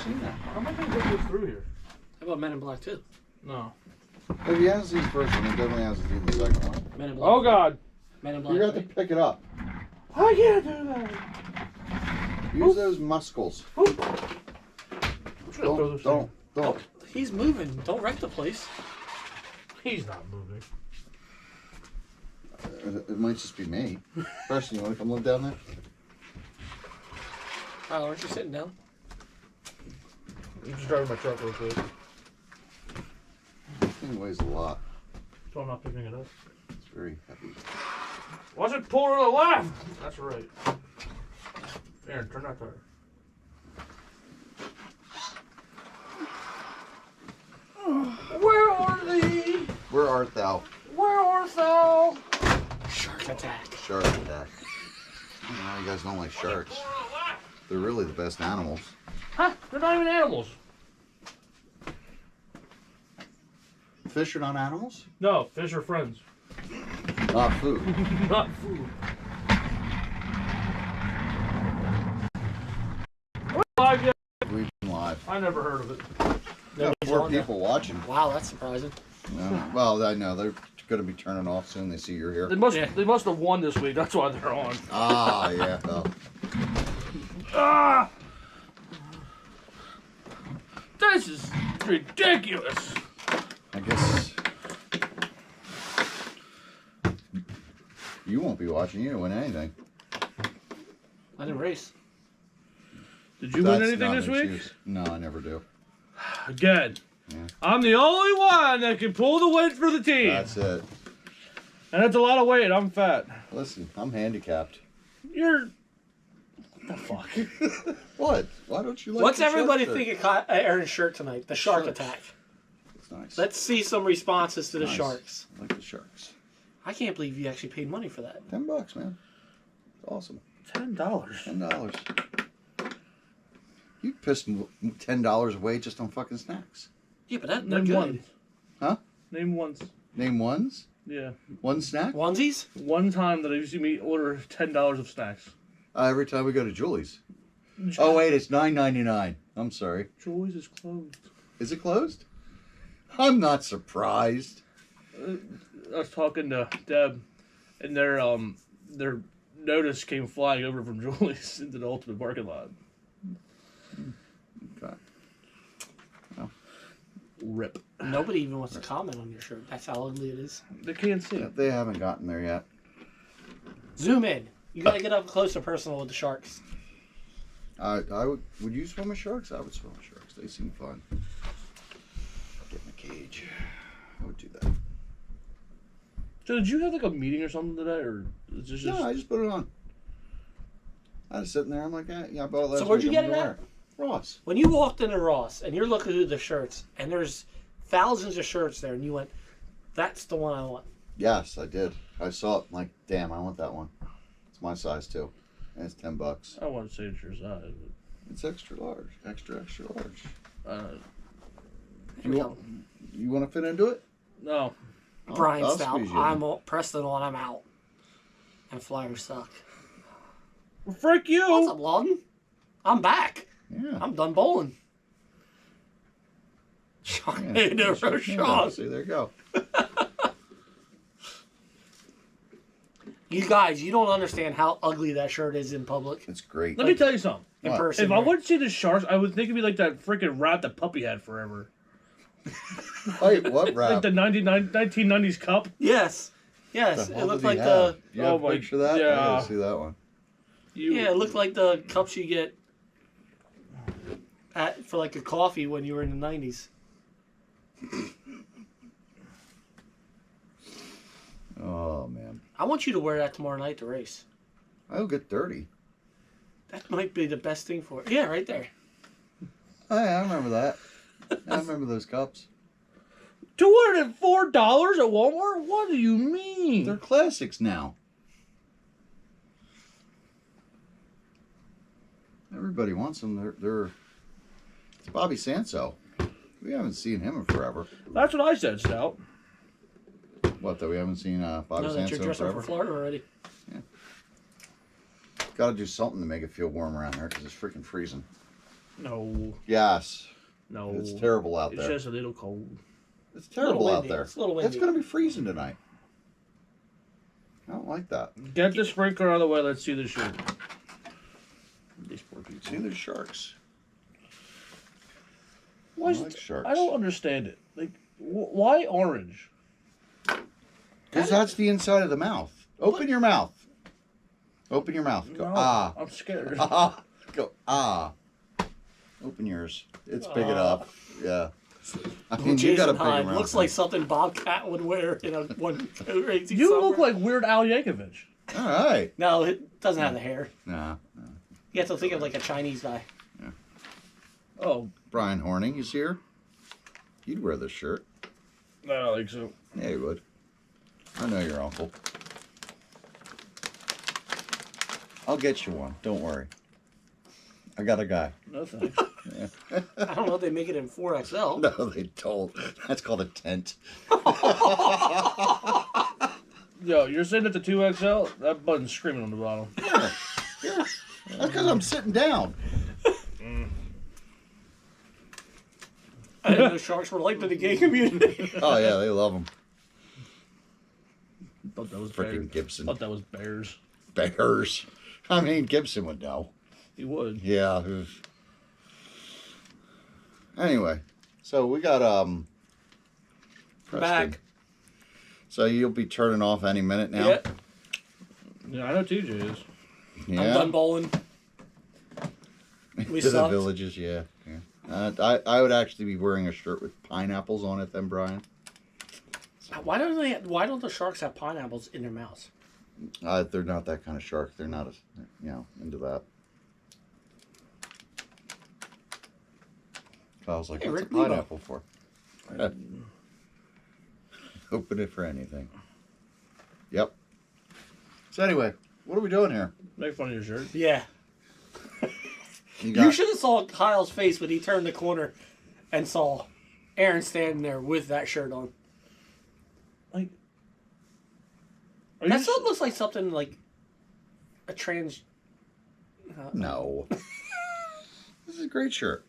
seen that. How am I going to get this through here? How about Men in Black 2? No. If he hasn't seen the first one, he definitely hasn't seen the second one. Men in Black. Oh, God. Men in Black. You got to 3. pick it up. I can't do that. Use those muscles. Don't. Oh, he's moving. Don't wreck the place. He's not moving. It might just be me. Preston, you want to come live down there? Oh, aren't you sitting down? I'm just driving my truck real quick. This thing weighs a lot. So I'm not picking it up. It's very heavy. Watch it pull to the left! That's right. Aaron, turn that tire. Where are they? Where art thou? Where art thou? Shark attack. Shark attack. I don't know, you guys don't like sharks. They're really the best animals. Huh? They're not even animals. Fish are not animals? No, fish are friends. Not food. Not food. Live yet? We've been live. I never heard of it. Yeah, Nobody's 4 on there. people watching. Wow, that's surprising. No. Well, I know. They're going to be turning off soon. They see you're here. They must. Yeah. They must have won this week. That's why they're on. Ah, yeah. Oh. Ah! This is ridiculous. I guess you won't be watching. You didn't win anything. I didn't race. Did you win That's anything not this an week? excuse. No, I never do. Again. Yeah. I'm the only one that can pull the weight for the team. That's it. And that's a lot of weight. I'm fat. Listen, I'm handicapped. You're... What the fuck? What? Why don't you like What's the everybody shark shirt? think of Aaron's shirt tonight? The shark Sharks. attack. It's nice. Let's see some responses to the Nice. sharks. I like the sharks. I can't believe you actually paid money for that. $10, man. It's awesome. $10. $10. You pissed $10 away just on fucking snacks. Yeah, but they're Name good. one. Huh? Name once. Name ones? Yeah. One snack? Onesies? One time that I used to me order $10 of snacks. Every time we go to Julie's. Oh wait, it's $9.99. I'm sorry. Joy's is closed. Is it closed? I'm not surprised. I was talking to Deb, and their notice came flying over from Julie's into the Ultimate parking lot. Okay. Rip. Nobody even wants to comment on your shirt. That's how ugly it is. They can't see. Yeah, they haven't gotten there yet. Zoom in. You gotta get up close and personal with the sharks. I would you swim with sharks? I would swim with sharks. They seem fun. Get in a cage. I would do that. So did you have like a meeting or something today, or is this just? No, I just put it on. I was sitting there. I'm like, yeah, I bought it last So where'd week. you I'm get it gonna at? wear Ross. When you walked into Ross and you're looking through the shirts and there's thousands of shirts there and you went, that's the one I want. Yes, I did. I saw it. I'm like, damn, I want that one. It's my size too, and it's $10. I wouldn't say it's your size. It's extra large, extra large. But, Here we go. You want to fit into it? no. Brian I'll Stout. squeeze you in. I'm Preston on. I'm out. And Flyers suck. Frick you! What's up, Lawton? I'm back. Yeah. I'm done bowling. Sharknado Yeah, Sean. see, there you go. You guys, you don't understand how ugly that shirt is in public. It's great. Let me tell you something. In What? person. If I right? wouldn't see the sharks, I would think it'd be like that freaking rat that Puppy had forever. Wait, what Like rap? the 1990s cup. Yes. Yes. The It hell looked did he like have? the You have Oh a my- picture of that? I yeah. gotta see that one. yeah, it looked like the cups you get for like a coffee when you were in the 90s. Oh man, I want you to wear that tomorrow night to race. I'll get dirty. That might be the best thing for it. Yeah, right there. Oh, yeah, I remember that. I remember those cups. $204 at Walmart? What do you mean? They're classics now. Everybody wants them. They're. It's Bobby Sanso. We haven't seen him in forever. That's what I said, Stout. What, that we haven't seen Bobby No, that you're Sanso in dressing forever? for Florida already. Got to do something to make it feel warm around here because it's freaking freezing. No, Yes. no. It's terrible out It's there. just a little cold. It's terrible out windy. there. It's a little It's windy. going to be freezing tonight. I don't like that. Get the sprinkler out of the way. Let's see the shoot. These poor people. See, there's sharks. Why is I like it- sharks. I don't understand it. Like, why orange? Because that's the inside of the mouth. Open your mouth. Open your mouth. Go, No, ah. I'm scared. Ah. Go, ah. Open yours. It's big enough. Yeah. I mean, you got a Jason big Hyde mouth. looks like something Bobcat would wear in a one crazy You summer. look like Weird Al Yankovic. All right. No, it doesn't have the hair. Nah. You have to think of like a Chinese guy. Oh, Brian Horning is here. You'd wear this shirt. I don't think so. Yeah, you would. I know your uncle. I'll get you one. Don't worry. I got a guy. No thanks. I don't know if they make it in 4XL. No, they don't. That's called a tent. Yo, you're sitting at the 2XL? That button's screaming on the bottom. Yeah. That's because I'm sitting down. I didn't know sharks were like to the gay community. Oh, yeah, they love them. Thought that was Freaking bears. Gibson. Thought that was bears. Bears. I mean, Gibson would know. He would. Yeah. Anyway, so we got Preston. Back. So you'll be turning off any minute now. Yeah, Yeah, I know TJ is. Yeah. I'm done bowling. We to the sucked. villages, yeah. I would actually be wearing a shirt with pineapples on it then, Brian. Why don't the sharks have pineapples in their mouths? They're not that kind of shark. They're not, into that. Kyle's like, Hey, what's Rick a Lebo. pineapple for? Open it for anything. Yep. So anyway, what are we doing here? Make fun of your shirt. Yeah. You You should have saw Kyle's face when he turned the corner and saw Aaron standing there with that shirt on. Like, are That you still looks like something like a trans. No. This is a great shirt.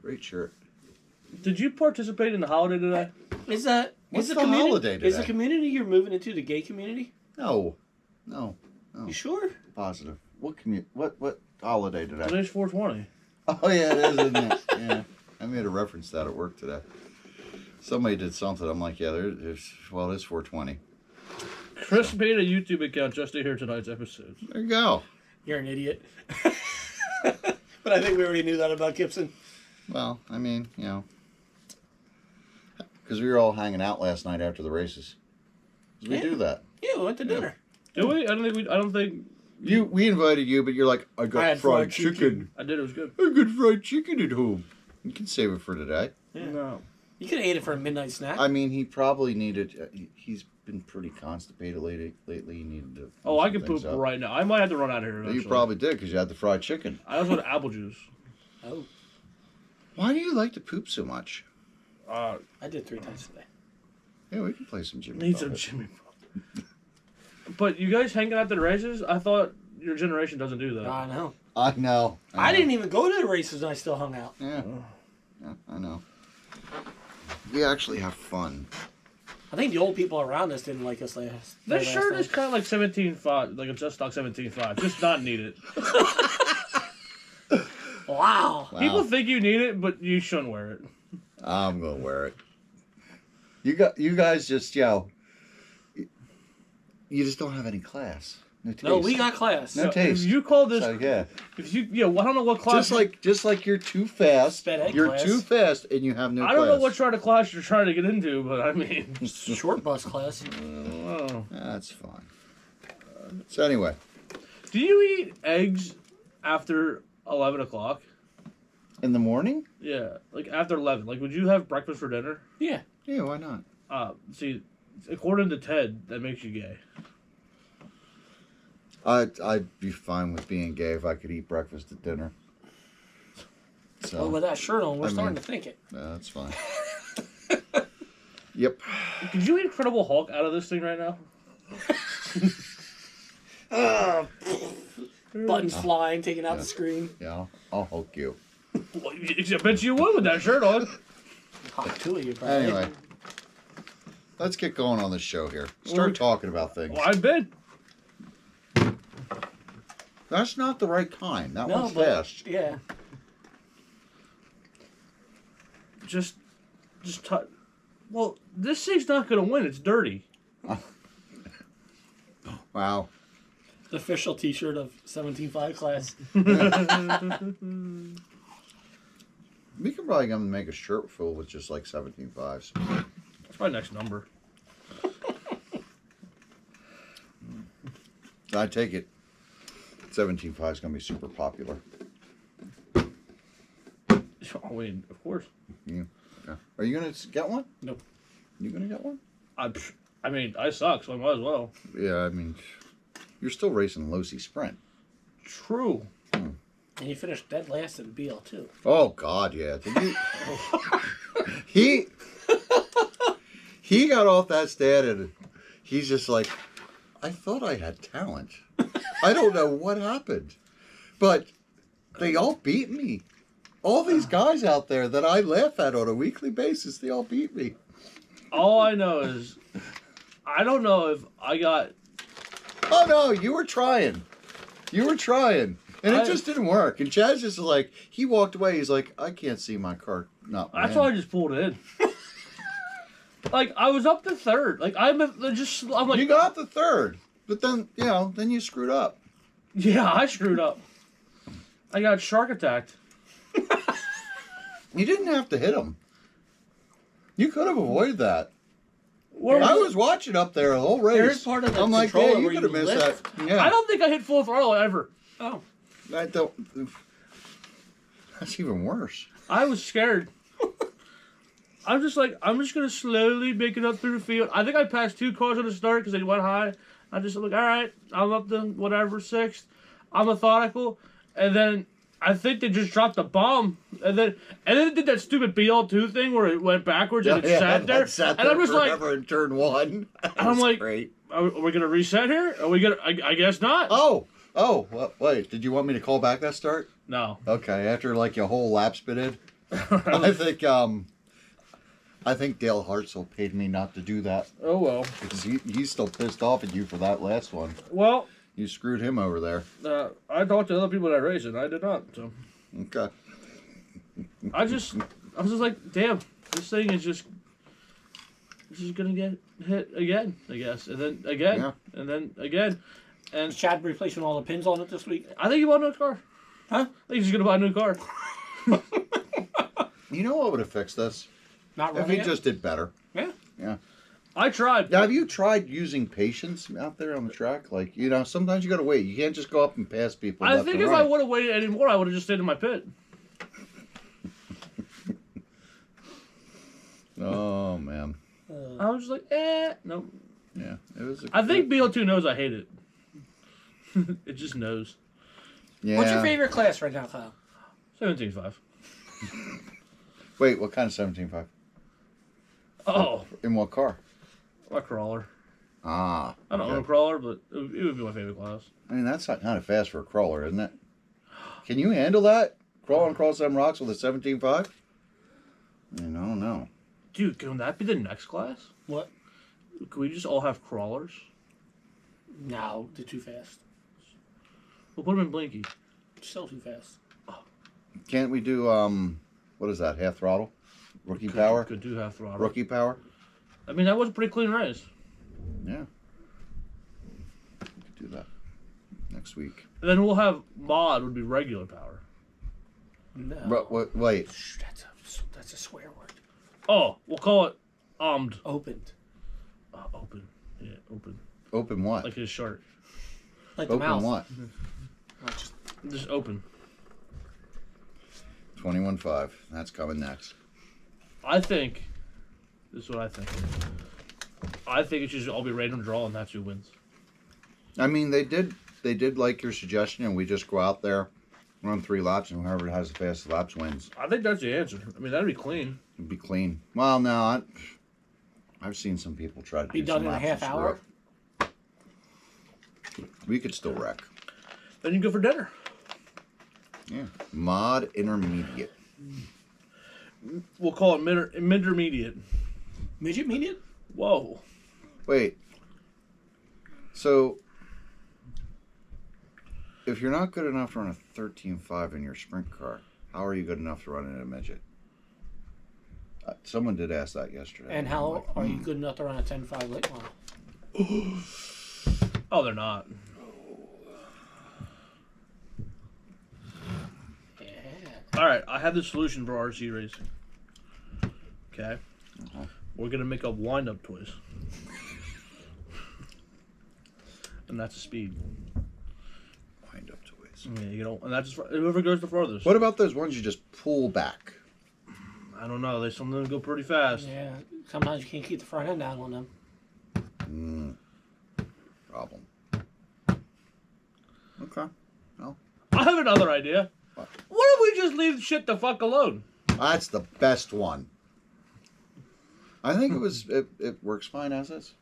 Great shirt. Did you participate in the holiday today? Is that What's is the community, holiday Is the today? community you're moving into the gay community? No. You sure? Positive. What holiday today? Today's 420. Oh yeah, it is, isn't it? Yeah. I made a reference to that at work today. Somebody did something. I'm like, yeah, there's well, it is 420. Chris made a YouTube account just to hear tonight's episode. There you go. You're an idiot. But I think we already knew that about Gibson. Well, I mean, because we were all hanging out last night after the races. 'Cause we Yeah. do that. Yeah, we went to dinner. Do we? I don't think We invited you, but you're like, I got I had fried fried chicken. chicken. I did. It was good. I got fried chicken at home. You can save it for today. Yeah. No. You could have ate it for a midnight snack. I mean, he probably needed. He's been pretty constipated lately. He needed to. Oh, do I some can things poop up. right now. I might have to run out of here eventually. You probably did because you had the fried chicken. I also had apple juice. Oh, Why do you like to poop so much? Uh, I did 3 times today. Yeah, we can play some Jimmy. need some Buffett. Jimmy. But you guys hanging out at the races? I thought your generation doesn't do that. I know. I know. I didn't even go to the races and I still hung out. Yeah. Yeah, I know. We actually have fun. I think the old people around us didn't like us last. This last shirt night. is kind of like 17.5, like a just stock 17.5. Just not needed. Wow. Wow. People think you need it, but you shouldn't wear it. I'm gonna wear it. You guys just you just don't have any class. No taste. No, we got class. No taste. If you call this, So, yeah. well, I don't know what class. Just like you're too fast. Sped ed You're class. too fast and you have no I class. don't know what sort of class you're trying to get into, but I mean, Short bus class. oh. That's fine. So anyway, Do you eat eggs after 11 o'clock? in the morning? Yeah, like after 11. Like, would you have breakfast for dinner? Yeah. Yeah, why not? See, according to Ted, that makes you gay. I'd be fine with being gay if I could eat breakfast at dinner. So Well, with that shirt on, we're I starting mean- to think it. that's fine. Yep. Could you Incredible Hulk out of this thing right now? buttons flying, taking out Yeah. the screen. Yeah, I'll hook you. Well, I bet you would with that shirt on. Hot two of you, probably. Anyway, let's get going on this show here. Start talking about things. Well, I bet. That's not the right kind. That No, one's but fast. yeah. Just well, this thing's not gonna win. It's dirty. Wow. The official T-shirt of 17.5 class. We can probably gonna make a shirt full with just like 17.5s. That's my next number. I take it 17.5 is gonna be super popular. I mean, of course. Yeah. Are you gonna get one? Nope. You gonna get one? I mean, I suck, so I might as well. Yeah, I mean, you're still racing Losi Sprint. True. And you finished dead last in BL2. Oh God, yeah. Did you? he got off that stand and he's just like, I thought I had talent. I don't know what happened, but they all beat me. All these guys out there that I laugh at on a weekly basis, they all beat me. All I know is, I don't know if I got. Oh no, you were trying. You were trying. And it just didn't work. And Chaz just like, he walked away. He's like, I can't see my car not That's winning. why I just pulled it in. Like I was up to third. Like I'm like. You got the third. But then, then you screwed up. Yeah, I screwed up. I got shark attacked. You didn't have to hit him. You could have avoided that. Where I was watching up there the whole race. There's part of the I'm like, controller yeah, you where could you have missed lift. that. Yeah, I don't think I hit full throttle ever. Oh. I don't. That's even worse. I was scared. I'm just gonna slowly make it up through the field. I think I passed 2 cars on the start because they went high. I just like, all right, I'm up to whatever 6th. I'm methodical, and then I think they just dropped the bomb, and then it did that stupid BL2 thing where it went backwards and it sat there. Sat And there I'm just like, forever in turn 1. I'm like, great. are we gonna reset here? Are we gonna? I guess not. Oh, well, wait. Did you want me to call back that start? No. Okay, after like your whole lap spin I think Dale Hartzell paid me not to do that Oh well. because he's still pissed off at you for that last one. Well, You screwed him over there. I talked to other people that race, and I did not. So Okay. I was just like, damn, this thing is just gonna get hit again, I guess, and then again, Yeah. and then again, and Is Chad replacing all the pins on it this week? I think he bought a new car. Huh? I think he's gonna buy a new car. You know what would have fixed this? Not If running he it? just did better. Yeah. Yeah. I tried. Now, have you tried using patience out there on the track? Like, sometimes you got to wait. You can't just go up and pass people. I left think and if right. I would have waited anymore, I would have just stayed in my pit. Oh, man. I was just like, no. Yeah. It was. I think BL2 knows I hate it. It just knows. Yeah. What's your favorite class right now, Kyle? 17.5. Wait, what kind of 17.5? Oh, In what car? my crawler. Ah. I don't own a crawler, but it would be my favorite class. I mean, that's not kind of fast for a crawler, isn't it? Can you handle that? Crawling across them rocks with a 17.5? I mean, I don't know. Dude, can that be the next class? What? Can we just all have crawlers? No, they're too fast. We'll put them in Blinky. Still too fast. Can't we do, what is that, half throttle? Rookie power? Could do half throttle. Rookie power? I mean, that was a pretty clean race. Yeah. We could do that next week. And then we'll have mod would be regular power. No. But wait. Shh, that's a swear word. Oh, we'll call it opened. Open. Open. Yeah, open. Open what? Like his shirt. Like the Open mouth. what? Just open. 21.5. That's coming next. I think. This is what I think. I think it should all be random draw, and that's who wins. I mean, they did like your suggestion, and we just go out there, run 3 laps, and whoever has the fastest laps wins. I think that's the answer. I mean, that'd be clean. It'd be clean. Well, no, I've seen some people try to Be do done some in a laps half and screw hour? up. We could still wreck. Then you go for dinner. Yeah. Mod intermediate. We'll call it intermediate. Midget median? Whoa. Wait. So, if you're not good enough to run a 13.5 in your sprint car, how are you good enough to run in a midget? Someone did ask that yesterday. And how are you good enough to run a 10.5 late model? Oh, they're not. Yeah. All right, I have the solution for RC racing. Okay. We're going to make a wind-up twist. And that's a speed. Wind up to ways. Yeah, you know, and that's just whoever goes the farthest. What about those ones you just pull back? I don't know. Some of them go pretty fast. Yeah. Sometimes you can't keep the front end down on them. Problem. Okay. Well, I have another idea. What? What if we just leave shit the fuck alone? that's the best one. I think it works fine as is.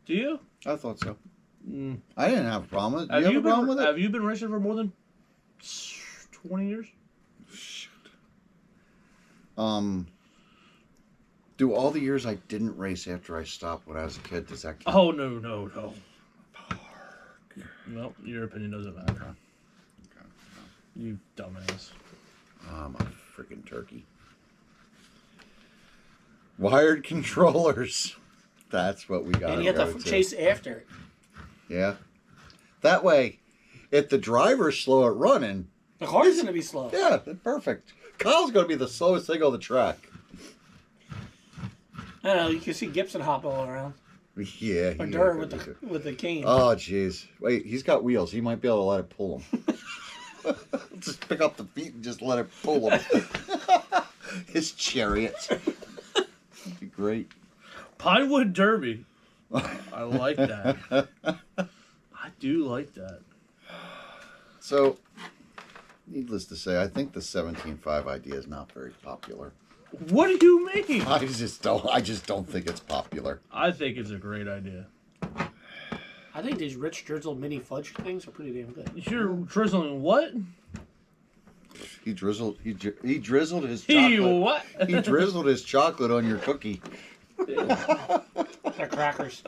Do you? I thought so. Mm. I didn't have a problem with it. Do you have a problem with it? Have you been racing for more than 20 years? Shit. Do all the years I didn't race after I stopped when I was a kid, does that count? Oh, no. No, your opinion doesn't matter. Okay. You dumbass. I'm a freaking turkey. Wired controllers. That's what we got. And you have to chase after it. Yeah. That way, if the driver's slow at running, The car's going to be slow. yeah, perfect. Kyle's going to be the slowest thing on the track. I know, you can see Gibson hop all around. Yeah. Or he Durr could with be. the cane. Oh, jeez. Wait, he's got wheels. He might be able to let it pull him. Just pick up the feet and just let it pull him. His chariot. That'd be great. Pinewood Derby. I like that. I do like that. So, needless to say, I think the 17.5 idea is not very popular. What do you mean? I just don't think it's popular. I think it's a great idea. I think these rich drizzled mini fudge things are pretty damn good. You're drizzling what? He drizzled his He chocolate. what? He drizzled his chocolate on your cookie. They're crackers.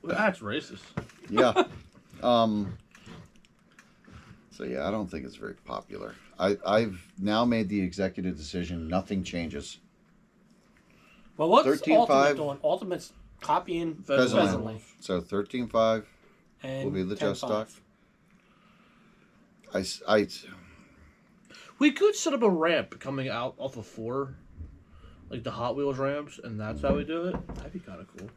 That's racist. Yeah. So yeah, I don't think it's very popular. I've now made the executive decision. Nothing changes. Well, what's 13.5. Ultimate doing? Ultimate's copying Pheasant Pheasant Land. Land. So 13.5 And will be the just 10.5. stock. I We could set up a ramp coming out off of 4, like the Hot Wheels ramps, and that's how we do it. That'd be kind of cool.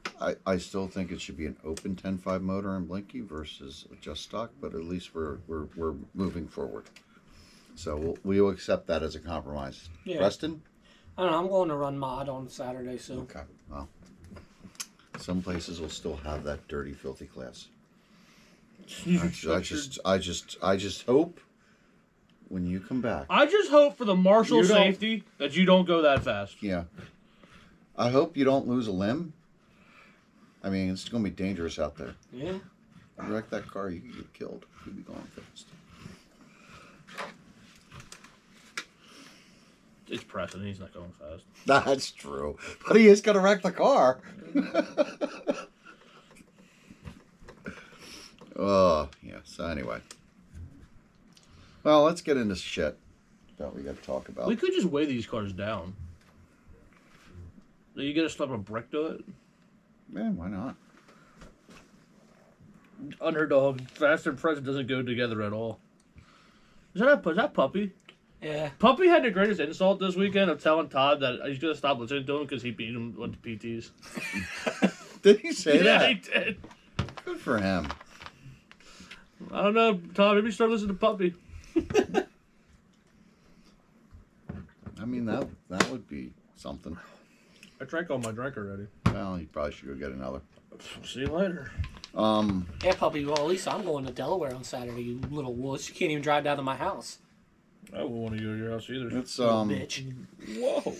I still think it should be an open 10.5 motor in Blinky versus a just stock, but at least we're moving forward. So we'll accept that as a compromise. Yeah. Preston? I don't know. I'm going to run mod on Saturday, so Okay. Well, some places will still have that dirty, filthy class. I just hope when you come back. I just hope for the marshal You don't- safety that you don't go that fast. Yeah. I hope you don't lose a limb. I mean, it's going to be dangerous out there. yeah. You wreck that car, you could get killed. You'd be going fast. It's Preston. He's not going fast. That's true. But he is going to wreck the car. Oh, yeah. So anyway. Well, let's get into shit that we got to talk about. We could just weigh these cars down. You gotta slap a brick to it. Man, why not? Underdog, Fast and Preston doesn't go together at all. Is that Puppy? Yeah. Puppy had the greatest insult this weekend of telling Todd that he's gonna stop listening to him because he beat him with the PTs. Did he say Yeah, that? he did. Good for him. I don't know, Todd. Maybe start listening to Puppy. I mean, that would be something. I drank all my drink already. Well, you probably should go get another. See you later. Yeah, puppy. Well, at least I'm going to Delaware on Saturday, you little wuss. You can't even drive down to my house. I wouldn't want to go to your house either. Let's Little bitch. Whoa.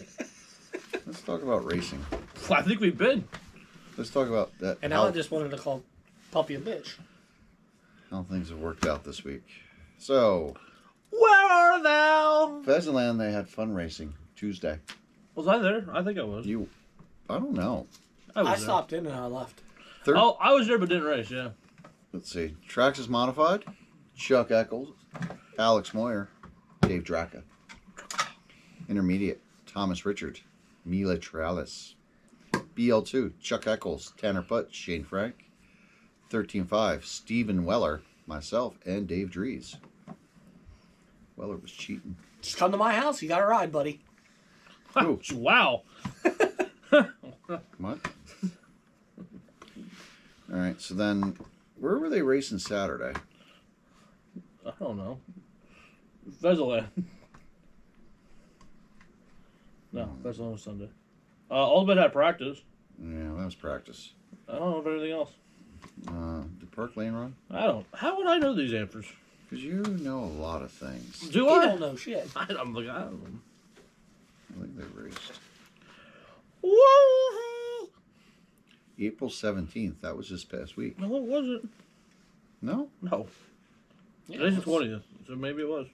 let's talk about racing. I think we've been. Let's talk about that. And now I just wanted to call puppy a bitch. how things have worked out this week. So, Where are thou? Pheasantland, they had fun racing Tuesday. Was I there? I think I was. I don't know. I was I there. stopped in and I left. Oh, I was there but didn't race, yeah. Let's see. Traxxas Modified, Chuck Eccles, Alex Moyer, Dave Draka. Intermediate, Thomas Richard, Mila Tralis. BL2, Chuck Eccles, Tanner Putt, Shane Frank. 13.5, Stephen Weller, myself, and Dave Dries. Weller was cheating. Just come to my house. You got a ride, buddy. Ooh. Wow. What? All right, so then, where were they racing Saturday? I don't know. Pheasantland. No, Pheasantland was Sunday. Ultimate had practice. Yeah, that was practice. I don't know of anything else. Did Park Lane run? I don't. How would I know these answers? Because you know a lot of things. Do You I? don't know shit. I'm like, I don't know. I think they raced. Woo! April 17th, that was this past week. No, it wasn't. No? No. Yeah, Today's the let's- 20th, so maybe it was.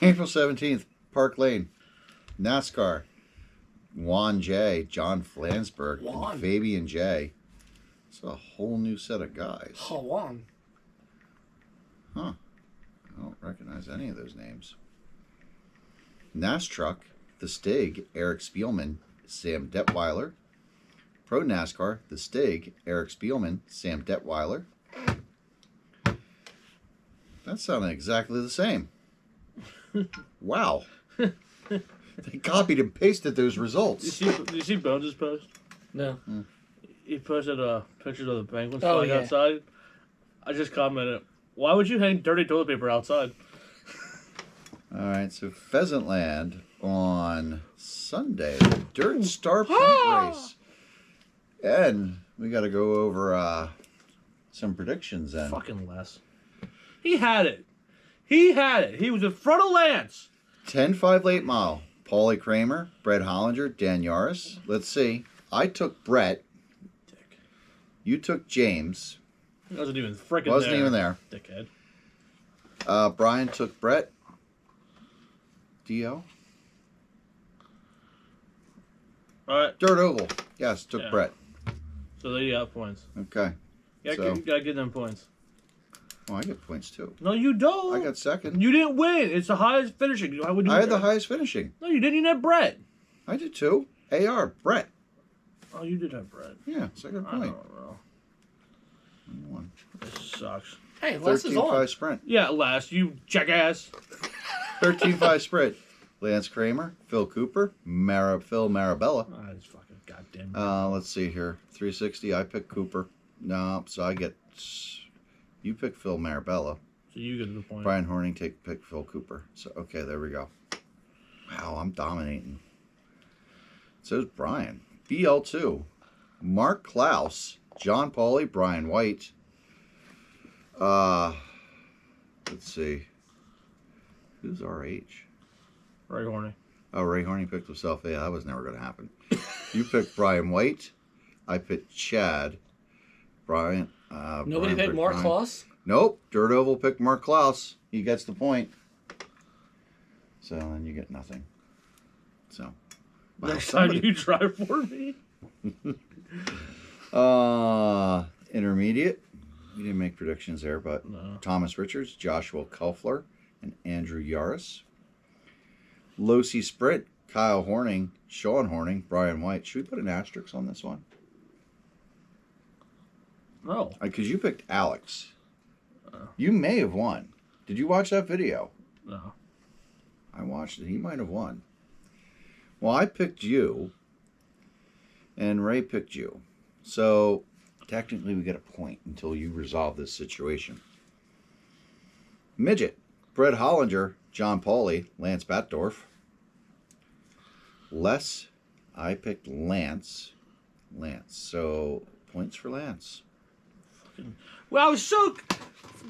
April 17th, Park Lane. NASCAR. Juan J, John Flansburgh, Juan. and Fabian J. It's a whole new set of guys. Oh, on. Huh. I don't recognize any of those names. NAS Truck, The Stig, Eric Spielman, Sam Detweiler. Pro NASCAR, The Stig, Eric Spielman, Sam Detweiler. That sounded exactly the same. Wow. They copied and pasted those results. Did you see Bones' post? No. He posted pictures of the penguins Oh, flying yeah. outside. I just commented, why would you hang dirty toilet paper outside? All right, so Pheasantland on Sunday, the Dirt Star Point Race. And we got to go over some predictions then. Fucking Les. He had it. He had it. He was in front of Lance. 10-5 late mile. Paulie Kramer, Brett Hollinger, Dan Yaris. Let's see. I took Brett. Dick. You took James. He wasn't even freaking there. Wasn't even there. Dickhead. Brian took Brett. Dio. All right. Dirt Oval. Yes, took Yeah. Brett. So they got points. Okay. You So- gotta give them points. Oh, I get points too. No, you don't. I got second. You didn't win. It's the highest finishing. How would you? I had the highest finishing. No, you didn't. You have Brett. I did too. AR, Brett. Oh, you did have Brett. Yeah, second I point. don't know. One. This sucks. Hey, Les is on. 13-5 sprint. Yeah, last you jackass. 13-5 sprint. Lance Kramer, Phil Cooper, Phil Marabella. Ah, this fucking goddamn. Let's see here. 360, I picked Cooper. No, so I get... You pick Phil Marabella. So you get the point. Brian Horning pick Phil Cooper. So, okay, there we go. Wow, I'm dominating. So's Brian. BL2. Mark Klaus, John Pauly, Brian White. Let's see. Who's RH? Right, Horny. Oh, Ray Horning picked himself. Yeah, that was never going to happen. You picked Brian White. I picked Chad. Brian. Nobody Brian picked Mark Brian. Klaus? Nope. Dirt Oval picked Mark Klaus. He gets the point. So then you get nothing. So. Wow, Next time somebody- you drive for me. Intermediate. We didn't make predictions there, but No. Thomas Richards, Joshua Kaufler, and Andrew Yaris. Low C Sprint, Kyle Horning, Sean Horning, Brian White. Should we put an asterisk on this one? No. Because you picked Alex. You may have won. Did you watch that video? No. I watched it. He might have won. Well, I picked you, and Ray picked you. So, technically, we get a point until you resolve this situation. Midget, Brett Hollinger, John Pauly, Lance Batdorf. Les, I picked Lance. So, points for Lance. Well, I was so.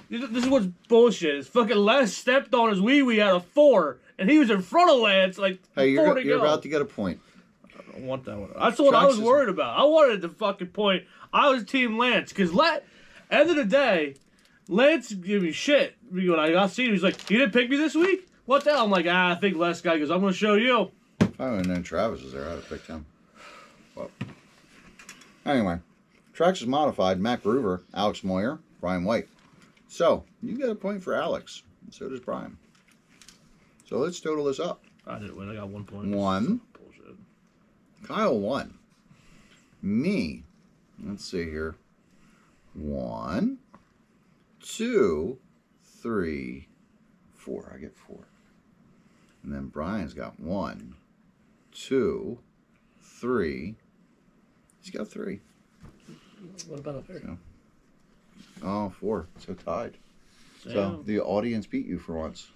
This is what's bullshit. Is fucking Les stepped on his wee out of 4, and he was in front of Lance like Hey, 4 to you're go. about to get a point. I don't want that one. That's what I was Traxxas- worried about. I wanted the fucking point. I was Team Lance because End of the day, Lance gave me shit when I got seen. He's like, "You didn't pick me this week? What the hell?" I'm like, I think Les guy goes, "I'm going to show you." If I would have known Travis was there, I'd have picked him. Well, anyway, Tracks is modified. Matt Groover, Alex Moyer, Brian White. So you get a point for Alex. So does Brian. So let's total this up. I didn't win. I got 1 point. 1. Bullshit. Kyle 1. Me. Let's see here. 1, 2, 3, 4. I get 4. And then Brian's got 1, 2, 3. He's got 3. What about up here? Oh, 4. So tied. Damn. So the audience beat you for once.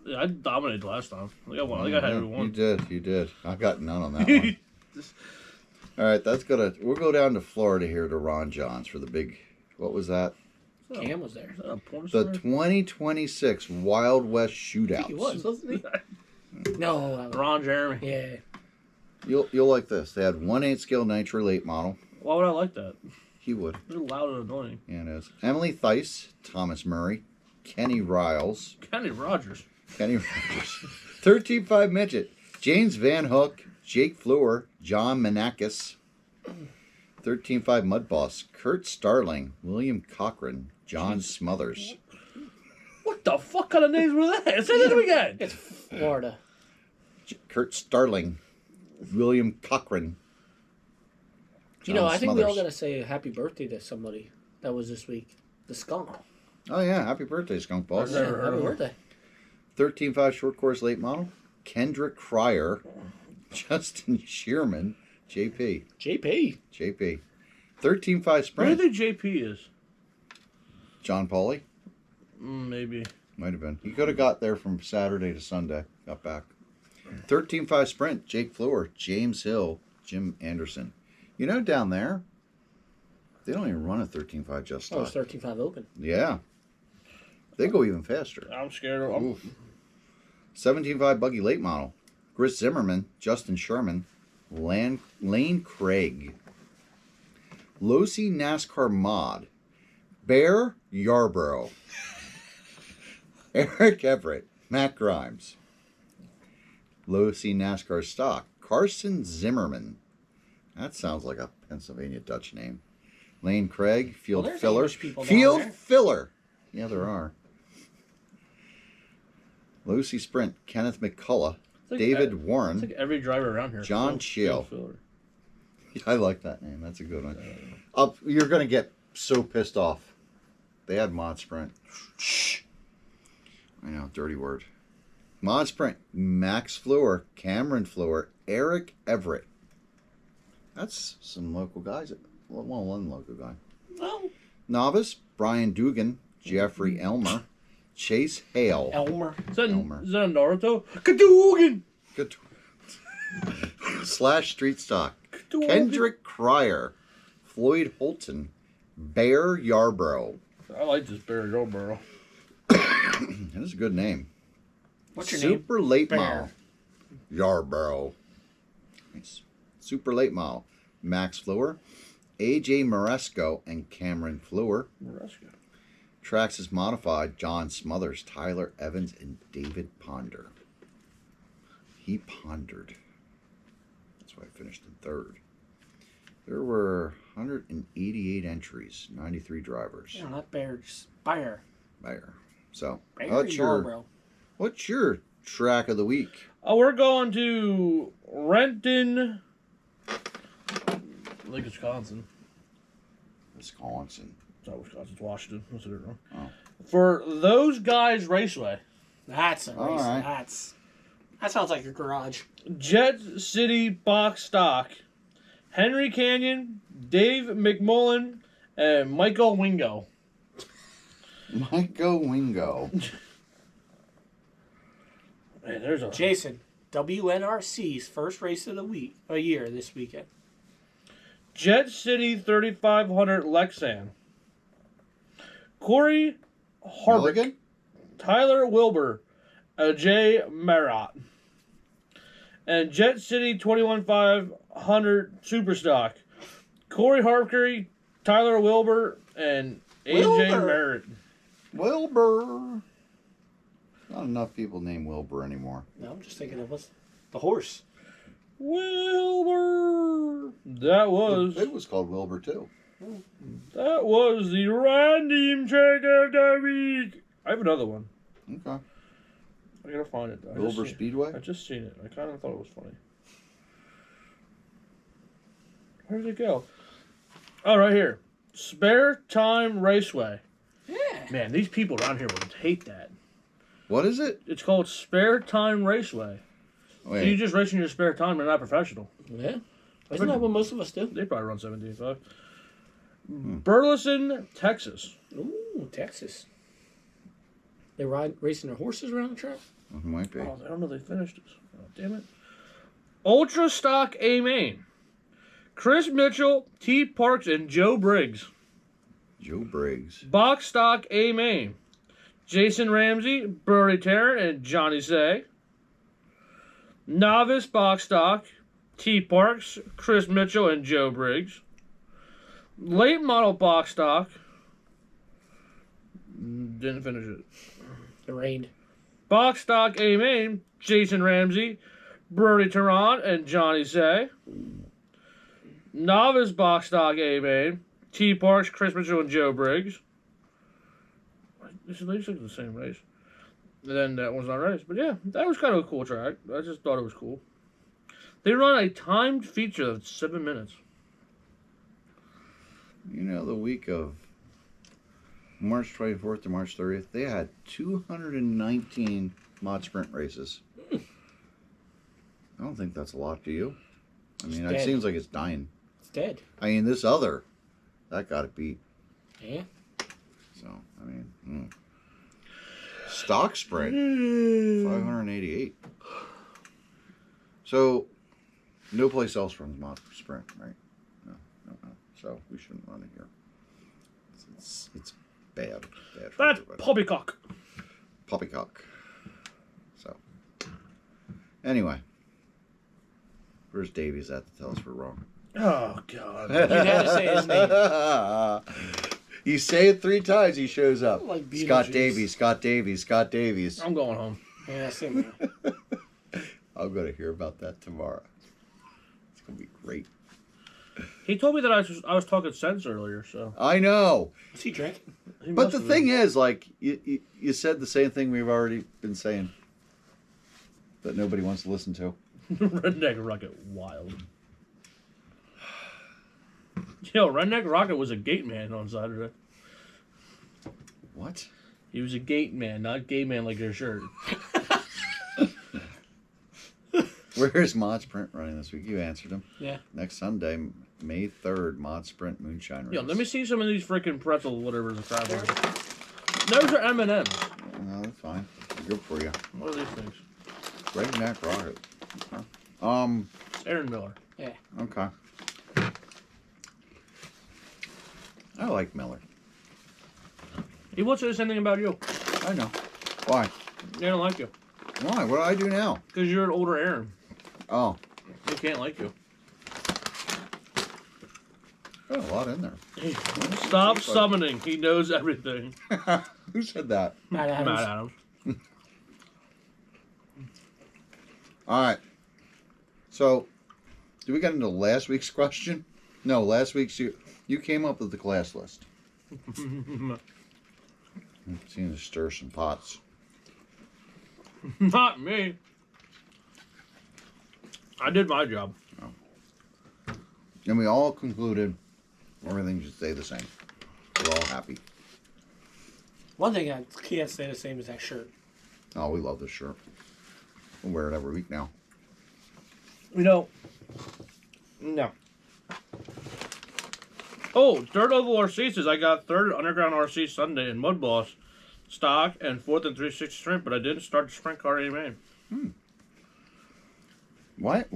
Yeah, I dominated last time. I got one. I think I had every You one. did. I got none on that one. All right, we'll go down to Florida here to Ron Johns for the big, what was that? Cam was there. Is that a porn The star? 2026 Wild West I Shootout. think he was, wasn't he? No. Ron Jeremy. Yeah. You'll like this. They had 1/8 scale nitro late model. Why would I like that? He would. They're loud and annoying. Yeah, it is. Emily Thice, Thomas Murray, Kenny Riles, Kenny Rogers. Kenny Rogers, 13.5 midget, James Van Hook, Jake Fleur, John Manakis, 13.5 mud boss, Kurt Starling, William Cochran, John Smothers. What the fuck kind of names were that? Say that again. It's Florida. Kurt Starling, William Cochran. You know, John I think we all Smothers. got to say happy birthday to somebody that was this week. The skunk. Oh yeah, happy birthday, Skunk Boss. Never Yeah, heard happy of him. birthday. 13.5 short course late model, Kendrick Cryer, Justin Shearman, JP. JP. 13.5 Where do sprint, you think JP is? John Pauly. Maybe. Might have been. He could have got there from Saturday to Sunday. Got back. 13.5 sprint, Jake Fleur, James Hill, Jim Anderson. You know, down there, they don't even run a 13.5 just Oh, it's stop. 13.5 open. Yeah. They go even faster. I'm scared of him. 17.5 buggy late model, Chris Zimmerman, Justin Sherman, Lane Craig, Losi NASCAR Mod, Bear Yarborough, Eric Everett, Matt Grimes, Losi NASCAR Stock, Carson Zimmerman. That sounds like a Pennsylvania Dutch name. Lane Craig, Field Well, there's Filler. English people down Field there. Filler. Yeah, there are. Lucy Sprint, Kenneth McCullough, like David Warren. It's like every driver around here. John Phil Shield. Filler. I like that name. That's a good one. You're going to get so pissed off. They had Mod Sprint. Shh. I know, dirty word. Mod Sprint, Max Fleur, Cameron Fleur, Eric Everett. That's some local guys. Well, one local guy. Oh, Novice, Brian Dugan, Jeffrey Elmer, Chase Hale. Elmer. Is that, Elmer. is that a Naruto? Kadoogan! Good. / Street Stock. Kadoogan! Kendrick Cryer, Floyd Holton, Bear Yarborough. I like this Barry Yarborough. That is a good name. What's your name? Super Late Bear. Mile. Yarborough. Nice. Super Late Mile. Max Fleur, AJ Moresco, and Cameron Fleur. Nebraska. Traxxas Modified, John Smothers, Tyler Evans, and David Ponder. He pondered. That's why I finished in third. There were 188 entries, 93 drivers. Yeah, not Bear, just Bear. There. So, Bear what's your track of the week? Oh, we're going to Renton, Lake Wisconsin. Wisconsin. It's not Wisconsin, it's Washington. I said it wrong. Oh. For Those Guys Raceway. That's a race. All right. That sounds like a garage. Jet City Box Stock. Henry Canyon, Dave McMullen, and Michael Wingo. Michael Wingo. Man, there's a Jason, WNRC's first race of the year this weekend. Jet City 3500 Lexan. Corey Harvick, Milligan? Tyler Wilbur, Jay Marat, and Jet City 21500 Superstock. Corey Harvick, Tyler Wilbur, and AJ Wilbur. Merritt. Wilbur. Not enough people named Wilbur anymore. No, I'm just thinking of what's the horse. Wilbur. That was It was called Wilbur too. the random check of the week. I have another one. Okay. I gotta find it. Wilbur Speedway. I just seen it. I kind of thought it was funny. Where did it go? Oh, right here. Spare Time Raceway. Yeah. Man, these people around here would hate that. What is it? It's called Spare Time Raceway. So you Wait. just race in your spare time. You're not professional. Yeah. Isn't that what most of us do? They probably run 17.5. Burleson, Texas. Ooh, Texas. They racing their horses around the track? It might be. Oh, I don't know they finished this. Oh, damn it. Ultra Stock A Main. Chris Mitchell, T. Parks, and Joe Briggs. Joe Briggs. Box Stock A Main. Jason Ramsey, Burry Tarrant, and Johnny Say. Novice Box Stock. T. Parks, Chris Mitchell, and Joe Briggs. Late Model Box Stock. Didn't finish it. It rained. Box Stock A Main, Jason Ramsey, Brody Tarrant, and Johnny Say. Novice Box Stock A Main, T. Parks, Chris Mitchell, and Joe Briggs. They looks like the same race. And then that one's not race. But yeah, that was kind of a cool track. I just thought it was cool. They run a timed feature of 7 minutes. You know, the week of March 24th to March 30th, they had 219 mod sprint races. I don't think that's a lot to you. I mean, It's it dead. seems like it's dying. It's dead. I mean, this other, that got it beat. Yeah. So, I mean, stock sprint, 588. So, no place else runs mod sprint, right? No. So, we shouldn't run it here. It's bad. Bad for That's everybody. poppycock. Poppycock. So, anyway, where's Davies at to tell us we're wrong? Oh, God. You'd have to say his name. You say it 3 times, he shows up. Like Scott Beetlejuice. Davies, Scott Davies, Scott Davies. I'm going home. Yeah, same. I'm going to hear about that tomorrow. It's going to be great. He told me that I was talking sense earlier, so. I know. Is he drinking? he But must the have thing is, like, you said the same thing we've already been saying that nobody wants to listen to. been. Redneck Rocket wild. Yo, Redneck Rocket was a gate man on Saturday. What? He was a gate man, not gay man like your shirt. Where's Mod Sprint running this week? You answered him. Yeah. Next Sunday, May 3rd, Mod Sprint Moonshine Race. Yo, let me see some of these freaking pretzel whatever the crap are. Those are M&M's. No, that's fine. Good for you. What are these things? Redneck Rocket. It's Aaron Miller. Yeah. Okay. I like Miller. He won't say the same thing about you. I know. Why? They don't like you. Why? What do I do now? Because you're an older Aaron. Oh, They can't like you. got a lot in there. Stop summoning. He knows everything. Who said that? Matt Adams. Matt Adams. All right. So, did we get into last week's question? No, last week's you came up with the class list. I'm seeing to stir some pots. Not me. I did my job. And we all concluded everything should stay the same. We're all happy. One thing I can't say the same as that shirt. Oh, we love this shirt. We'll wear it every week now. You know, no. Oh, Dirt Oval RC says I got 3rd Underground RC Sunday in Mud Boss stock and 4th and 360 sprint, but I didn't start the sprint car A main. What?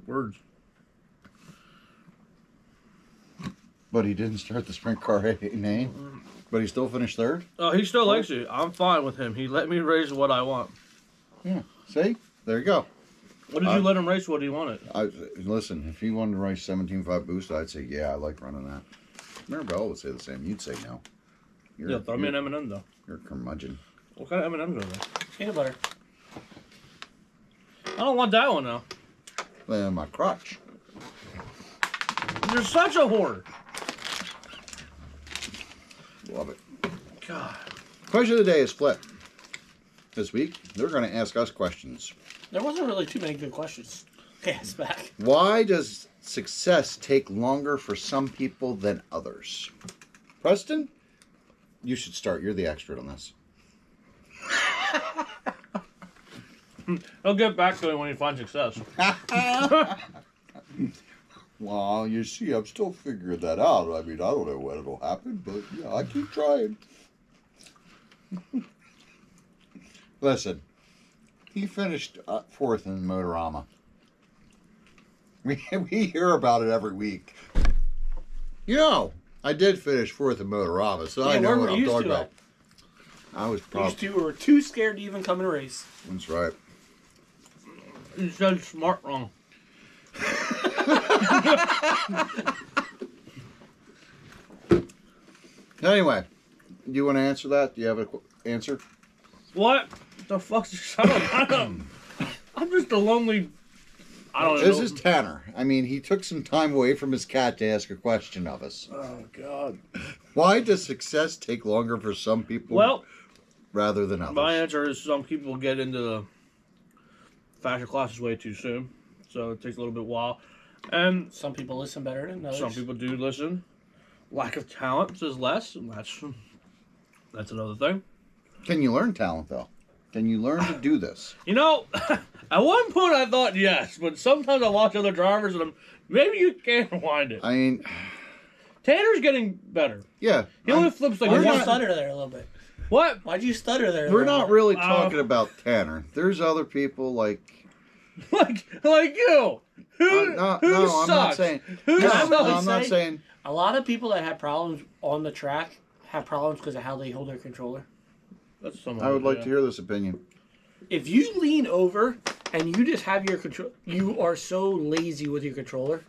Words. But he didn't start the sprint car name. But he still finished 3rd? Oh, he still likes you. I'm fine with him. He let me raise what I want. Yeah. See? There you go. What did you let him race? What do you want it? Listen, if he wanted to race 17.5 boost, I'd say yeah, I like running that. Mirabella would say the same. You'd say no. Yeah, throw me an M&M though. You're a curmudgeon. What kind of M&Ms are there? Peanut butter. I don't want that one though. My crotch. You're such a whore. Love it. God. Question of the day is Flip. This week, they're going to ask us questions. There wasn't really too many good questions. Okay, it's back. Why does success take longer for some people than others? Preston, you should start. You're the expert on this. He'll get back to it when he finds success. Well, you see, I'm still figuring that out. I mean, I don't know when it'll happen, but yeah, I keep trying. Listen, he finished fourth in Motorama. We hear about it every week. You know, I did finish fourth in Motorama, so I know where what were I'm you talking two about. I was These probably. two were too scared to even come and race. That's right. You said smart wrong. Anyway, do you want to answer that? Do you have an answer? What the fuck's this? I'm just a lonely. I don't know. This is Tanner. I mean, he took some time away from his cat to ask a question of us. Oh God. Why does success take longer for some people Well, rather than others? my answer is some people get into the fashion classes way too soon, so it takes a little bit while. And Some people listen better than others. some people do listen. Lack of talent is less, and that's another thing. Can you learn talent, though? Can you learn to do this? You know, at one point I thought yes, but sometimes I watch other drivers and maybe you can rewind it. I mean, Tanner's getting better. yeah. He only flips like Why'd you one. stutter there a little bit? What? Why'd you stutter there? We're not really Uh, talking about Tanner. There's other people like. like you? Who? No, who no, sucks? I'm not saying. Who No, sucks? I'm not saying. A lot of people that have problems on the track have problems because of how they hold their controller. That's some I would like to hear this opinion. If you lean over and you just have your control, you are so lazy with your controller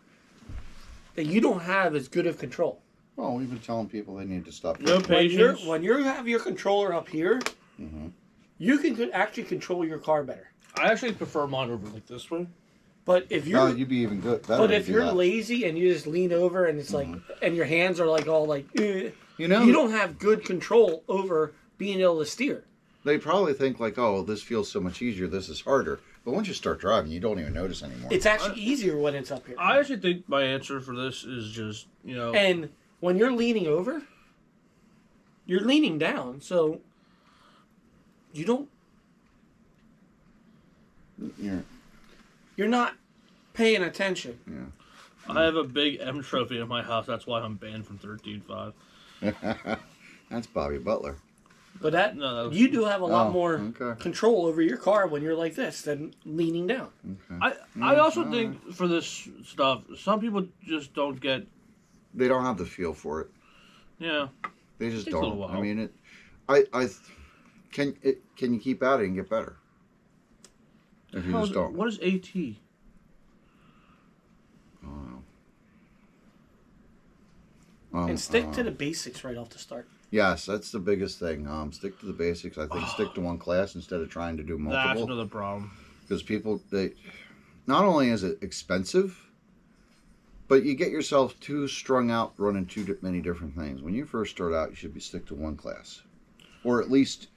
that you don't have as good of control. Well, we've been telling people they need to stop. No patience. When you have your controller up here, Mhm. you can actually control your car better. I actually prefer mine over like this way. But if you're No, you'd be even good. Better But to if do you're that. lazy and you just lean over and it's like, and your hands are like all like, You know, you don't have good control over being able to steer. they probably think like, oh, this feels so much easier. This is harder. But once you start driving, you don't even notice anymore. It's actually easier when it's up here. I actually think my answer for this is just, you know, And when you're leaning over, you're leaning down, so you don't. You're not paying attention. I have a big M trophy in my house. That's why I'm banned from 13.5. That's Bobby Butler. But that No, that was- you do have a lot Oh, more okay. control over your car when you're like this than leaning down. I also think for this stuff, some people just don't get. They don't have the feel for it. Yeah. They just Takes a little don't. while. I mean, can you keep at it and get better? If you just don't. What is AT? And stick to the basics right off the start. Yes, that's the biggest thing. Stick to the basics. I think stick to one class instead of trying to do That's multiple. another problem. Because people, not only is it expensive, but you get yourself too strung out running too many different things. When you first start out, you should be stick to one class, or at least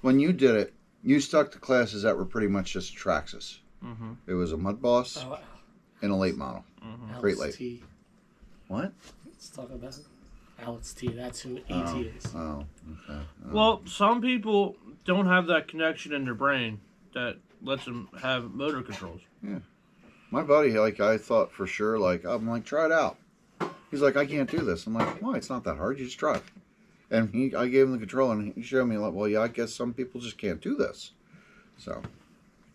when you did it, you stuck to classes that were pretty much just Traxxas. Mm-hmm. It was a mud boss Oh, and a late model. Mm-hmm. Great Alex late. T. What? Let's talk about Alex T. That's who AT is. Oh, okay. Well, some people don't have that connection in their brain that lets them have motor controls. My buddy, like, I thought for sure, like, I'm like, try it out. He's like, I can't do this. I'm like, why? It's not that hard. You just try. And I gave him the control, and he showed me, like, well, yeah, I guess some people just can't do this. So,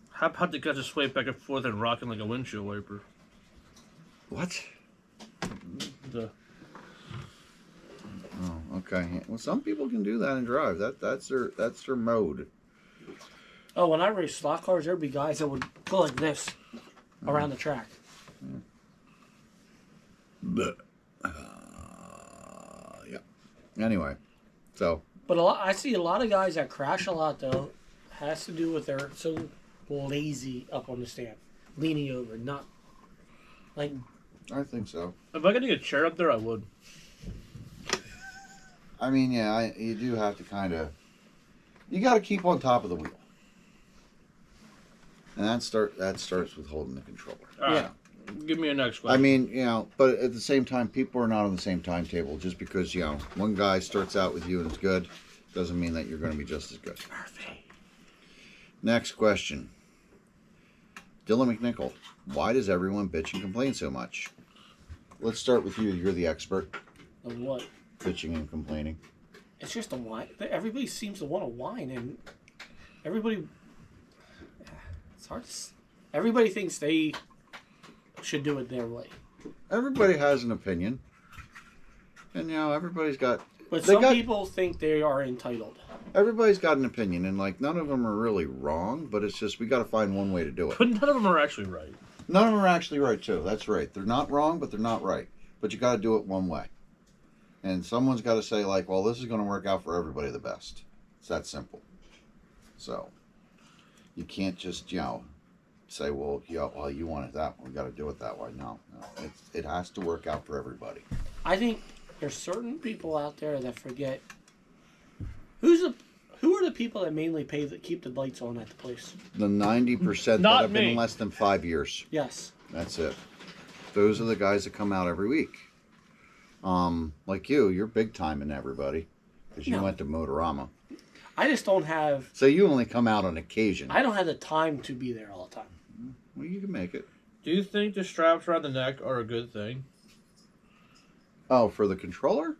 How about the guys just sway back and forth and rocking like a windshield wiper? what? The, Oh, okay. Well, some people can do that and drive. That's their mode. Oh, when I race stock cars, there'd be guys that would go like this. around the track. Yeah. Anyway, so But I see a lot of guys that crash a lot though. Has to do with they're so lazy up on the stand, leaning over, not like. I think so. If I could get a chair up there, I would. I mean, yeah, you do have to kind of. You got to keep on top of the wheel, and that starts with holding the controller. All right. Give me a next question. I mean, but at the same time, people are not on the same timetable. Just because one guy starts out with you and it's good, doesn't mean that you're going to be just as good. Perfect. Next question. Dylan McNichol, why does everyone bitch and complain so much? Let's start with you. You're the expert. Of what? Bitching and complaining. It's just a whine. Everybody seems to want to whine, and everybody. It's hard. Everybody thinks they should do it their way. Everybody has an opinion, and everybody's got. But some people think they are entitled. Everybody's got an opinion, and none of them are really wrong. But it's just we got to find one way to do it. But none of them are actually right. None of them are actually right too. That's right. They're not wrong, but they're not right. But you got to do it one way. And someone's got to say well, this is going to work out for everybody the best. It's that simple. So you can't just say, well, you want it that way. We got to do it that way. No. It has to work out for everybody. I think there's certain people out there that forget who are the people that mainly keep the lights on at the place. The 90% that Not have been me. less than 5 years. Yes. That's it. Those are the guys that come out every week. Like you're big time in everybody because you No. went to Motorama. I just don't have. So you only come out on occasion. I don't have the time to be there all the time. Well, you can make it. Do you think the straps around the neck are a good thing? Oh, for the controller?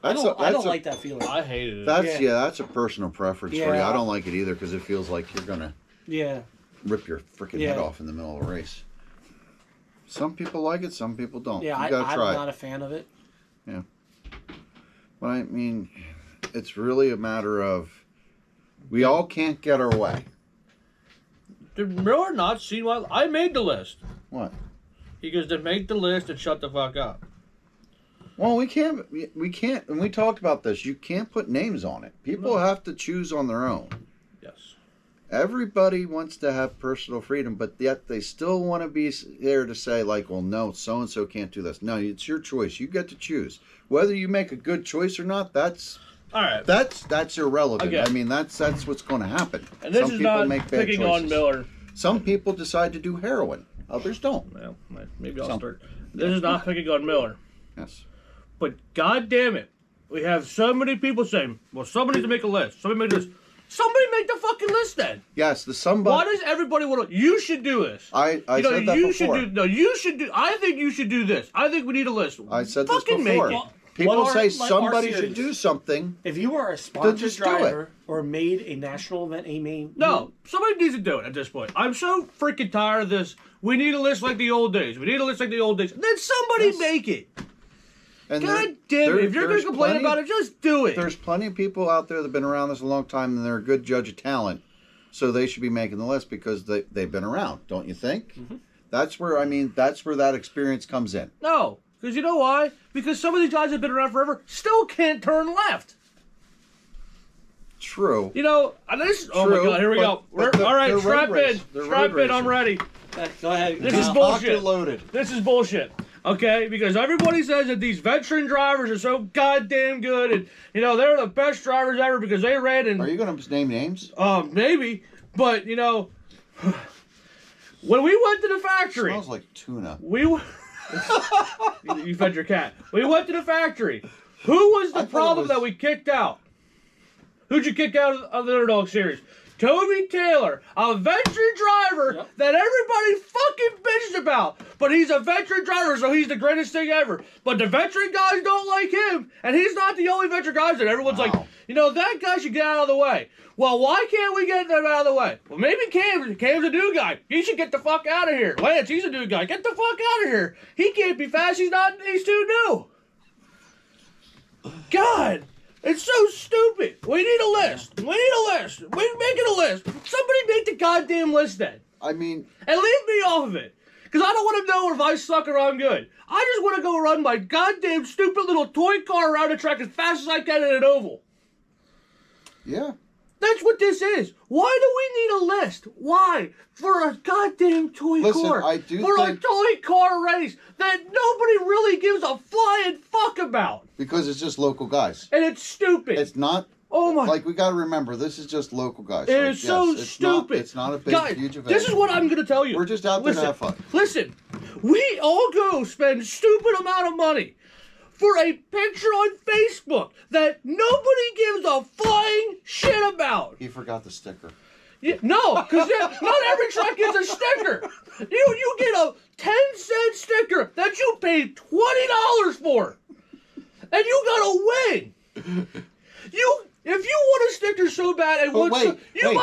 I don't like that feeling. I hated it. That's a personal preference for you. Yeah. I don't like it either because it feels like you're gonna Yeah. rip your freaking head off in the middle of a race. Some people like it, some people don't. Yeah, you gotta I'm try not it. a fan of it. But I mean, it's really a matter of we all can't get our way. Did Miller not see why? I made the list. What? He goes to make the list and shut the fuck up. Well, we can't, and we talked about this. You can't put names on it. People have to choose on their own. Yes. Everybody wants to have personal freedom, but yet they still want to be there to say, well, no, so-and-so can't do this. No, it's your choice. You get to choose. Whether you make a good choice or not, that's All right. that's irrelevant. Okay. I mean, that's what's going to happen. And this Some is people not make bad picking choices. on Miller. Some people decide to do heroin. Others don't. Well, maybe I'll Some. start. This is not picking on Miller. Yes. But god damn it, we have so many people saying, well, somebody needs to make a list. Somebody make this. Somebody make the fucking list then. Yes, the somebody. Why does everybody want to? You should do this. I said that you before. should do. No, you should do. I think you should do this. I think we need a list. I said fucking this before. Make it. People What are- say like somebody our should series. do something. If you are a sponsored just do driver or made a national event, No, somebody needs to do it at this point. I'm so freaking tired of this. We need a list like the old days. We need a list like the old days. Then somebody Yes. make it. And God damn it. If you're going to complain about it, just do it. There's plenty of people out there that have been around this a long time and they're a good judge of talent. So they should be making the list because they've been around, don't you think? Mm-hmm. That's where that experience comes in. No, because you know why? Because some of these guys have been around forever still can't turn left. True. You know, and this. Oh my True, God, here we go. but All right, they're strap road in. race. They're Strap road in. I'm racing. ready. Go ahead. This is Kyle. bullshit. Loaded. This is bullshit. Okay, because everybody says that these veteran drivers are so goddamn good, and they're the best drivers ever because they ran and Are you going to name names? maybe, but when we went to the factory, Smells like tuna. you fed your cat. We went to the factory. Who was I the thought it problem was- that we kicked out? Who'd you kick out of the Underdog Series? Toby Taylor, a veteran driver Yep. that everybody fucking bitches about. But he's a veteran driver, so he's the greatest thing ever. But the veteran guys don't like him. And he's not the only veteran guys that everyone's like, Wow. that guy should get out of the way. Well, why can't we get them out of the way? Well, maybe Cam's a new guy. He should get the fuck out of here. Lance, he's a new guy. Get the fuck out of here. He can't be fast. He's too new. God. It's so stupid. We need a list. We need a list. We're making a list. Somebody make the goddamn list then. I mean, And leave me off of it. Because I don't want to know if I suck or I'm good. I just want to go run my goddamn stupid little toy car around the track as fast as I can in an oval. Yeah. That's what this is. Why do we need a list? Why? For a goddamn toy Listen, car. I do For think- a toy car race that nobody really gives a flying fuck about. Because it's just local guys. And it's stupid. It's not. Oh my. Like, we got to remember, this is just local guys. It Like, is so it's stupid. It's not a big, Guys, huge event. this is what I'm going to tell you. We're just out there to Listen, have fun. Listen, we all go spend stupid amount of money for a picture on Facebook that nobody gives a flying shit about. He forgot the sticker. No, because not every truck gets a sticker. You get a 10-cent sticker that you paid $20 for, and you gotta win. If you want a sticker so bad and But want wait, you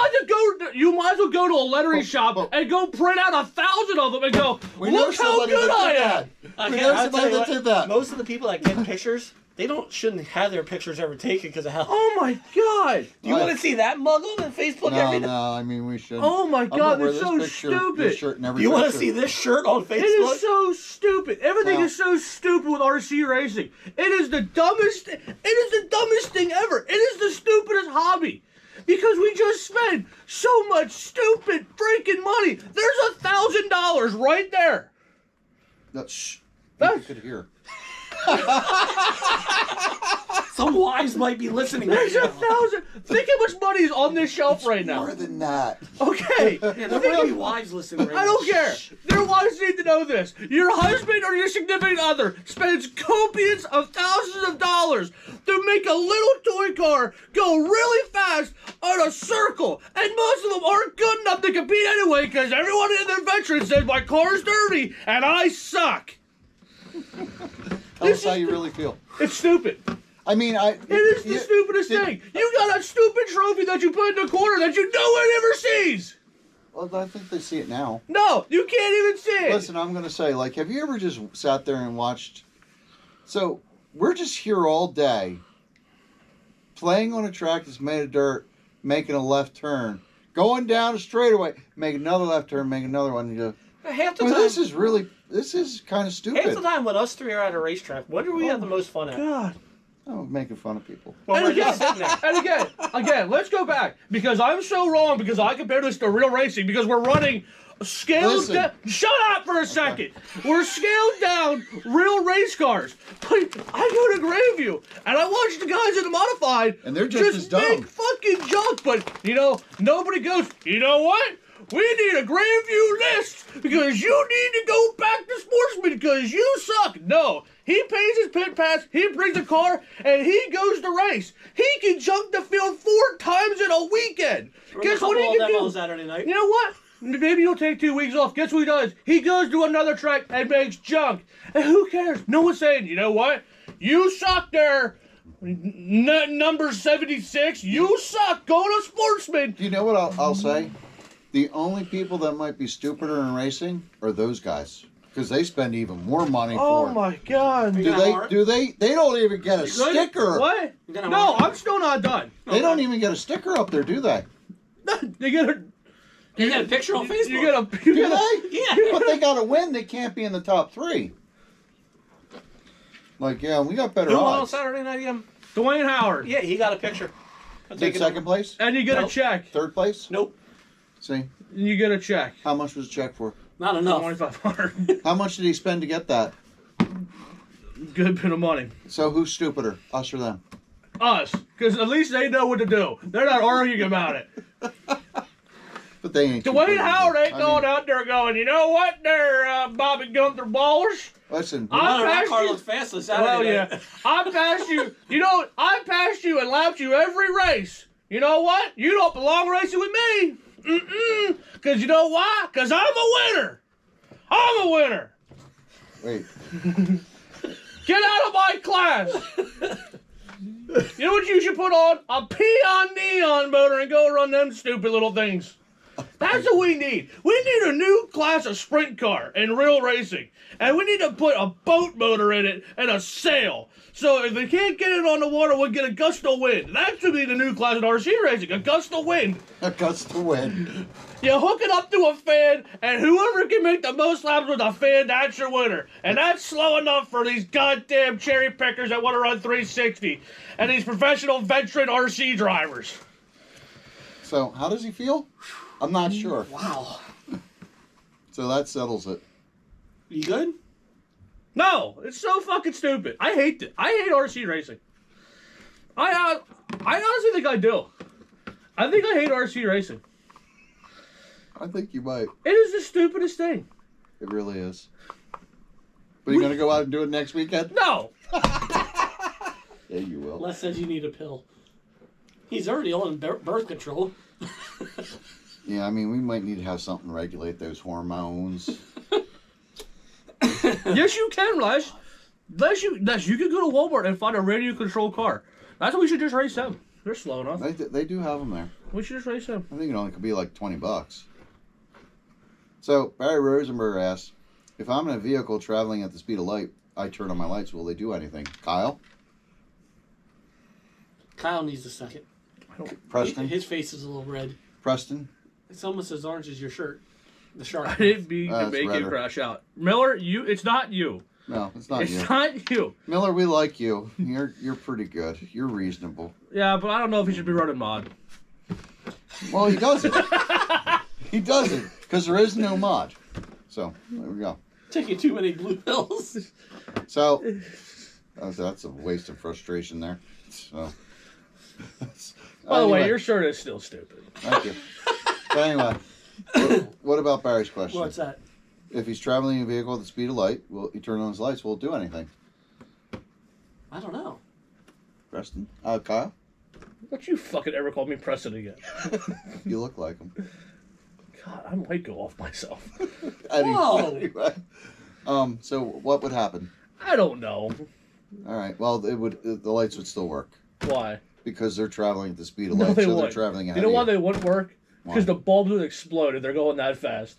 might as well go to a lettering shop but- and go print out 1,000 of them and go, We know look how somebody good that I did am. that. I We can't- know I'll tell somebody you that what, did that. Most of the people that get pictures, they shouldn't have their pictures ever taken because of how. Oh my god. Do you want to see that muggle on Facebook every day? No, I mean, we should. Oh my I'm god, gonna wear that's this so picture, stupid. This shirt and every You want to picture. see this shirt on Facebook? It is so stupid. Everything Wow. is so stupid with RC racing. It is the dumbest. It is the dumbest thing ever. It is the stupidest hobby because we just spend so much stupid freaking money. There's $1,000 right there. No, shh. That's- You could hear. Some wives might be listening right There's now. 1,000. Think how much money is on this shelf right now. More than that. Okay. Yeah, there might be wives listening right now. I don't care. Their wives need to know this. Your husband or your significant other spends copious of thousands of dollars to make a little toy car go really fast on a circle. And most of them aren't good enough to compete anyway because everyone in their veteran says my car's dirty and I suck. Tell us how you really feel. It's stupid. I mean, It is the stupidest thing. You got a stupid trophy that you put in the corner that you no one ever sees. Well, I think they see it now. No, you can't even see it. Listen, I'm going to say, like, have you ever just sat there and watched? So, we're just here all day playing on a track that's made of dirt, making a left turn, going down a straightaway, make another left turn, make another one. And you go, Half the well, time, this is kind of half the stupid. time when us three are at a racetrack, what do we have the most fun at? God. Oh, making fun of people. When And we're just again, sitting there. and again, let's go back because I'm so wrong because I compare this to real racing because we're running scaled Listen. down. Shut up for a second. We're scaled down real race cars. But I go to Grandview and I watch the guys in the modified And they're just as dumb. make fucking junk. But nobody goes. You know what? We need a Grandview list because you need to go back to Sportsman because you suck. No. He pays his pit pass, he brings a car, and he goes to race. He can junk the field 4 times in a weekend. Guess what he can do? Saturday night. You know what? Maybe he'll take 2 weeks off. Guess what he does? He goes to another track and makes junk. And who cares? No one's saying, you know what? You suck there. Number 76, you suck. Go to Sportsman. Do you know what I'll say? The only people that might be stupider in racing are those guys. Because they spend even more money Oh for it. my God. They don't even get a sticker. What? You gonna No, mark it? I'm still not done. They don't even get a sticker up there, do they? They get a. You got a picture on Facebook. You get a. Do You get a they? Yeah. But they got to win. They can't be in the top 3. Like, yeah, we got better Who won on odds. Saturday night again? Dwayne Howard. Yeah, he got a picture. I'll Take take it. second place? And you get a Nope. check. Third place? Nope, See? And you get a check. How much was the check for? not enough. 2,500. How much did he spend to get that? Good bit of money. So who's stupider, us or them? Us. Because at least they know what to do. They're not arguing about it. But they ain't. too Dwayne good Howard either. ain't going out there going, you know what there, Bobby Gunther Ballers? Listen, I Oh, that passed car you. looks fast on Oh, Saturday yeah. night. I passed you. You know, I passed you and lapped you every race. You know what? You don't belong racing with me. Mm-mm. Because you know why? Because I'm a winner. I'm a winner. wait. Get out of my class. You know what you should put on? A peon neon motor and go run them stupid little things. That's what we need. We need a new class of sprint car in real racing. And we need to put a boat motor in it and a sail. So if they can't get it on the water, we'll get a gust of wind. That should be the new class in RC racing, a gust of wind. A gust of wind. You hook it up to a fan, and whoever can make the most laps with a fan, that's your winner. And that's slow enough for these goddamn cherry pickers that want to run 360 and these professional veteran RC drivers. So, how does he feel? I'm not sure. Wow. So that settles it. You good? No, it's so fucking stupid. I hate it. I hate RC racing. I honestly think I do. I think I hate RC racing. I think you might. It is the stupidest thing. It really is. But you gonna go out and do it next weekend? No. Yeah, you will. Les says you need a pill. He's already on birth control. Yeah, I mean, we might need to have something to regulate those hormones. Yes, you can, Les. Les, you can go to Walmart and find a radio controlled car. That's what we should just race them. They're slow enough. They do have them there. We should just race them. I think it only could be like $20. So Barry Rosenberg asks, if I'm in a vehicle traveling at the speed of light, I turn on my lights. Will they do anything? Kyle? Kyle needs a second. Preston? His face is a little red. Preston? It's almost as orange as your shirt. The I shark. didn't mean to It's make you redder. crash out. Miller, it's not you. No, it's not It's you. not you. Miller, we like you. You're pretty good. You're reasonable. Yeah, but I don't know if he should be running mod. Well, he doesn't. He doesn't, because there is no mod. So, there we go. Taking too many blue pills. So, that's a waste of frustration there. So, By the way, anyway, your shirt is still stupid. Thank you. But anyway, what about Barry's question? What's that? If he's traveling in a vehicle at the speed of light, will he turn on his lights? Will it do anything? I don't know. Preston? Kyle? Don't you fucking ever call me Preston again. You look like him. God, I might go off myself. Anyway, so what would happen? I don't know. All right. Well, the lights would still work Why? because they're traveling at the speed of No, light, they so they're wouldn't. traveling ahead You know why of they wouldn't work? Why? Because the bulbs would explode if they're going that fast.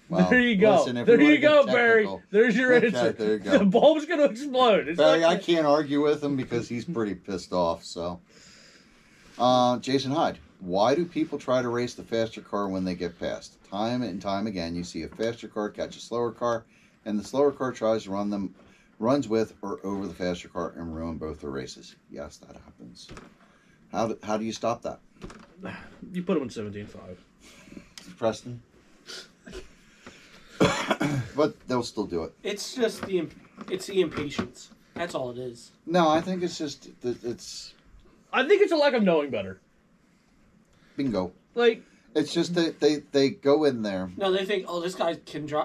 Well, There you go. listen, if There wanna you get go, Barry. technical- There's your Okay, answer. there you go. The bulb's gonna explode. It's Barry, not I can't argue with him because he's pretty pissed off. So, Jason Hyde, why do people try to race the faster car when they get passed? Time and time again, you see a faster car catch a slower car, and the slower car tries to runs with or over the faster car and ruin both their races. Yes, that happens. How do you stop that, You put him in 17.5. Preston? But they'll still do it. It's just the impatience. That's all it is. No, I think it's just it's I think it's a lack of knowing better. bingo. Like, It's just that they go in there. No, they think, oh, this guy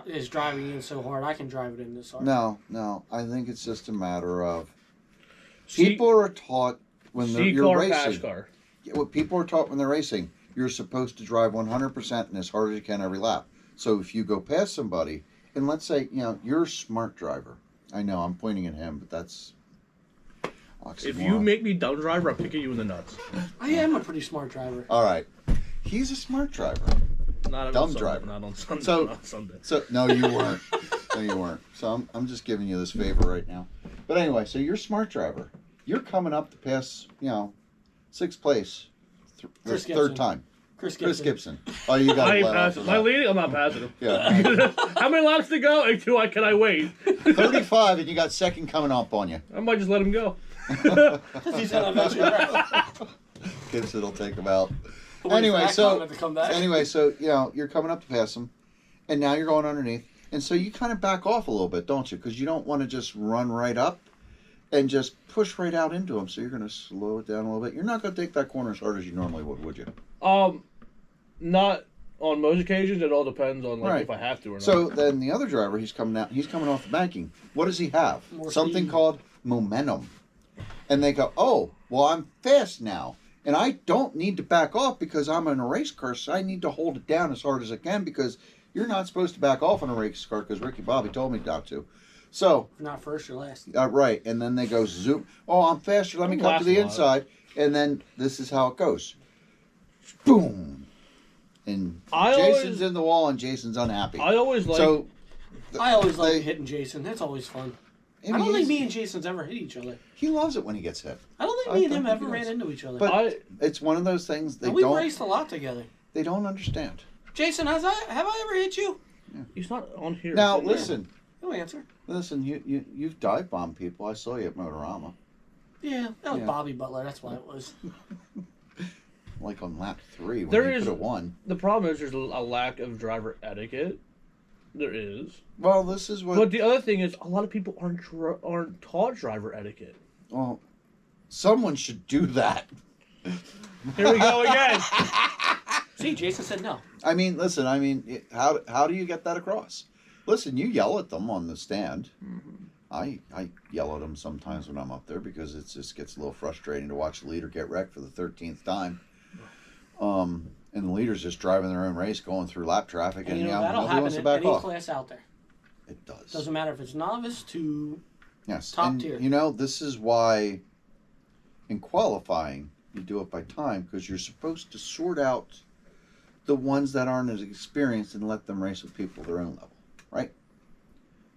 is driving in so hard, I can drive it in this hard. No. I think it's just a matter of C- people are taught when you're C-car, racing. pass car. What people are taught when they're racing, you're supposed to drive 100% and as hard as you can every lap. So if you go past somebody, and let's say you're a smart driver. I know I'm pointing at him, but that's oxymoron. If you make me dumb driver, I'm kicking you in the nuts. I am a pretty smart driver. All right, he's a smart driver. Not on Dumb Sunday, driver. Not on Sunday. So- not on Sunday. So no, you weren't. No, you weren't. So I'm just giving you this favor right now. But anyway, so you're a smart driver. You're coming up to pass, sixth place, the Chris third Gibson. time. Chris Chris Gibson. Gibson. Oh, you got I ain't let off passing. of Am I that. leading? I'm not passing him. Yeah, How many laps to go? And can I wait? 35, and you got second coming up on you. I might just let him go. He's gonna eventually drive. Gibson will take him out. Wait for Anyway, that so comment to come back. you're coming up to pass him, and now you're going underneath, and so you kind of back off a little bit, don't you? Because you don't want to just run right up and just push right out into him. So you're going to slow it down a little bit. You're not going to take that corner as hard as you normally would you? Not on most occasions. It all depends on Right. if I have to or not. So then the other driver, he's coming out. He's coming off the banking. What does he have? More Something speed. called momentum. And they go, oh, well, I'm fast now. And I don't need to back off because I'm in a race car, so I need to hold it down as hard as I can because you're not supposed to back off in a race car because Ricky Bobby told me not to. So, Not first or last. right. And then they go zoom. Oh, I'm faster. Let me Don't come to laugh the a lot. inside. And then this is how it goes. Boom. and I Jason's always- in the wall and Jason's unhappy. I always like. So I always like they- hitting Jason. That's always fun. I I don't mean, think me he's- and Jason's ever hit each other. he loves it when he gets hit. I don't think I me and him think ever he ran does. into each other. But it's one of those things they and we don't raced a lot together. they don't understand. Jason, have I ever hit you? he's not on here. Now He's in there. listen, No answer. you've dive bombed people. I saw you at Motorama, Yeah, that was Yeah. Bobby Butler. That's why it was. like on lap 3 when There you is- could have won. The problem is there's a lack of driver etiquette. There is. Well, this is what. But the other thing is, a lot of people aren't taught driver etiquette. Well, someone should do that. Here we go again. See, Jason said no. I mean, listen. I mean, how do you get that across? Listen, you yell at them on the stand. I yell at them sometimes when I'm up there because it just gets a little frustrating to watch the leader get wrecked for the 13th time. And the leader's just driving their own race, going through lap traffic, And and you know, yeah, that'll nobody wants happen to in back any off. class out there. It does. Doesn't matter if it's novice to Yes. top and, tier. You know, this is why in qualifying you do it by time, because you're supposed to sort out the ones that aren't as experienced and let them race with people their own level, right?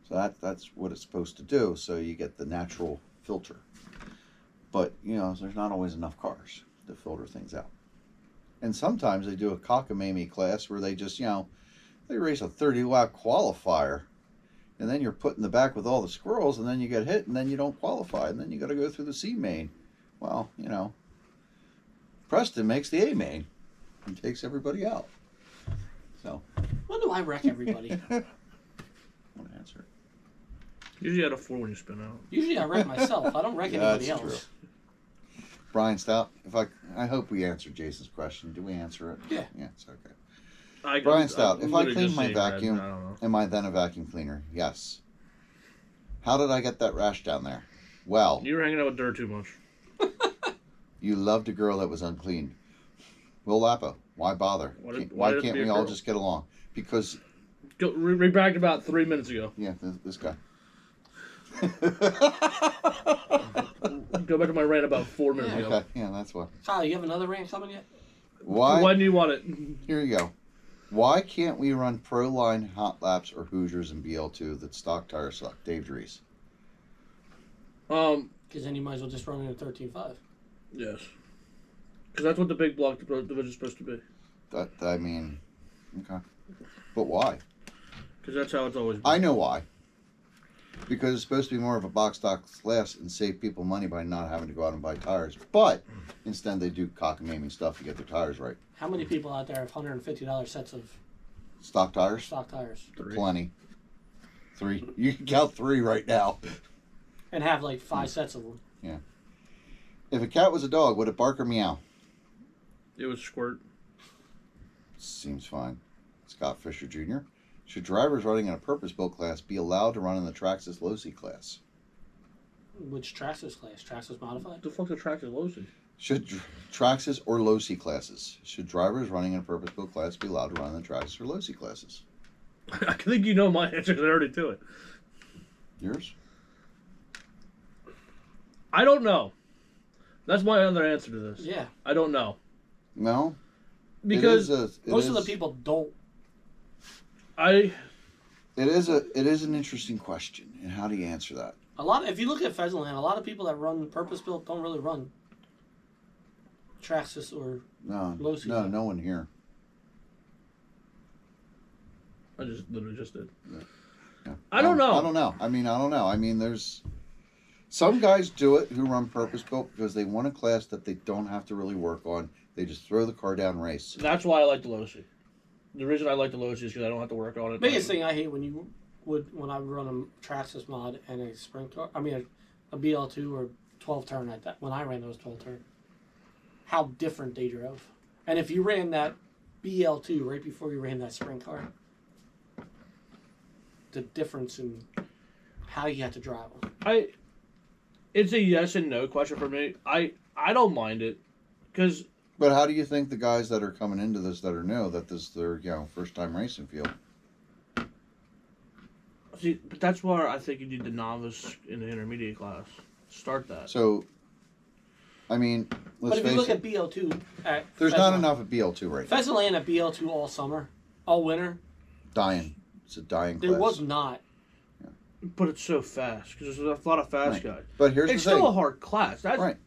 So that's what it's supposed to do. So you get the natural filter. But you know, there's not always enough cars to filter things out. And sometimes they do a cockamamie class where they just, they race a 30 lap qualifier, and then you're put in the back with all the squirrels, and then you get hit, and then you don't qualify, and then you got to go through the C main. Well, Preston makes the A main and takes everybody out. So, when do I wreck everybody? I want to answer it. Usually out of 4 when you spin out. Usually I wreck myself. I don't wreck Yeah, anybody that's else. Brian Stout, I hope we answered Jason's question. Do we answer it? Yeah. Yeah, it's okay. Brian Brian Stout, if I clean my vacuum, I don't know. am I then a vacuum cleaner? Yes. How did I get that rash down there? Well, You were hanging out with dirt too much. you loved a girl that was unclean. Will Lapo, why bother? Why did- Why why did it can't be a we all girl? just get along? Because, We backed about 3 minutes ago. yeah, this guy. Go back to my rant about 4 minutes ago. Okay, yeah, that's why. Kyle, you have another rant coming yet? Why? When do you want it? Here you go. Why can't we run Pro Line Hot Laps or Hoosiers and BL2 that stock tires suck? Dave Dries. Because then you might as well just run in a 13.5. Yes. Because that's what the big block division is supposed to be. I mean, okay. But why? Because that's how it's always been. I know why. Because it's supposed to be more of a box stock class and save people money by not having to go out and buy tires. But instead they do cockamamie stuff to get their tires right. How many people out there have $150 sets of Stock tires? stock tires 3. Plenty. 3. You can count 3 right now. and have like 5 sets of them? If a cat was a dog, would it bark or meow? It was squirt. Seems fine. Scott Fisher Jr. Should drivers running in a purpose-built class be allowed to run in the Traxxas Losi class? Which Traxxas class? Traxxas modified? What the fuck's a tractor Losi? Should Traxxas or Losi classes? Should drivers running in a purpose-built class be allowed to run in the Traxxas or Losi classes? I think you know my answer because I already to it. Yours? I don't know. That's my other answer to this. Yeah. I don't know. No. Because Most of the people don't. I It is an interesting question, and how do you answer that? If you look at Pheasantland, a lot of people that run purpose built don't really run Traxxas or Losi. No one here. I just literally just did. Yeah. I don't know. I don't know. I mean, there's some guys do it who run purpose built because they want a class that they don't have to really work on. They just throw the car down and race. That's why I like the Losi. The reason I like the Losi is because I don't have to work on it. Biggest thing I hate when I would run a Traxxas mod and a sprint car. I mean a BL2 or 12 turn at that. When I ran those 12 turn, how different they drove. And if you ran that BL2 right before you ran that sprint car, the difference in how you had to drive them. It's a yes and no question for me. I don't mind it because But how do you think the guys that are coming into this that are new, that this is their first time racing field? see, but that's where I think you need the novice in the intermediate class. Start that. So, I mean, But if you face look it, at BL2 at there's Pheasant not enough at BL2 right now. Pheasant Land at BL2 all summer, all winter. Dying. It's a dying There class. was not. But it's so fast because there's a lot of fast Right. guys. But here's It's the thing. still a hard class. That's Right.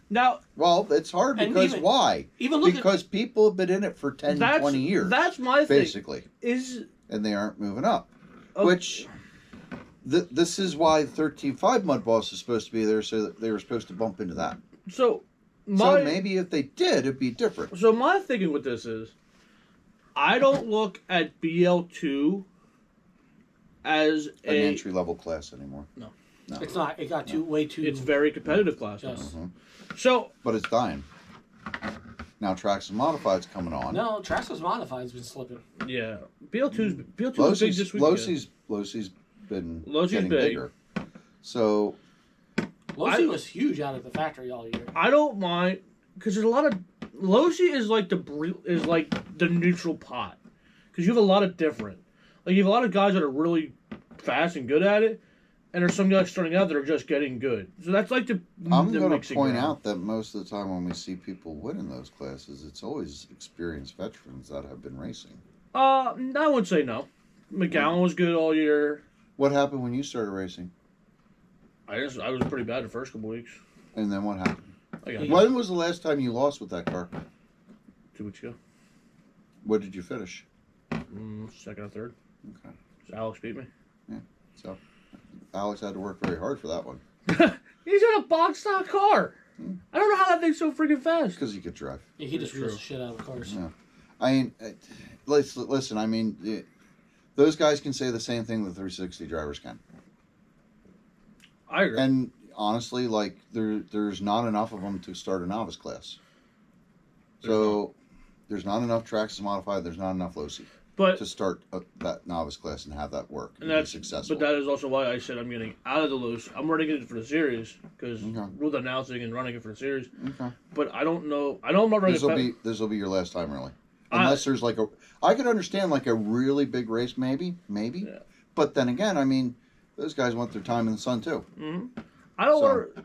now. Well, it's hard And because even- why? Even look Because people have been in it for 10, That's 20 years. That's my thing. basically. Is And they aren't moving up. Oh. Which, this is why the 13.5 Mud Boss is supposed to be there, so that they were supposed to bump into that. so So my maybe if they did, it'd be different. so my thinking with this is, I don't look at BL2 as An a. entry level class anymore. it's not. It got way too. It's very competitive class now. Yes. So But it's dying. Now Trax and Modified's coming on. No, Traxxas Modified's been slipping. yeah, BL2's is big this weekend. Losi's been Losi's getting big. bigger. So Losi was huge out at the factory all year. I don't mind because there's a lot of Losi is like the neutral pot because you have a lot of different you have a lot of guys that are really fast and good at it, and there's some guys starting out that are just getting good. So that's like I'm the going to mixing point ground. out that most of the time when we see people winning those classes, it's always experienced veterans that have been racing. I would say no. McGowan was good all year. What happened when you started racing? I was pretty bad the first couple weeks. And then what happened? I got When was the last time you lost with that car? 2 weeks ago. What did you finish? Second or third. Okay. So Alex beat me. So Alex had to work very hard for that one. He's in a box stock car. I don't know how that thing's so freaking fast. Because he could drive. Yeah, he just True. wheels the shit out of cars. Yeah. I mean, listen, I mean, those guys can say the same thing the 360 drivers can. I agree. And honestly, like, there's not enough of them to start a novice class. So there's not enough Traxxas Modified, there's not enough Losi but to start that novice class and have that work and, and be that's successful. But that is also why I said I'm getting out of the loose. I'm running it for the series because Okay. with announcing and running it for the series. Okay. But I don't know. I know I'm not running. This will be your last time, really. Unless there's like I could understand like a really big race, maybe. Yeah. But then again, I mean, those guys want their time in the sun too. I don't So- want to.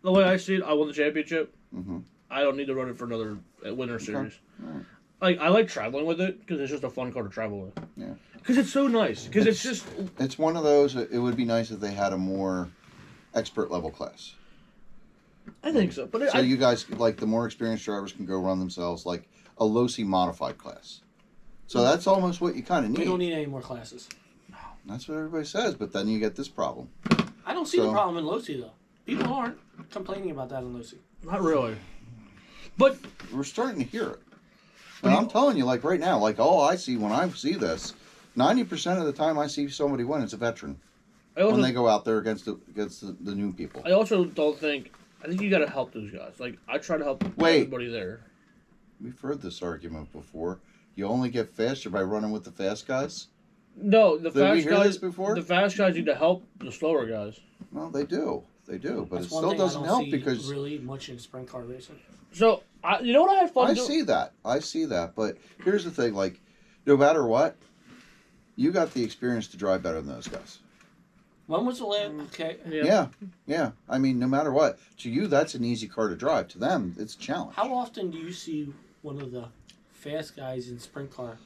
The way I see it, I won the championship. Mm-hmm. I don't need to run it for another winter series. Alright. Like I like traveling with it because it's just a fun car to travel with. Yeah. Because it's so nice. Because it's just. It's one of those. It would be nice if they had a more expert level class. I think so. But So you guys, like the more experienced drivers, can go run themselves like a Losi modified class. So that's almost what you kind of need. We don't need any more classes. That's what everybody says, but then you get this problem. I don't see the So- problem in Losi though. People aren't complaining about that in Losi. not really. But We're starting to hear it. And I'm telling you, like right now, like all I see when I see this, 90% of the time I see somebody win, it's a veteran I also when they go out there against the new people. I also don't think. I think you got to help those guys. Like I try to help Wait. everybody there. We've heard this argument before. You only get faster by running with the fast guys. No, the Did we fast hear guys. this before? The fast guys need to help the slower guys. Well, they do, but That's it one still thing doesn't I don't help see because really much in sprint car racing. So you know what I had fun I doing? see that. But here's the thing: like, no matter what, you got the experience to drive better than those guys. When was the last? Okay. Yeah. I mean, no matter what, to you that's an easy car to drive. To them, it's a challenge. How often do you see one of the fast guys in sprint car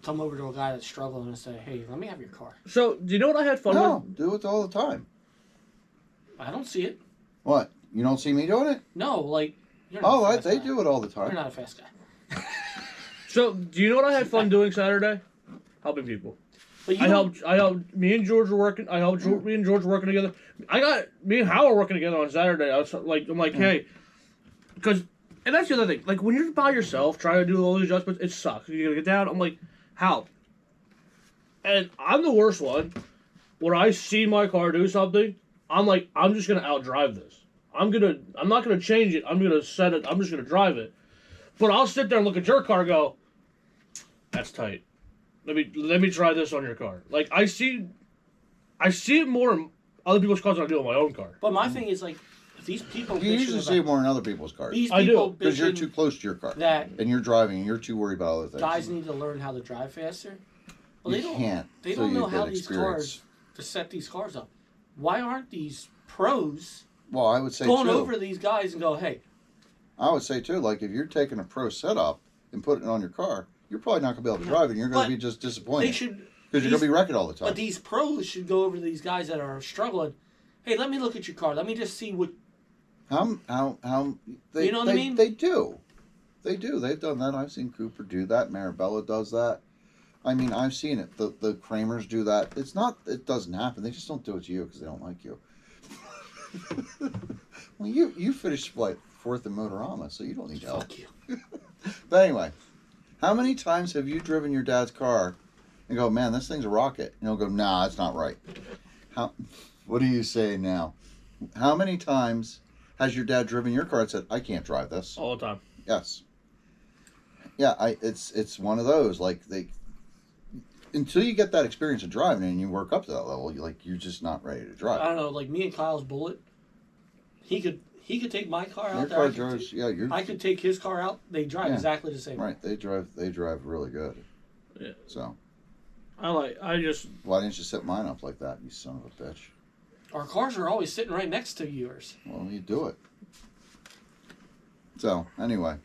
come over to a guy that's struggling and say, "Hey, let me have your car"? So do you know what I had fun No, with? do it all the time. I don't see it. What? You don't see me doing it? No, like you're not Oh, a fast they guy. do it all the You're time. not a fast guy. So do you know what I had fun doing Saturday? Helping people. But you I don't- helped. Me and George were working. I helped me and George working together. Me and Hal were working together on Saturday. I'm like, hey, because, and that's the other thing. Like when you're by yourself trying to do all these adjustments, it sucks. You gotta get down. I'm like, Hal, and I'm the worst one. When I see my car do something, I'm like, I'm just gonna outdrive this. I'm not gonna change it. I'm gonna set it. I'm just gonna drive it. But I'll sit there and look at your car, and go, that's tight. Let me try this on your car. Like I see it more in other people's cars than I do on my own car. But my thing is like, if these people You usually bitching see it about, more in other people's cars these I do, people because you're bitching too close to your car that and you're driving and you're too worried about other things. guys need to learn how to drive faster. Well, you they don't. can't. They till don't you know how get these experience. cars to set these cars up. Why aren't these pros Well, I would say going too. over these guys and go, "Hey, I would say too, like if you're taking a pro setup and putting it on your car, you're probably not going to be able to drive it. And you're going to But be just They disappointed should. because you're going to be wrecking all the time. But these pros should go over to these guys that are struggling. Hey, let me look at your car. Let me just see what. How they, You know what I mean? They do. They do. They've done that. I've seen Cooper do that. Marabella does that. I mean, I've seen it. The Kramers do that. It's not. It doesn't happen. They just don't do it to you because they don't like you. Well, you finished like fourth in Motorama, so you don't need help. Fuck you. But anyway, how many times have you driven your dad's car and go, man, this thing's a rocket? And he'll go, nah, it's not right. What are you saying now? How many times has your dad driven your car and said, I can't drive this? All the time. Yes. Yeah, it's one of those, like, until you get that experience of driving and you work up to that level, you're just not ready to I drive. don't know. Like me and Kyle's Bullet, he could take my car out Your there. car drives, I could take his car out. They drive Yeah. exactly the same. right, they drive really good. Yeah. So, I just. why didn't you set mine up like that, you son of a bitch? Our cars are always sitting right next to yours. Well, you do it. So, anyway.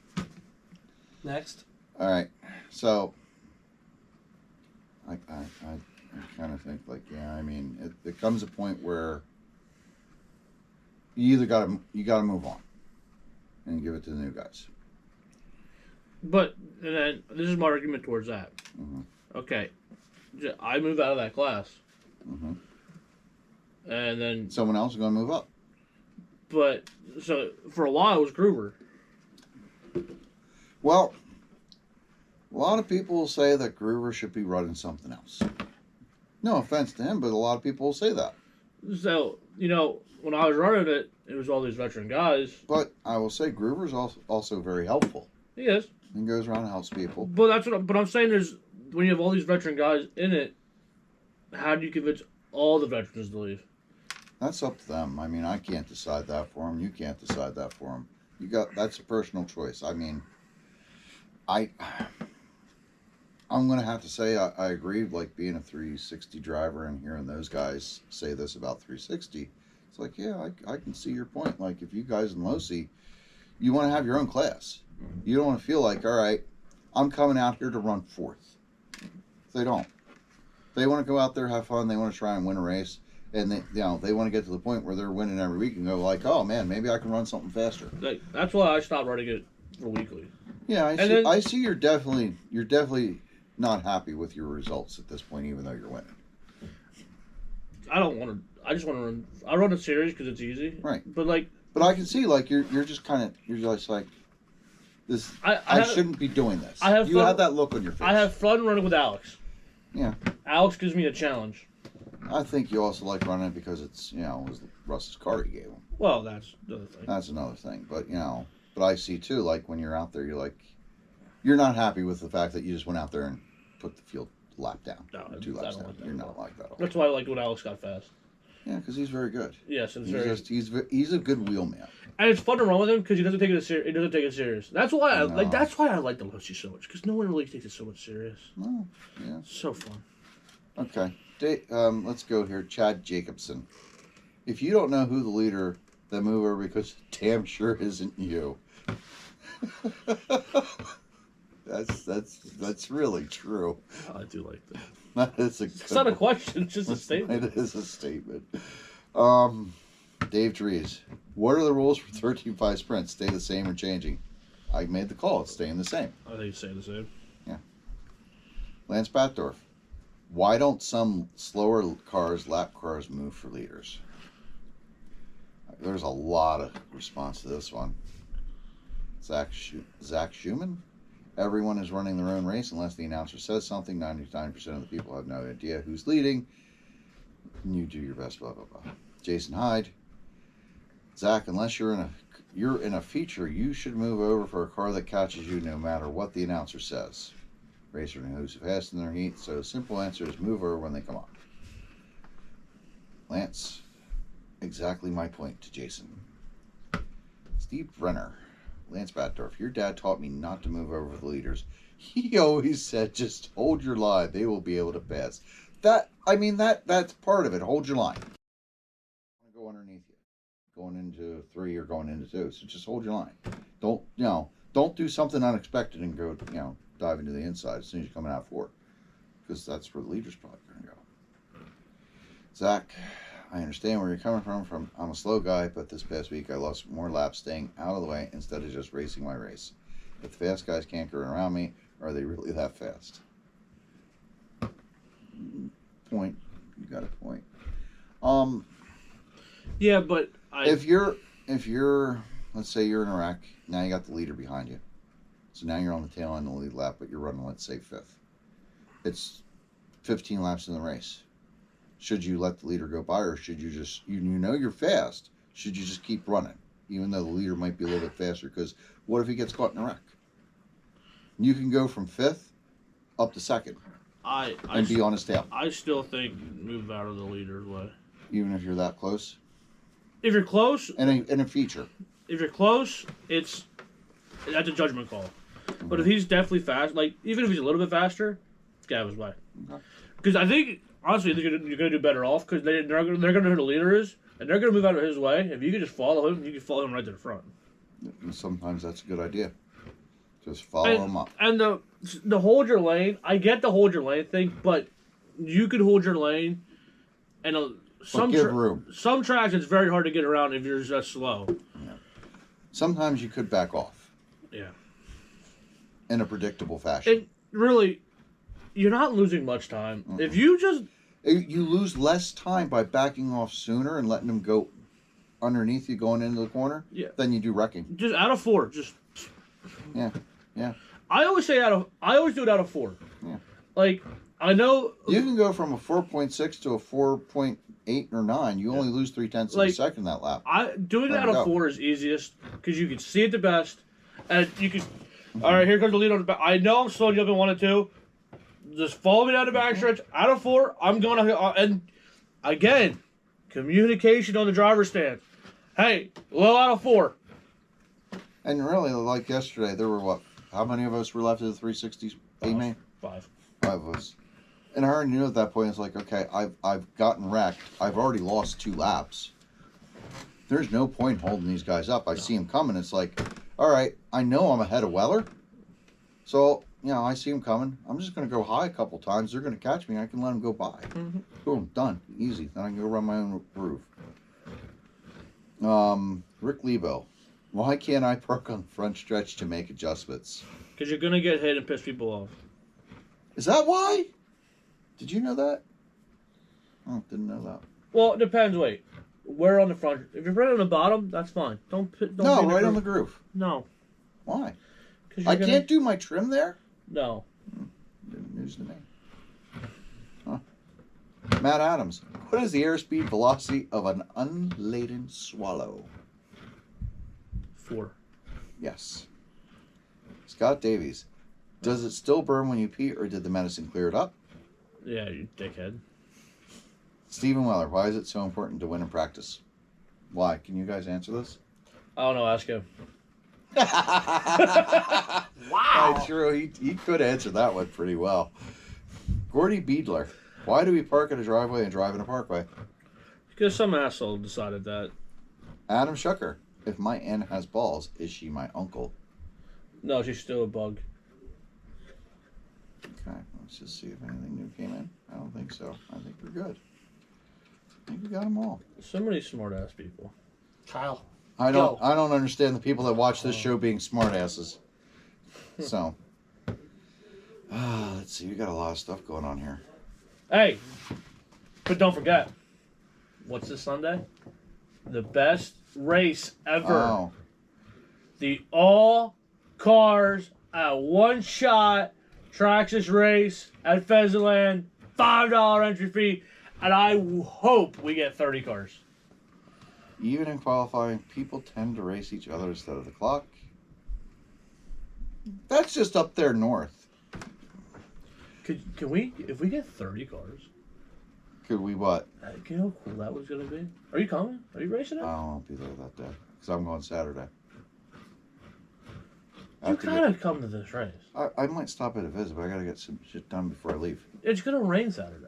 Next. All right. So, I kind of think like, yeah, I mean, it comes a point where you either got to move on and give it to the new guys. But and then this is my argument towards that. Mhm. Okay, I move out of that class, Hmm. and then Someone else is going to move up. but so for a while it was Groover. Well, a lot of people will say that Groover should be running something else. No offense to him, but a lot of people will say that. So when I was running it, it was all these veteran guys. But I will say Groover's also very helpful. He is. He goes around and helps people. But but I'm saying is when you have all these veteran guys in it, how do you convince all the veterans to leave? That's up to them. I mean, I can't decide that for them. You can't decide that for them. That's a personal choice. I mean, I'm gonna have to say I agree. Like being a 360 driver and hearing those guys say this about 360, it's like, yeah, I can see your point. Like if you guys in Losi, you want to have your own class. You don't want to feel like, all right, I'm coming out here to run fourth. They don't. They want to go out there, have fun. They want to try and win a race. And they want to get to the point where they're winning every week and go like, oh man, maybe I can run something faster. Like that's why I stopped running it for weekly. Yeah, then- I see. You're definitely not happy with your results at this point, even though you're winning. I don't want to. I just want to run. I run a series because it's easy. Right. But like But I can see like you're just like this. I shouldn't be doing this. I have you fun- have that look on your face. I have fun running with Alex. Yeah. Alex gives me a challenge. I think you also like running it because it's it was Russ's car he gave him. Well, that's the other thing. That's another thing. But but I see too. Like when you're out there, you're not happy with the fact that you just went out there and put the field lap down, No, 2 I laps don't down. like that You're at not all. like that at all. That's why I liked when Alex got fast. Yeah, because he's very good. Yes, it's very. He's a good wheelman. And it's fun to run with him because he doesn't take it serious. He doesn't take it serious. That's why I No. like. That's why I like the Losi so much because no one really takes it so much serious. Oh, yeah. So fun. Okay. Let's go here. Chad Jacobson. If you don't know who the leader, then move over because damn sure isn't you. That's really true. I do like that. That is It's not a question. It's just a statement. It is a statement. Dave Dries. What are the rules for 13.5 sprints? Stay the same or changing? I made the call. It's staying the same. I think you say the same. Lance Batdorf. Why don't some slower lap cars, move for leaders? There's a lot of response to this one. Zach Schumann. Everyone is running their own race unless the announcer says something. 99% of the people have no idea who's leading. You do your best, blah, blah, blah. Jason Hyde. Zach, unless you're in a feature, you should move over for a car that catches you no matter what the announcer says. Racer knows fast in their heat, so simple answer is move over when they come up. Lance, exactly my point to Jason. Steve Brenner. Lance Batdorf, your dad taught me not to move over the leaders. He always said, just hold your line. They will be able to pass. That's part of it. Hold your line. Go underneath you. Going into 3 or going into 2. So just hold your line. Don't do something unexpected and go, dive into the inside as soon as you're coming out for, because that's where the leader's probably going to go. Zach, I understand where you're coming from. I'm a slow guy, but this past week I lost more laps staying out of the way instead of just racing my race. If the fast guys can't go around me, are they really that fast? Point. You got a point. Yeah, but if you're let's say you're in a wreck, now you got the leader behind you. So now you're on the tail end of the lead lap, but you're running, let's say, 5th. It's 15 laps in the race. Should you let the leader go by, or should you just, you know you're fast, should you just keep running, even though the leader might be a little bit faster? Because what if he gets caught in a wreck? You can go from 5th up to 2nd and be on his tail. I still think move out of the leader's way. Even if you're that close? If you're close... In a feature. If you're close, that's a judgment call. Mm-hmm. But if he's definitely fast, like, even if he's a little bit faster, get out of his way. Because I think, honestly, you're going to do better off, because they're going to know who the leader is, and they're going to move out of his way. If you can just follow him, you can follow him right to the front. And sometimes that's a good idea. Just follow him up. And the hold your lane, I get the hold your lane thing, but you could hold your lane, and some room. Some tracks it's very hard to get around if you're just slow. Yeah. Sometimes you could back off. Yeah. In a predictable fashion. And really, you're not losing much time. Mm-hmm. If you just... You lose less time by backing off sooner and letting them go underneath you going into the corner than you do wrecking. Just out of 4. Just... Yeah. I always do it out of 4. Yeah. Like, I know... You can go from a 4.6 to a 4.8 or 9. You only lose 0.3 of a second that lap. Doing it out of 4 is easiest, because you can see it the best, and you can... All right, here comes the lead on the back. I know I'm slowing you up in 1 and 2. Just follow me down the back stretch. Out of 4, I'm going to... And, again, communication on the driver's stand. Hey, low out of 4. And really, like yesterday, there were how many of us were left at the 360 A-main? 5. 5 of us. And I already knew at that point, it's like, okay, I've gotten wrecked. I've already lost 2 laps. There's no point holding these guys up. I see them coming. It's like, all right, I know I'm ahead of Weller. So, I see them coming. I'm just going to go high a couple times. They're going to catch me. I can let them go by. Mm-hmm. Boom, done. Easy. Then I can go run my own groove. Rick Lebo. Why can't I park on the front stretch to make adjustments? Because you're going to get hit and piss people off. Is that why? Did you know that? Oh, didn't know that. Well, it depends. Wait. Where on the front? If you're right on the bottom, that's fine. Don't no, right on the groove. No. Why? I can't do my trim there? No. News to me. Huh. Matt Adams. What is the airspeed velocity of an unladen swallow? 4. Yes. Scott Davies. Does it still burn when you pee, or did the medicine clear it up? Yeah, you dickhead. Stephen Weller. Why is it so important to win in practice? Why? Can you guys answer this? I don't know. Ask him. Wow. True. He could answer that one pretty well. Gordy Beadler. Why do we park in a driveway and drive in a parkway? Because some asshole decided that. Adam Shucker. If my aunt has balls, is she my uncle? No, she's still a bug. Okay, let's just see if anything new came in. I don't think so. I think we're good. I think we got them all. So many smart ass people. Kyle. I don't understand the people that watch this show being smartasses. So, let's see. We got a lot of stuff going on here. Hey, but don't forget, what's this Sunday? The best race ever. Oh. The all cars at one shot Traxxas race at Pheasantland. $5 entry fee, and I hope we get 30 cars. Even in qualifying, people tend to race each other instead of the clock. That's just up there north. Can we, if we get 30 cars? Could we what? You know how cool that was going to be? Are you coming? Are you racing it? I won't be there that day, because I'm going Saturday. You gotta come to this race. I might stop at a visit, but I gotta get some shit done before I leave. It's gonna rain Saturday.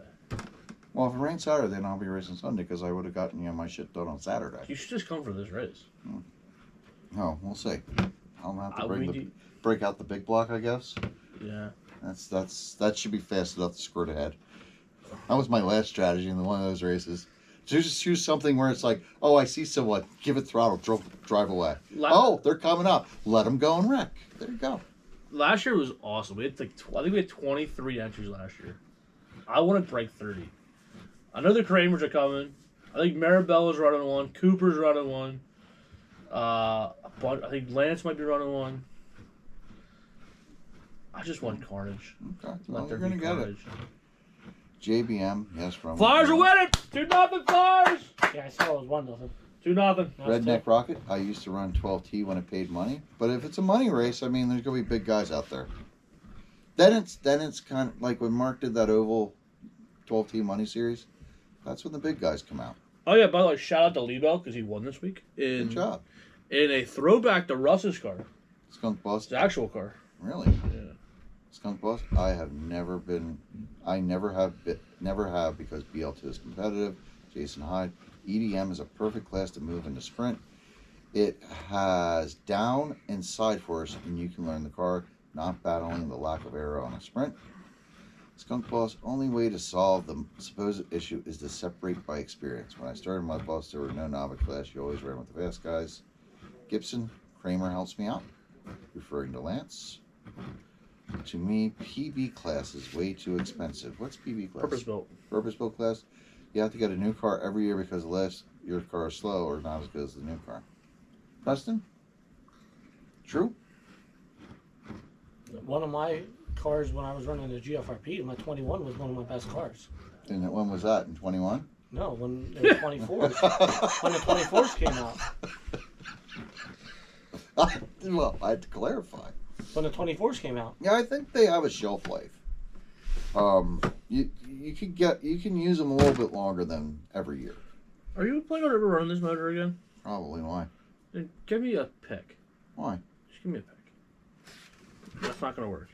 Well, if it rains Saturday, then I'll be racing Sunday, because I would have gotten my shit done on Saturday. You should just come for this race. Oh, we'll see. I'm gonna have to we do- break out the big block, I guess. Yeah. That should be fast enough to squirt ahead. That was my last strategy in one of those races. Just choose something where it's like, oh, I see someone, give it throttle, drive away. Oh, they're coming up. Let them go and wreck. There you go. Last year was awesome. We had I think we had 23 entries last year. I want to break 30. I know the Kramers are coming. I think Maribella's running one. Cooper's running one. I think Lance might be running one. I just want Carnage. Okay. Let Well, there you're be going to get it. Carnage. JBM, yes, from Flyers are winning! 2-0 Flyers! Yeah, I saw it was 1-0. 2-0. Redneck Rocket. I used to run 12T when it paid money. But if it's a money race, I mean, there's going to be big guys out there. Then it's kind of like when Mark did that oval 12T money series. That's when the big guys come out. Oh, yeah, by the way, shout out to Lebo because he won this week. Good job. In a throwback to Russ's car. Skunk Boss. His actual car. Really? Yeah. Skunk Boss. I never have because BL2 is competitive. Jason Hyde. EDM is a perfect class to move into sprint. It has down and side force, and you can learn the car, not battling the lack of aero on a sprint. Skunk Boss, only way to solve the supposed issue is to separate by experience. When I started my boss, there were no novice class. You always ran with the fast guys. Gibson, Kramer helps me out, referring to Lance. To me, PB class is way too expensive. What's PB class? Purpose-built class. You have to get a new car every year because last year's car is slow or not as good as the new car. Preston? True? One of my cars when I was running the GFRP, my 21 was one of my best cars. And when was that? In 21? No, when the 24s. When the 24s came out. Well, I had to clarify. When the 24s came out. Yeah, I think they have a shelf life. You can use them a little bit longer than every year. Are you planning on ever running this motor again? Probably. Why? Then give me a pick. Why? Just give me a pick. That's not gonna work.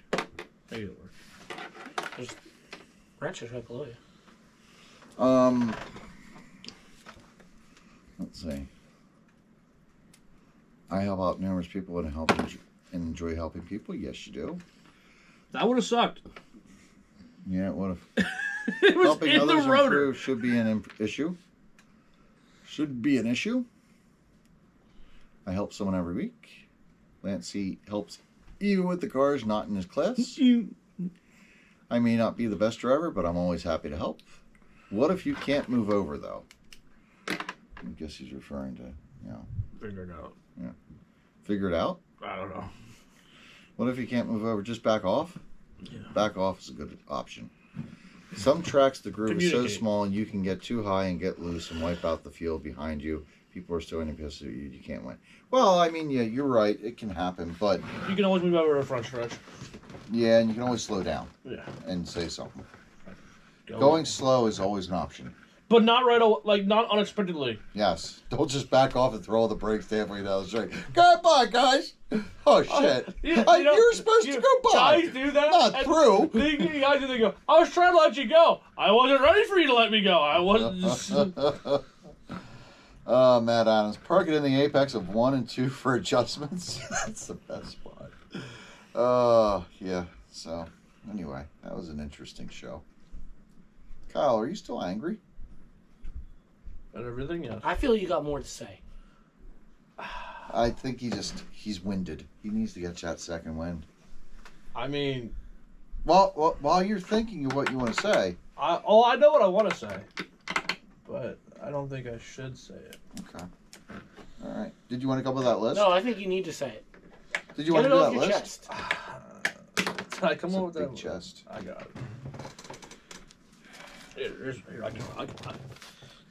Maybe it'll work. There's wrenches right below you. Let's see. I help out numerous people and enjoy helping people. Yes, you do. That would have sucked. Yeah, what if It was helping in the others rotor. improve should be an issue? Should be an issue. I help someone every week. Lance C helps even with the cars not in his class. I may not be the best driver, but I'm always happy to help. What if you can't move over, though? I guess he's referring to, Figure it out. figure it out. I don't know. What if you can't move over? Just back off? Yeah. Back off is a good option. Some tracks, the groove is so Communicate. small and you can get too high and get loose and wipe out the field behind you. People are still in pissed at you. You can't win. Well, I mean, yeah, you're right. It can happen, but You can always move over a front stretch. yeah, and you can always slow down Yeah. and say something. Go. Going slow is always an option. But not right away, like not unexpectedly. Yes. Don't just back off and throw all the brakes halfway down the straight. Goodbye, guys. Oh, shit. You You're supposed to go by. Guys do that. Not and through. The guys do they go, I was trying to let you go. I wasn't ready for you to let me go. I wasn't. Matt Adams. Park it in the apex of 1 and 2 for adjustments. That's the best spot. Yeah. So, anyway, that was an interesting show. Kyle, are you still angry? And everything, yes. I feel you got more to say. I think he's winded. He needs to get that second wind. I mean, Well, while you're thinking of what you want to say. I know what I want to say, but I don't think I should say it. Okay. All right. Did you want to come with that list? No, I think you need to say it. Did you Get want it to do off that your list? chest. I come It's up a with big that. chest. I got it. Here, I can.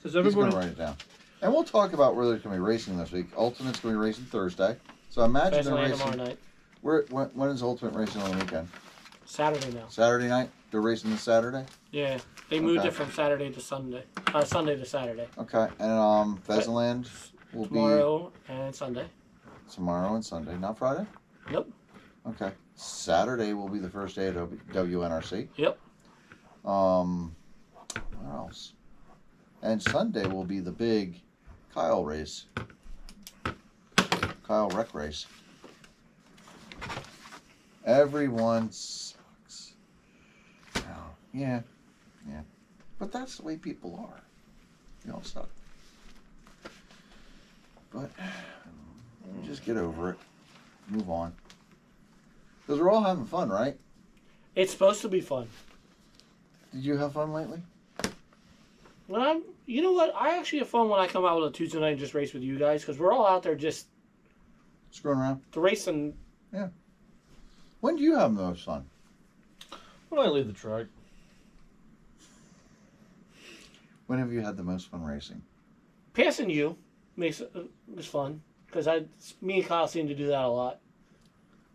Does He's everybody? going to write it down. And we'll talk about where they're going to be racing this week. Ultimate's going to be racing Thursday. So I imagine they're Fastlane racing. tomorrow night. When is Ultimate racing on the weekend? Saturday now. Saturday night? They're racing this Saturday? Yeah, they moved Okay. it from Saturday to Sunday. Sunday to Saturday. Okay. And Pheasantland will Tomorrow and Sunday. be tomorrow and Sunday. Not Friday? Nope. Okay. Saturday will be the first day of WNRC. Yep. What else? And Sunday will be the big Kyle race. Kyle Rec race. Everyone sucks. Oh, yeah. But that's the way people are. They all suck. But just get over it. Move on. Because we're all having fun, right? It's supposed to be fun. Did you have fun lately? You know what? I actually have fun when I come out with a Tuesday night and just race with you guys because we're all out there just Screwing around? racing. When do you have the most fun? When I leave the track. When have you had the most fun racing? Passing you makes is fun because me and Kyle seem to do that a lot.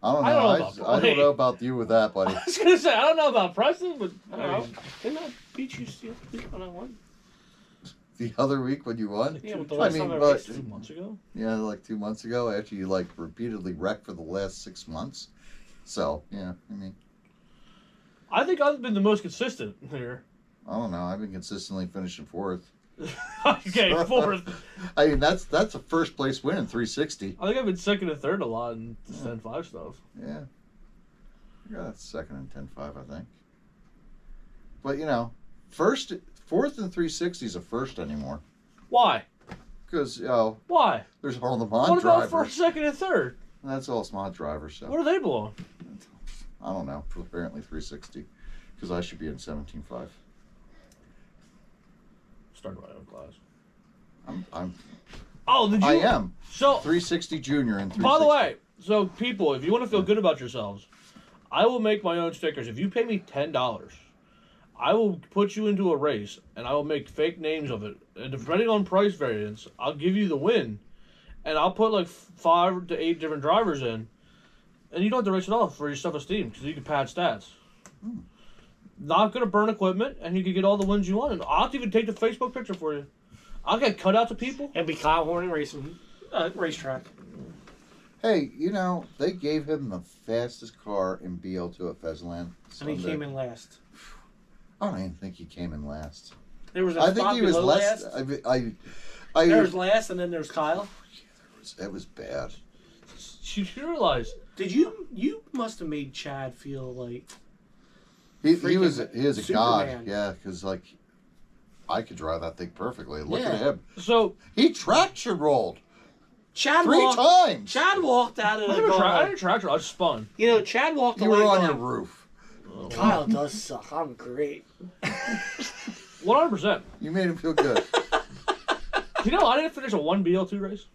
I don't know. I don't know I about don't Blake. know about you with that, buddy. I was gonna say I don't know about Preston, but I don't know. Didn't I beat you the other week when I won? The other week when you won? Yeah, with the I last mean, time I but- raced. 2 months ago. Yeah, like 2 months ago after you like repeatedly wrecked for the last 6 months. So, yeah, I mean, I think I've been the most consistent here. I don't know. I've been consistently finishing fourth. Okay, fourth. I mean, that's a first place win in 360. I think I've been second and third a lot in the 10-5 stuff. Yeah. I got second and 10-5, I think. But, you know, fourth and 360 is a first anymore. Why? Because, you know, Why? there's all the What mod about drivers. first, second, and third? That's all mod drivers, so. Where do they belong? I don't know. Apparently 360. Because I should be in 17.5. Starting my own class. I'm Oh, did you? I am. So, 360 junior and 360. by the way, so people, if you want to feel good about yourselves, I will make my own stickers. If you pay me $10, I will put you into a race, and I will make fake names of it. And depending on price variance, I'll give you the win, and I'll put like 5 to 8 different drivers in, and you don't have to race it off for your self-esteem because you can pad stats. Not gonna burn equipment, and you can get all the wins you want. And I'll even take the Facebook picture for you. I'll get cutouts of people. It'd be Kyle Horning racing racetrack. Hey, you know, they gave him the fastest car in BL2 at Fezland. And he came in last. I don't even think he came in last. There was a I think spot he was below less. last. I There's last, and then there's Kyle. it was bad. You realize Did you must have made Chad feel like He Freaking was a god. Superman. Yeah, because like I could drive that thing perfectly. Look Yeah. at him. so. He traction rolled Chad 3 walked. times. Chad walked out of I the didn't car. a tractor. I spun. You know, Chad walked You away were on going, your roof. Kyle does suck. I'm great. 100%. You made him feel good. You know, I didn't finish a 1 BL2 race,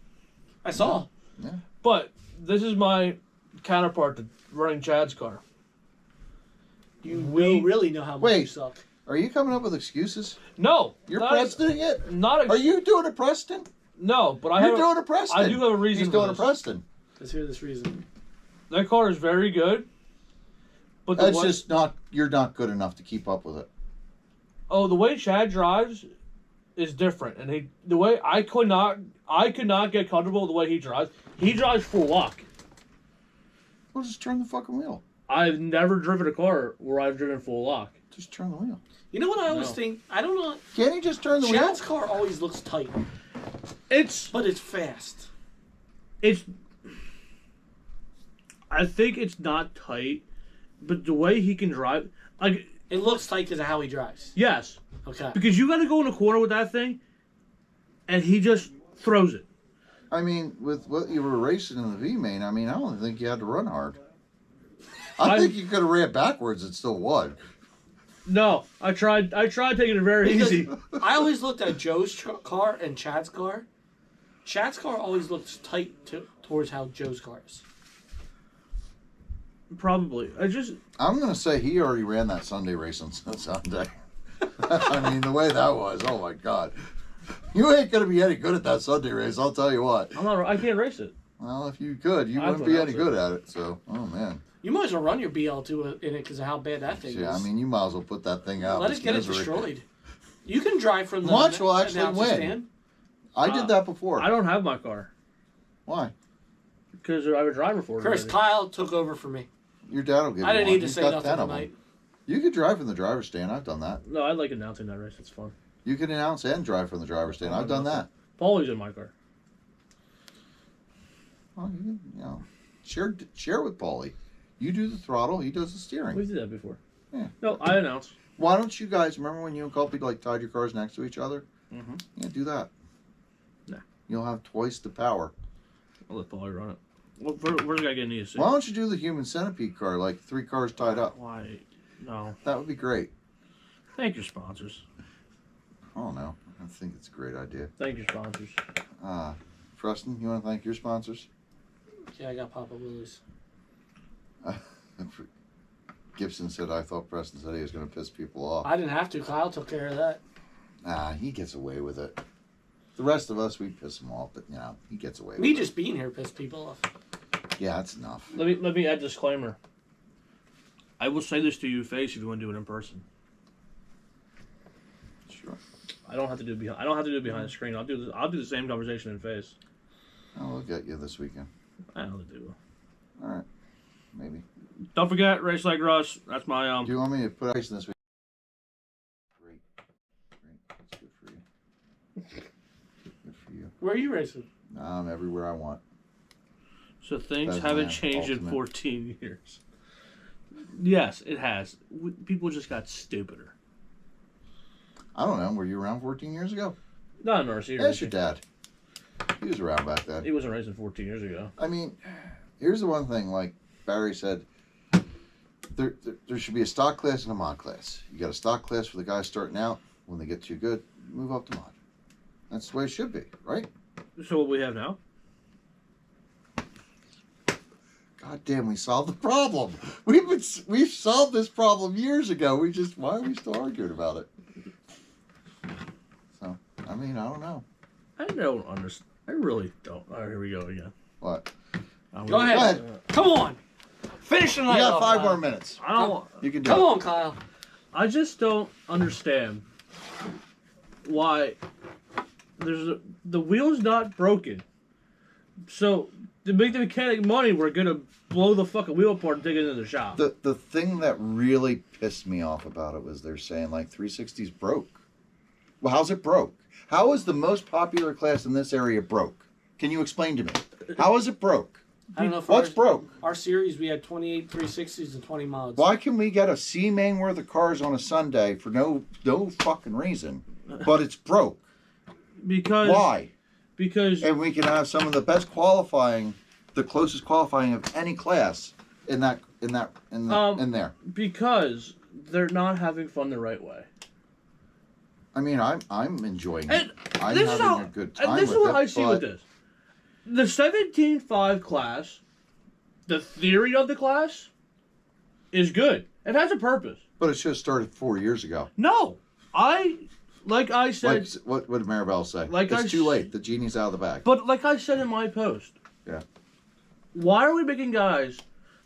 I saw. but this is my counterpart to running Chad's car. You We- really know how much Wait. you suck. Are you coming up with excuses? No, You're not Prestoning it? Not Are you doing a Preston? No, but I You're have. doing a Preston. I do have a reason He's for doing a this. Preston. Let's hear this reason. That car is very good, but the That's way, just not. You're not good enough to keep up with it. the way Chad drives is different, and the way I could not get comfortable with the way he drives. He drives full lock. Well, just turn the fucking wheel. I've never driven a car where I've driven full lock. Just turn the wheel. You know what I always No. think? I don't know. Can't he just turn the Chad's wheel? car always looks tight, It's but it's fast. I think it's not tight, but the way he can drive, like, It looks tight because of how he drives. yes, Okay. because you got to go in a corner with that thing, and he just throws it. I mean, with what you were racing in the V main, I mean, I don't think you had to run hard. I think you could have ran backwards and still won. No, I tried taking it very Because easy. I always looked at Joe's car and Chad's car. Chad's car always looks tight towards how Joe's car is. Probably. I'm gonna say he already ran that Sunday race on Sunday. I mean, the way that was, oh my god, you ain't gonna be any good at that Sunday race. I'll tell you what. I can't race it. Well, if you could, you I wouldn't thought be that any was good at it. So, oh man. You might as well run your BL2 in it because of how bad that thing Yeah, is. I mean, you might as well put that thing out. Let It's it get misery. it destroyed. You can drive from the Munch will actually announcer win. stand. I did that before. I don't have my car Why? because I have a driver for it. Chris, already. Kyle took over for me. Your dad will give you I didn't one. need to He's say got nothing 10 of them. tonight. You could drive from the driver's stand. I've done that. No, I like announcing that race. It's fun. You can announce and drive from the driver's stand. I've done that. Paulie's in my car. Well, you know, share with Paulie. You do the throttle, he does the steering. We did that before. Yeah. No, I announced. Why don't you guys remember when you and Colby like tied your cars next to each other? Mm-hmm. Yeah, do that. Nah. You'll have twice the power. I'll let Paulie run it. Where's the guy getting these? Why don't you do the human centipede car, like 3 cars tied up? Why? No. That would be great. Thank your sponsors. I don't know. I think it's a great idea. Thank your sponsors. Preston, you want to thank your sponsors? Yeah, I got Papa Willie's. Gibson said, I thought Preston said he was going to piss people off. I didn't have to. Kyle took care of that. He gets away with it. The rest of us, we piss him off, but, he gets away with Me it. just being here pissed people off. Yeah, that's enough. Let me add a disclaimer. I will say this to you face if you want to do it in person. Sure. I don't have to do it behind. I don't have to do it behind the screen. I'll do the same conversation in face. I'll look at you this weekend. I don't do. All right. Maybe. Don't forget, Race Like Russ. That's my Do you want me to put ice in this week? Great. That's good for you. Good for you. Where are you racing? I'm everywhere I want. So things That's haven't my changed in ultimate. 14 years. Yes, it has. People just got stupider. I don't know. Were you around 14 years ago? Not in RC That's your racing. dad. He was around back then. He wasn't racing 14 years ago. I mean, here's the one thing. Like Barry said, there should be a stock class and a mod class. You got a stock class for the guys starting out. When they get too good, move up to mod. That's the way it should be, right? So what we have now? God damn, we solved the problem. We've solved this problem years ago. Why are we still arguing about it? So, I mean, I don't know. I don't understand. I really don't. All right, here we go again. What? Go ahead. Go ahead. Come on. Finish the You night got off, 5 Kyle. more minutes. I don't. You can do Come it. on, Kyle. I just don't understand why the wheel's not broken. So to make the mechanic money, we're gonna blow the fucking wheel apart and take it into the shop. The thing that really pissed me off about it was they're saying like 360's broke. Well, how's it broke? How is the most popular class in this area broke? Can you explain to me? How is it broke? I don't know if What's broke? Our series, we had 28 360s and 20 mods. Why can we get a C main worth of cars on a Sunday for no fucking reason, but it's broke? Because Why? Because And we can have some of the best qualifying, the closest qualifying of any class in there. because they're not having fun the right way. I mean, I'm enjoying And it. I'm this is having how, a good and time this with is what it. I see but with this. The 17.5 class, the theory of the class, is good. It has a purpose. But it should have started 4 years ago. No, like I said, What did Maribel say? Like It's I too s- late. The genie's out of the bag. but like I said in my post, Yeah. why are we making guys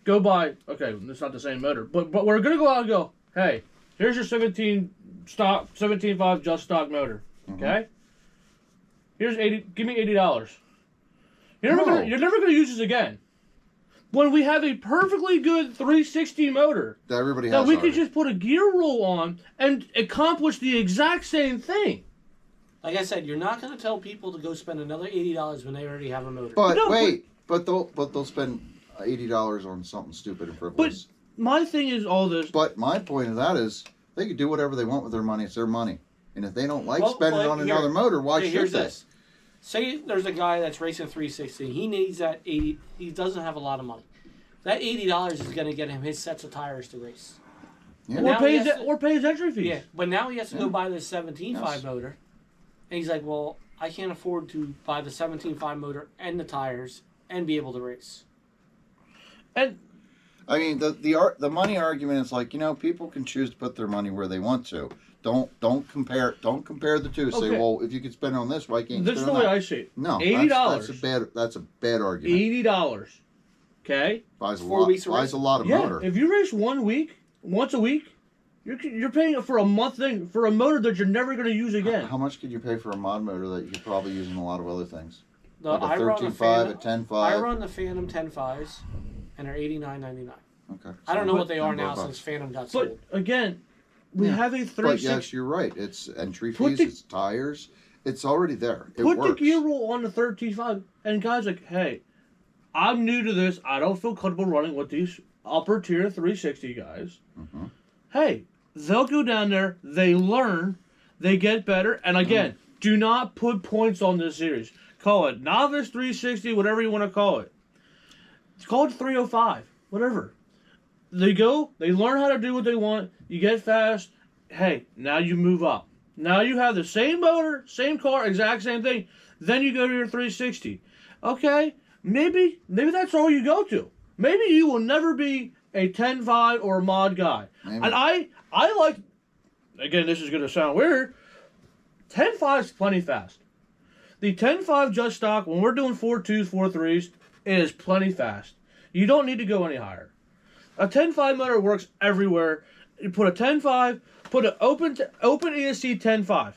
go buy? Okay, it's not the same motor, but we're gonna go out and go, hey, here's your 17.5 just stock motor. Mm-hmm. Okay, here's 80. Give me $80. You're No. never gonna use this again. When we have a perfectly good 360 motor That everybody that has we already. could just put a gear roll on and accomplish the exact same thing. Like I said, you're not going to tell people to go spend another $80 when they already have a motor. But No, wait, but they'll spend $80 on something stupid and frivolous. My thing is all this. But my point of that is they can do whatever they want with their money. It's their money. And if they don't like Well, spending well, on here- another motor, why Okay, should here's they? this. Say there's a guy that's racing 360. He needs that 80. He doesn't have a lot of money. That $80 is going to get him his sets of tires to race. Yeah. And Or now he has pay his to- entry fees. Yeah, but now he has to Yeah. go buy this 17.5 Yes. motor. And he's like, well, I can't afford to buy the 17.5 motor and the tires and be able to race. And I mean, the money argument is like, people can choose to put their money where they want to. Don't compare the two. Say, Okay. well, if you could spend it on this, why can't you this is spend the it way on that? I see it. No, $80. That's a bad argument. $80. Okay. Buys a 4 lot. weeks of Buys racing. a lot of Yeah. motor. If you race once a week, you're paying for a month thing for a motor that you're never going to use again. How much could you pay for a mod motor that you could probably use in a lot of other things? The, Like a I run a 13.5, a Phantom. 10.5. I run the Phantom 10.5s, and they're $89.99. Okay. I don't know what they are $10 now bucks. since Phantom got But sold. again, we Yeah. have a But 360. yes, you're right. It's entry Put fees, the- it's tires. It's already there. It Put works. the gear roll on the 13.5, and guys like, hey, I'm new to this. I don't feel comfortable running with these upper tier 360 guys, Mm-hmm. hey, they'll go down there, they learn, they get better, and again, do not put points on this series. Call it novice 360, whatever you want to call it. Call it 305, whatever. They go, they learn how to do what they want, you get fast, hey, now you move up. Now you have the same motor, same car, exact same thing. Then you go to your 360. Okay, maybe that's all you go to. Maybe you will never be a 10.5 or a mod guy. Maybe. And I like, again, this is going to sound weird, 10.5 is plenty fast. The 10.5 just stock, when we're doing 4.2s, 4.3s, it is plenty fast. You don't need to go any higher. A 10.5 motor works everywhere. You put a 10.5, put an open ESC 10.5,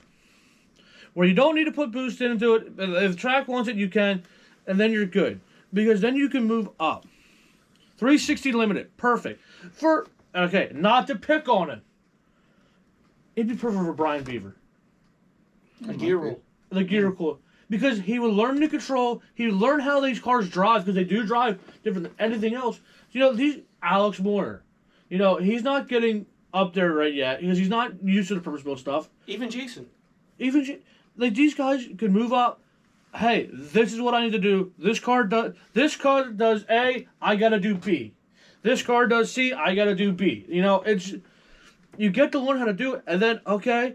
where you don't need to put boost into it. If the track wants it, you can, and then you're good. Because then you can move up. 360 limited, perfect. Not to pick on him. It'd be perfect for Brian Beaver. A gear rule. The gear rule. Because he would learn the control, he would learn how these cars drive, because they do drive different than anything else. You know, Alex Moore, you know, he's not getting up there right yet, because he's not used to the purpose-built stuff. Even Jason. Like, these guys could move up. Hey, this is what I need to do. This car does A, I gotta do B. This car does C, I gotta do B. You know, you get to learn how to do it, and then, okay,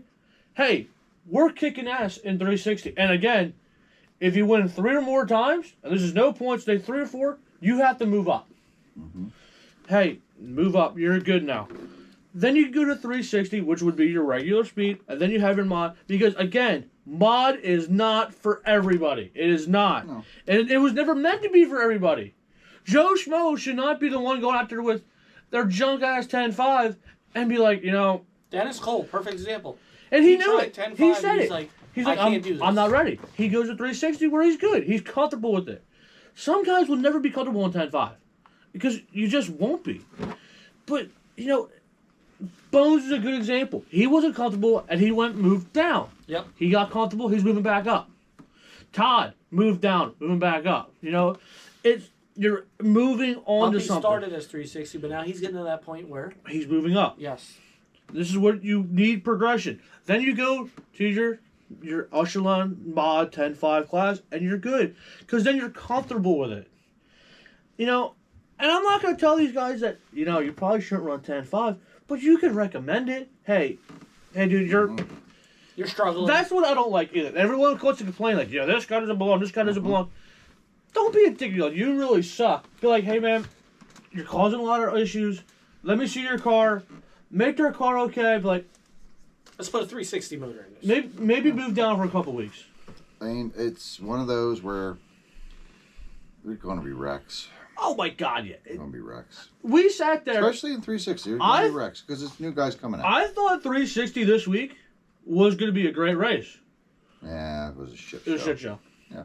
hey, we're kicking ass in 360. And again, if you win 3 or more times, and this is no points, say 3 or 4, you have to move up. Mm-hmm. Hey, move up, you're good now. Then you go to 360, which would be your regular speed, and then you have your mod. Because again, mod is not for everybody. It is not. No. And it was never meant to be for everybody. Joe Schmo should not be the one going out there with their junk ass 10.5 and be like, you know. Dennis Cole, perfect example. And he knew tried it. 10.5, He said he's it. like, He's I like, can't do this. I'm not ready. He goes to 360 where he's good. He's comfortable with it. Some guys will never be comfortable in 10.5 because you just won't be. But, you know, Bones is a good example. He wasn't comfortable and he moved down. Yep. He got comfortable, he's moving back up. Todd moved down, moving back up. You know, you're moving on to Humpy something. started as 360, but now he's getting to that point where, He's moving up. yes. This is what you need progression. Then you go to your echelon mod 10.5 class and you're good. Because then you're comfortable with it. You know, and I'm not going to tell these guys that, you know, you probably shouldn't run 10.5, but you can recommend it. Hey dude, You're struggling. that's what I don't like either. Everyone wants to complain like, yeah, this guy doesn't belong, this guy doesn't belong. Don't be a dick. You really suck. Be like, hey man, you're causing a lot of issues. Let me see your car. Make their car okay. Be like, Let's put a 360 motor in this. maybe move down for a couple weeks. I mean, it's one of those where we're going to be wrecks. Oh my God, yeah. We're going to be wrecks. We sat there. Especially in 360. There's going to be wrecks because it's new guys coming out. I thought 360 this week was going to be a great race. Yeah, it was a shit It was a show. shit show. Yeah.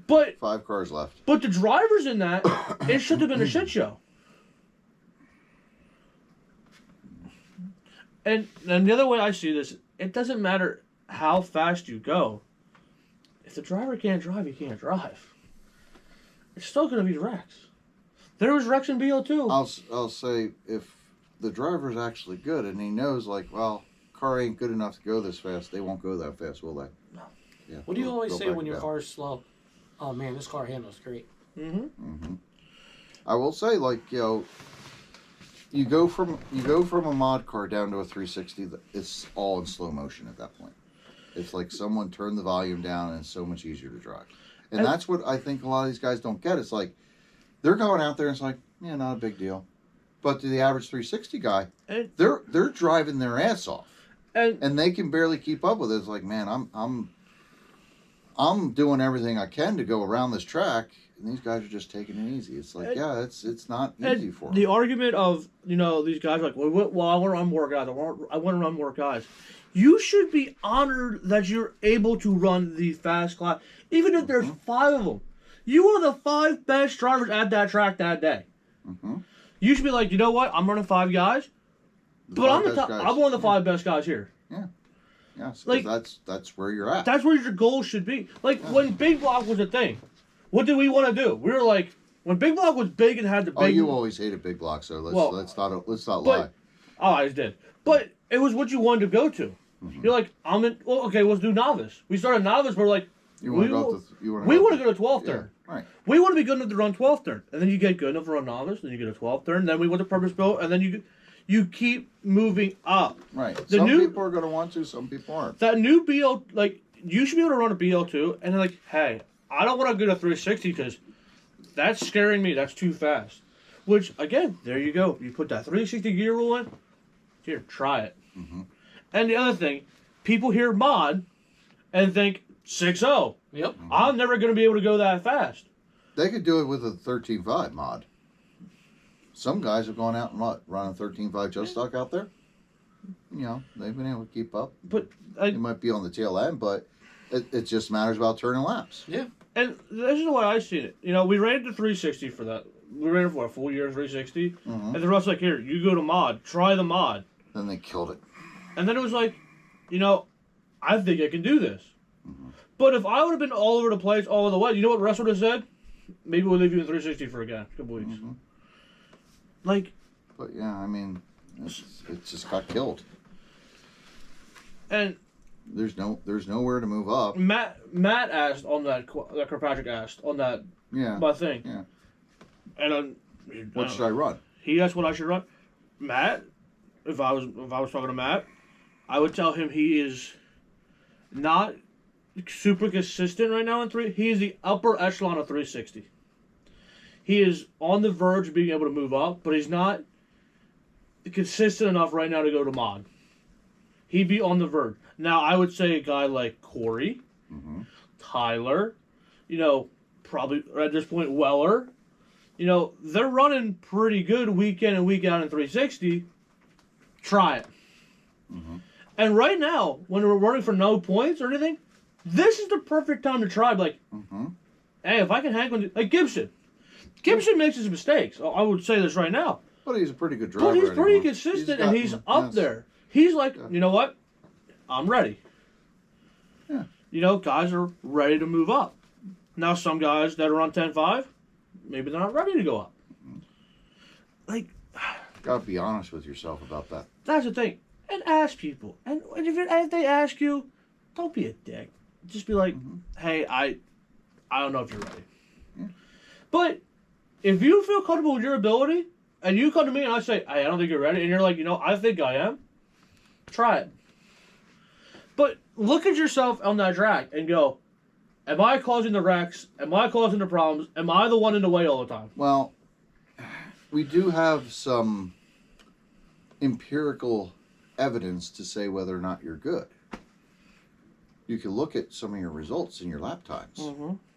But 5 cars left. the drivers in that, it should have been a shit show. And the other way I see this, it doesn't matter how fast you go. If the driver can't drive, he can't drive. It's still going to be wrecks. There was wrecks in BO2. I'll say if the driver's actually good and he knows, like, well, car ain't good enough to go this fast, they won't go that fast, will they? No. Yeah. What do you they'll always go say back when your down. car's slow? Oh man, this car handles great. Mm-hmm. I will say, like, you know, you go from a mod car down to a 360. It's all in slow motion at that point. It's like someone turned the volume down, and it's so much easier to drive. And that's what I think a lot of these guys don't get. It's like they're going out there, and it's like, yeah, not a big deal. But to the average 360 guy, they're driving their ass off, and they can barely keep up with it. It's like, man, I'm doing everything I can to go around this track, and these guys are just taking it easy. It's like, yeah, it's not easy for them. The argument of, you know, these guys are like, well, I want to run more guys. I want to run more guys. You should be honored that you're able to run the fast class, even if there's 5 of them. You are the 5 best drivers at that track that day. Mm-hmm. You should be like, you know what? I'm running 5 guys, but I'm I'm one of the 5 best guys here. Yeah. Yes, Like, that's where you're at. That's where your goal should be. Like when Big Block was a thing, what did we want to do? We were like, When Big Block was big and had the big. Oh, you always hated big blocks, so let's not lie. Oh, I just did. But it was what you wanted to go to. You're like, I'm in. Well, okay, let's do novice. We started novice. We're like, You want to go to 12th turn. Right. We want to be good enough to run 12th turn, and then you get good enough to run novice, then you get a 12th turn, then we went to purpose built, and then you keep moving up. Right. Some people are going to want to, some people aren't. That new BL, like, you should be able to run a BL2, and then like, hey, I don't want to go to 360 because that's scaring me. That's too fast. Which, again, there you go. You put that 360 gear rule in. Here, try it. Mm-hmm. And the other thing, people hear mod and think 6.0. Yep. Mm-hmm. I'm never going to be able to go that fast. They could do it with a 13.5 mod. Some guys have gone out and run a 13.5 Joe stock out there. You know, they've been able to keep up. But It might be on the tail end, but it just matters about turning laps. Yeah. And this is the way I seen it. You know, we ran it to 360 for that. We ran it for a full year 360. Mm-hmm. And the rest like, here, you go to mod. Try the mod. Then they killed it. And then it was like, you know, I think I can do this. Mm-hmm. But if I would have been all over the place all the way, you know what Russ would have said? Maybe we'll leave you in 360 for a couple weeks. Mm-hmm. Like, But yeah, I mean, it just got killed. and There's nowhere to move up. Matt asked on that Kirkpatrick asked on that Yeah. my thing. Yeah. And What should I run? he asked what I should run. Matt, if I was talking to Matt, I would tell him he is not super consistent right now in 3. He is the upper echelon of 360. He is on the verge of being able to move up, but he's not consistent enough right now to go to mod. He'd be on the verge. Now, I would say a guy like Corey, Mm-hmm. Tyler, you know, probably at this point Weller, you know, they're running pretty good week in and week out in 360. Try it. Mm-hmm. And right now, when we're running for no points or anything, this is the perfect time to try. Like, Mm-hmm. hey, if I can hang on, like Gibson. Gibson makes his mistakes. I would say this right now. But he's a pretty good driver. But he's pretty anymore. consistent and he's up there. He's like, you know what? I'm ready. Yeah. You know, guys are ready to move up. Now, some guys that are on 10.5, maybe they're not ready to go up. Like, Gotta be honest with yourself about that. that's the thing. And ask people. And if they ask you, don't be a dick. Just be like, hey, I don't know if you're ready. Yeah. But if you feel comfortable with your ability, and you come to me and I say, hey, I don't think you're ready, and you're like, you know, I think I am, try it. But look at yourself on that track and go, am I causing the wrecks? Am I causing the problems? Am I the one in the way all the time? Well, we do have some empirical evidence to say whether or not you're good. You can look at some of your results in your lap times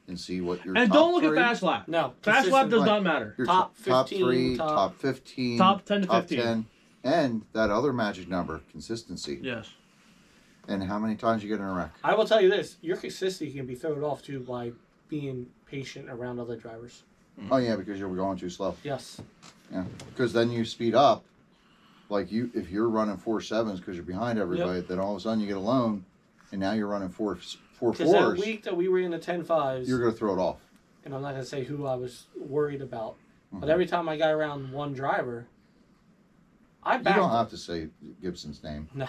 and see what your And top don't look three, at fast lap. No. Fast lap does Right. not matter. your Top top 15, 3, top- top 15, Top 10 to top 15. 10, and that other magic number, consistency. Yes. And how many times you get in a wreck. I will tell you this: your consistency can be thrown off too by being patient around other drivers. Oh yeah, because you're going too slow. Yes. Yeah, because then you speed up. Like if you're running 4.7s because you're behind everybody, then all of a sudden you get alone, and now you're running 4.4s. Because that week that we were in the 10.5s, You're going to throw it off. and I'm not going to say who I was worried about, Mm-hmm. but every time I got around one driver, I You backed. don't have to say Gibson's name. No,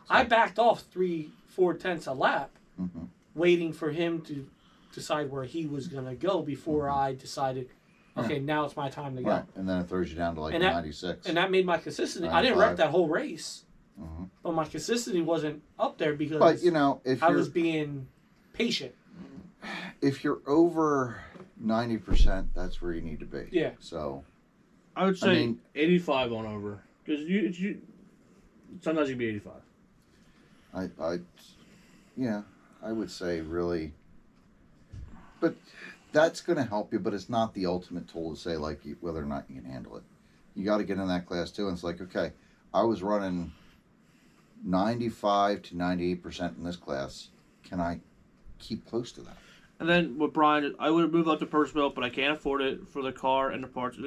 I backed off 3-4 tenths a lap, Mm-hmm. waiting for him to decide where he was going to go before I decided, okay, now it's my time to go. Right, and then it throws you down to like And that- 96. And that made my consistency. I didn't wreck 95. that whole race, Mhm. but my consistency wasn't up there because But you know, if I you're was being patient. over 90%, that's where you need to be. Yeah. So I would say mean- 85 on over. Because you sometimes you can be 85. I would say really. But that's going to help you, but it's not the ultimate tool to say like whether or not you can handle it. You got to get in that class too, and it's like, okay, I was running 95 to 98% in this class. Can I keep close to that? And then with Brian, I would have moved up to purse built, but I can't afford it for the car and the parts.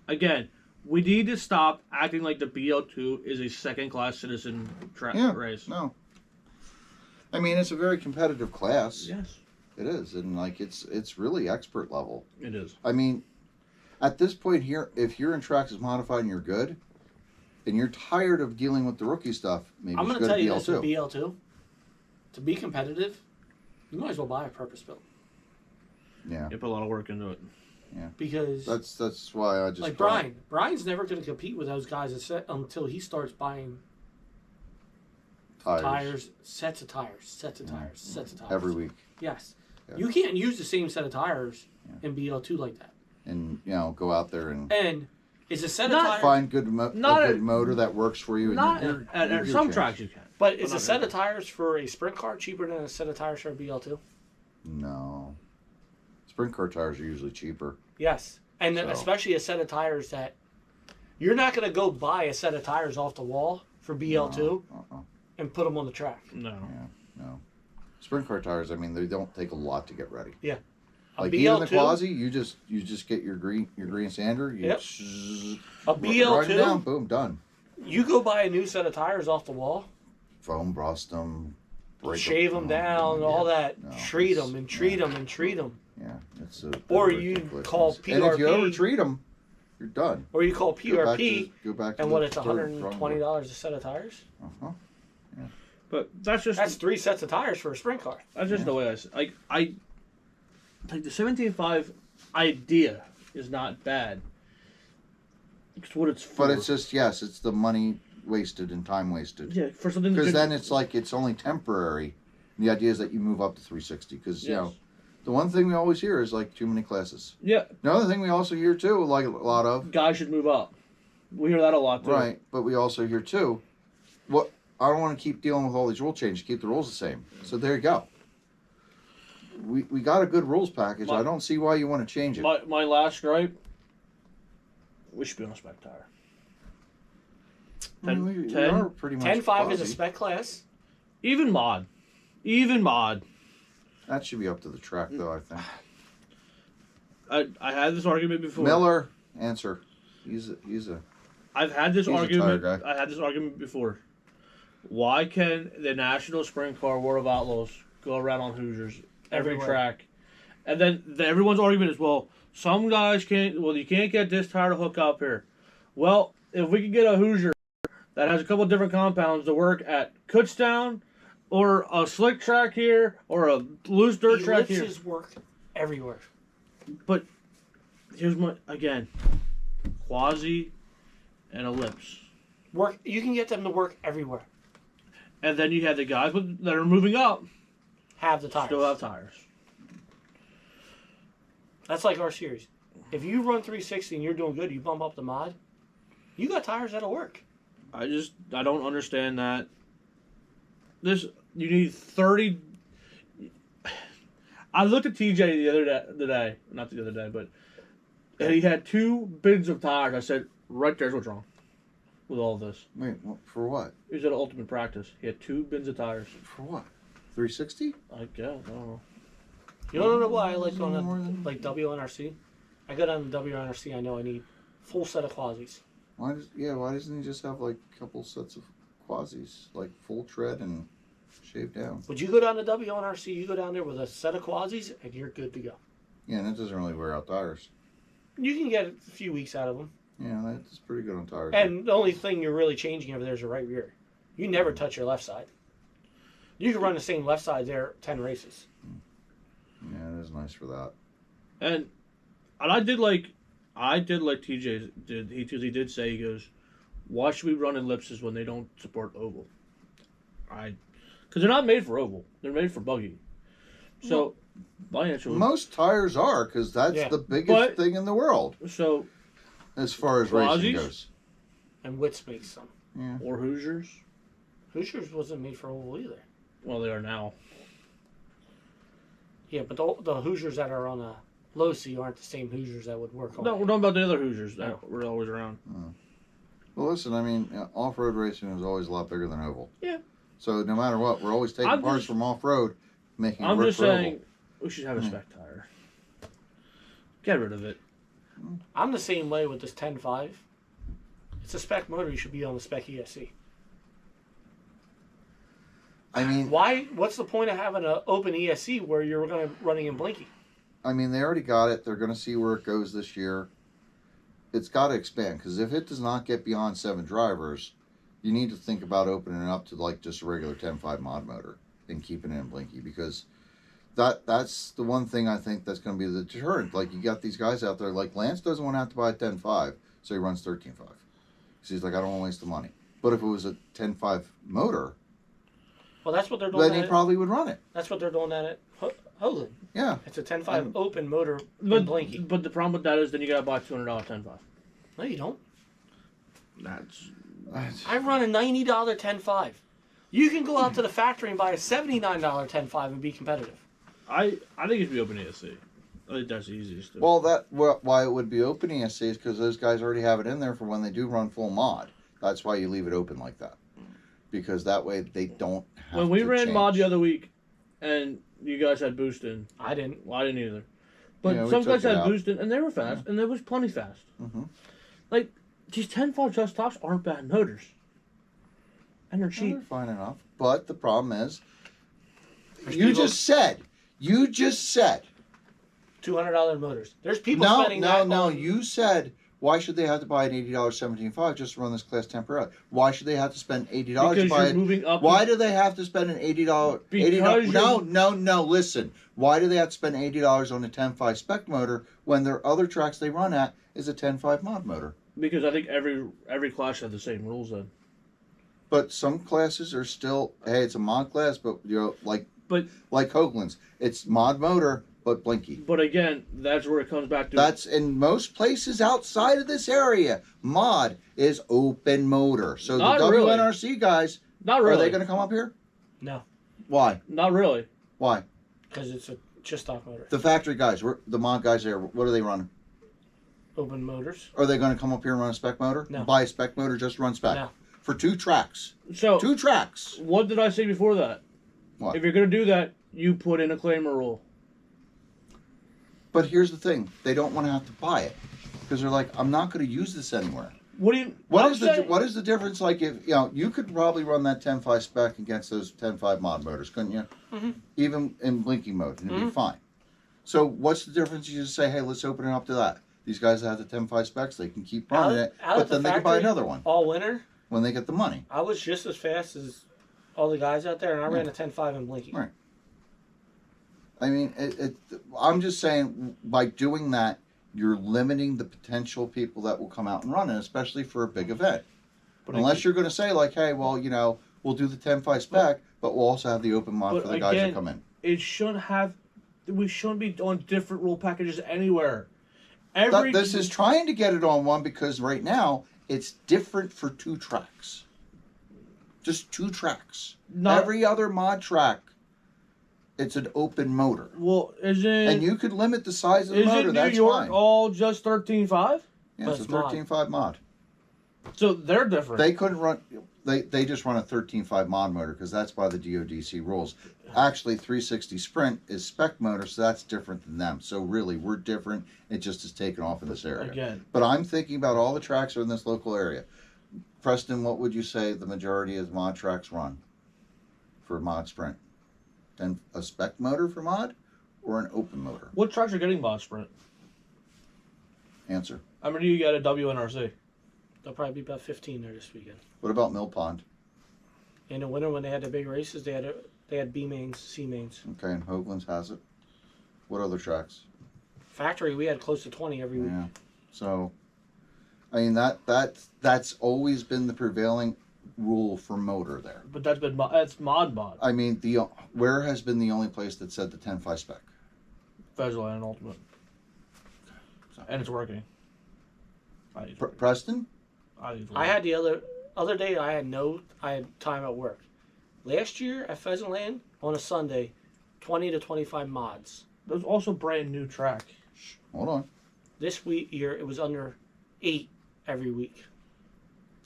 Again, we need to stop acting like the BL2 is a second-class citizen race. No. I mean, it's a very competitive class. Yes, It is, and like it's really expert level. it is. I mean, At this point here, if you're in Traxxas Modified and you're good, and you're tired of dealing with the rookie stuff, maybe I'm you going should to go tell you to this BL2. with BL2. To be competitive, you might as well buy a purpose built. Yeah, You put a lot of work into it. Because that's why I just like bought it. Brian's never going to compete with those guys until he starts buying tires, sets of tires, sets of tires every week, Yes, Yeah. you can't use the same set of tires in BL2 like that. and go out there and And it's a set of Not- tires, find a Not good a- motor that works for you. And Not you're- at you're some changed. tracks you can. but is not a set every- of tires for a sprint car cheaper than a set of tires for a BL2? No, sprint car tires are usually cheaper. Yes, and So- especially a set of tires that you're not going to go buy a set of tires off the wall for BL2 Uh-uh. and put them on the track. No. Yeah, no. Sprint car tires. I mean, they don't take a lot to get ready. Yeah. A Like even the BL2 Quasi, you just get your green sander. You Yep. zzz, A ride it BL2? down, boom, done. You go buy a new set of tires off the wall, Foam, rust them, shave them down, all that, No, treat it's- them and treat them and treat them. Yeah, it's Or they're you ridiculous. call And if you PRP. ever treat them, you're done. Or you call Go back PRP, to and the what, it's drawing $120 board. a set of tires? Uh-huh. But that's just That's 3 sets of tires for a sprint car. that's just the way I like the 17.5 idea is not bad. It's what it's for. But it's just it's the money wasted and time wasted. yeah, for something that Because could- then it's like it's only temporary. The idea is that you move up to 360. Because Yes. the one thing we always hear is like too many classes. yeah, Another thing we also hear too, like a lot of, guys should move up. We hear that a lot too. right? But we also hear too, what I don't want to keep dealing with all these rule changes. Keep the rules the same. So there you go. We got a good rules package. I don't see why you want to change it. My last gripe. We should be on a spec tire. I mean, we 10 are pretty much 10.5 is a quasi. spec class. Even mod. That should be up to the track, though. I think. I had this argument before. Miller, answer. He's a. I've had this He's a argument. tire guy. I had this argument before. Why can the National Sprint Car World of Outlaws go around on Hoosiers every Everywhere. track? And then everyone's argument is, well, some guys can't. Well, you can't get this tire to hook up here. Well, if we could get a Hoosier that has a couple different compounds to work at Kutztown, or a slick track here, or a loose dirt track here. Ellipses work everywhere. But here's my again, Quasi and Ellipse. You can get them to work everywhere. And then you have the guys that are moving up Have the tires. still have tires. That's like our series. If you run 360 and you're doing good, you bump up the mod, you got tires that'll work. I don't understand that. You need 30. I looked at TJ the day, not the other day, but and he had 2 bins of tires. I said, right there's what's wrong with all this. Wait, for what? He was at Ultimate Practice. He had 2 bins of tires. For what? 360? I guess, I don't know. You don't know why I like going More to than- like WNRC? I go down to WNRC, I know I need full set of quasis. Why doesn't he just have like a couple sets of quasis, like full tread and shaved down? Would you go down to WNRC, you go down there with a set of quasis, and you're good to go. Yeah, and it doesn't really wear out tires. You can get a few weeks out of them. Yeah, that's pretty good on tires. And the only thing you're really changing over there is the right rear. You never touch your left side. You can run the same left side there 10 races. Yeah, it is nice for that. And I did like TJ did. He did say, he goes, why should we run ellipses when they don't support oval? Because they're not made for oval. They're made for buggy. So my answer was, Most tires are, because that's Yeah. the biggest But- thing in the world so as far as racing Quasis? goes. And Witz makes some. Yeah. or Hoosiers. Hoosiers wasn't made for oval either. Well, they are now. Yeah, but the Hoosiers that are on a low C aren't the same Hoosiers that would work on No, we're talking about the other Hoosiers that were always around. Well, listen, I mean, off-road racing is always a lot bigger than oval. Yeah. So no matter what, we're always taking I'm parts just- from off-road, making it I'm work just for saying oval. we should have a spec tire. Get rid of it. I'm the same way with this 10.5. It's a spec motor. You should be on the spec ESC. I mean, Why? What's the point of having an open ESC where you're going to running in blinky? they already got it. They're going to see where it goes this year. it's got to expand, because if it does not get beyond 7 drivers, you need to think about opening it up to like just a regular 10.5 mod motor and keeping it in Blinky, because that's the one thing I think that's going to be the deterrent. Like, you got these guys out there, like Lance doesn't want to have to buy a 10.5, so he runs 13.5. So he's like, I don't want to waste the money. But if it was a 10.5 motor, Well, that's what they're doing. then he probably would run it. That's what they're doing at it. Hoagland. Yeah. It's a 10.5 open motor But and Blinky. But the problem with that is then you gotta buy $200 10.5. No, you don't. That's I run a $90 10.5. You can go out to the factory and buy a $79 10.5 and be competitive. I think it should be open ESC. I think that's the easiest. Well, why it would be open ESC is because those guys already have it in there for when they do run full mod. That's why you leave it open like that, because that way they don't have when we to ran change. mod the other week, and you guys had boost in. I didn't. Well, I didn't either. But Yeah, we some took guys it had out. boost in, and they were fast, and it was plenty fast. Mm-hmm. Like, these 10.5 just tops aren't bad motors. And they're Well, cheap. they're fine enough, but the problem is, There's you people- just said $200 motors. There's people no, spending that on- you said, why should they have to buy an $80 17.5 just to run this class temporarily? Why should they have to spend $80 to Because buy you're it? moving up. Why do they have to spend an $80? Because No. Listen. Why do they have to spend $80 on a 10.5 spec motor when their other tracks they run at is a 10.5 mod motor? Because I think every class had the same rules then. But some classes are still, hey, it's a mod class, but like Hoagland's, it's mod motor but Blinky. But again, that's where it comes back to. That's in most places outside of this area. Mod is open motor. So Not the really. WNRC guys, Not really. are they going to come up here? No, Why? Not really. Why? because it's a just stock motor. The factory guys, the mod guys there, what are they running? Open motors. Are they going to come up here and run a spec motor? No. Buy a spec motor, just run spec? No. For 2 tracks. So 2 tracks. what did I say before that? What? If you're gonna do that, you put in a claimer rule. But here's the thing. They don't want to have to buy it. Because they're like, I'm not going to use this anywhere. What do you? What is the difference? Like, if you could probably run that 10.5 spec against those 10.5 mod motors, couldn't you? Mhm. Even in blinking mode, and it'd be fine. So what's the difference? You just say, hey, let's open it up to that. These guys that have the 10.5 specs, they can keep running it, out but at the then they can buy factory, another one All winter, when they get the money. I was just as fast as all the guys out there, and I ran a 10.5 in Blinky. Right. I mean, I'm just saying, by doing that, you're limiting the potential people that will come out and run it, especially for a big event. But Unless you're going to say, like, hey, well, we'll do the 10.5 spec, but we'll also have the open mod but for the guys that again, come in. it shouldn't have. We shouldn't be on different rule packages anywhere. This is trying to get it on one because right now it's different for 2 tracks. Just 2 tracks. Not- Every other mod track, it's an open motor. Well, isn't And you could limit the size of the motor, New that's York fine. all just 13.5? Yeah, But it's a it's mod. 13.5 mod. So they're different. They couldn't run, they just run a 13.5 mod motor because that's by the DODC rules. Actually, 360 Sprint is spec motor, so that's different than them. So really, we're different. It just is taken off in this area. Again. But I'm thinking about all the tracks that are in this local area. Preston, what would you say the majority of mod tracks run for mod sprint? And a spec motor for mod or an open motor? What tracks are getting mod sprint? Answer. I mean, you got a WNRC. There'll probably be about 15 there this weekend. What about Mill Pond? In the winter, when they had the big races, they had B mains, C mains. Okay, and Hoagland's has it. What other tracks? Factory, we had close to 20 every week. Yeah. So, I mean that's always been the prevailing rule for motor there. But that's mod. I mean, where has been the only place that said the 10.5 spec? Fezzoland Ultimate. So- And it's working. Preston? I had the other day. I had time at work. Last year at Pheasant Land on a Sunday, 20 to 25 mods. There's also brand new track. Hold on. This year it was under 8 every week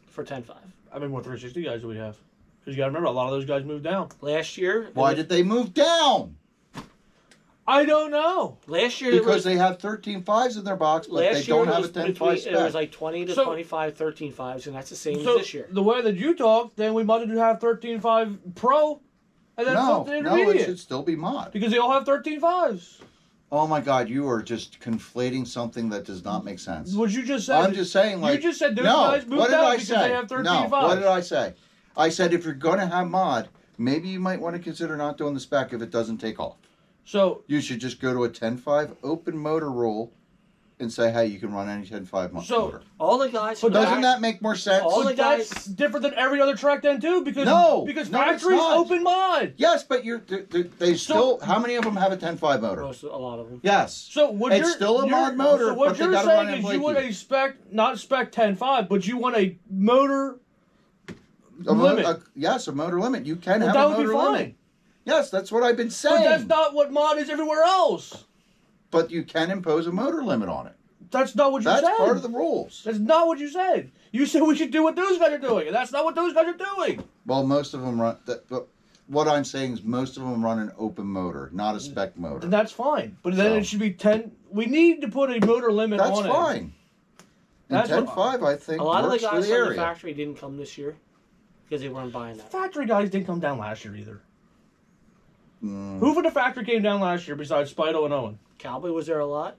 for 10.5. I mean, what 360 guys do we have? Because you got to remember, a lot of those guys moved down. Last year, Why did they move down? I don't know. Last year it Because was, they have 13.5s in their box, but they last year don't it have a was 10.5 spec. it was like 20 to So- 25 13.5s, and that's the same So as this year. the way that you talk, then we might have 13.5 Pro, and then no, flip the no, it intermediate. should still be mod. Because they all have 13.5s. Oh my God, you are just conflating something that does not make sense. What you just said. I'm just saying, like, you just said those no. guys moved What did out I because say? they have 13 No. fives. What did I say? I said if you're gonna have mod, maybe you might want to consider not doing the spec if it doesn't take off. So You should just go to a 10.5 open motor rule and say, hey, you can run any 10.5 motor. All the guys. But Doesn't that make more sense? All the but that's different than every other track then too because No, because no, it's factories not. open mod. Yes, but they still. How many of them have a 10.5 motor? Most, a lot of them. Yes. So what It's you're, still a you're- mod motor, So what but they you're gotta run saying in is you want blinky. a spec, not spec 10.5, but you want a motor. A Limit. yes, a motor limit. You can Well, have that a would be motor fine. limit. Yes, that's what I've been saying. But that's not what mod is everywhere else. But you can impose a motor limit on it. That's not what you That's said. part of the rules. That's not what you said. You said we should do what those guys are doing, and that's not what those guys are doing. Well, most of them run. But what I'm saying is most of them run an open motor, not a spec motor. And that's fine. But then So- it should be 10. We need to put a motor limit That's on it. fine. And That's what- 10.5, I think, A lot of the works for guys the from the area. factory didn't come this year because they weren't buying that. Factory guys didn't come down last year either. Mm. Who from the factory came down last year besides Spido and Owen? Cowboy was there a lot.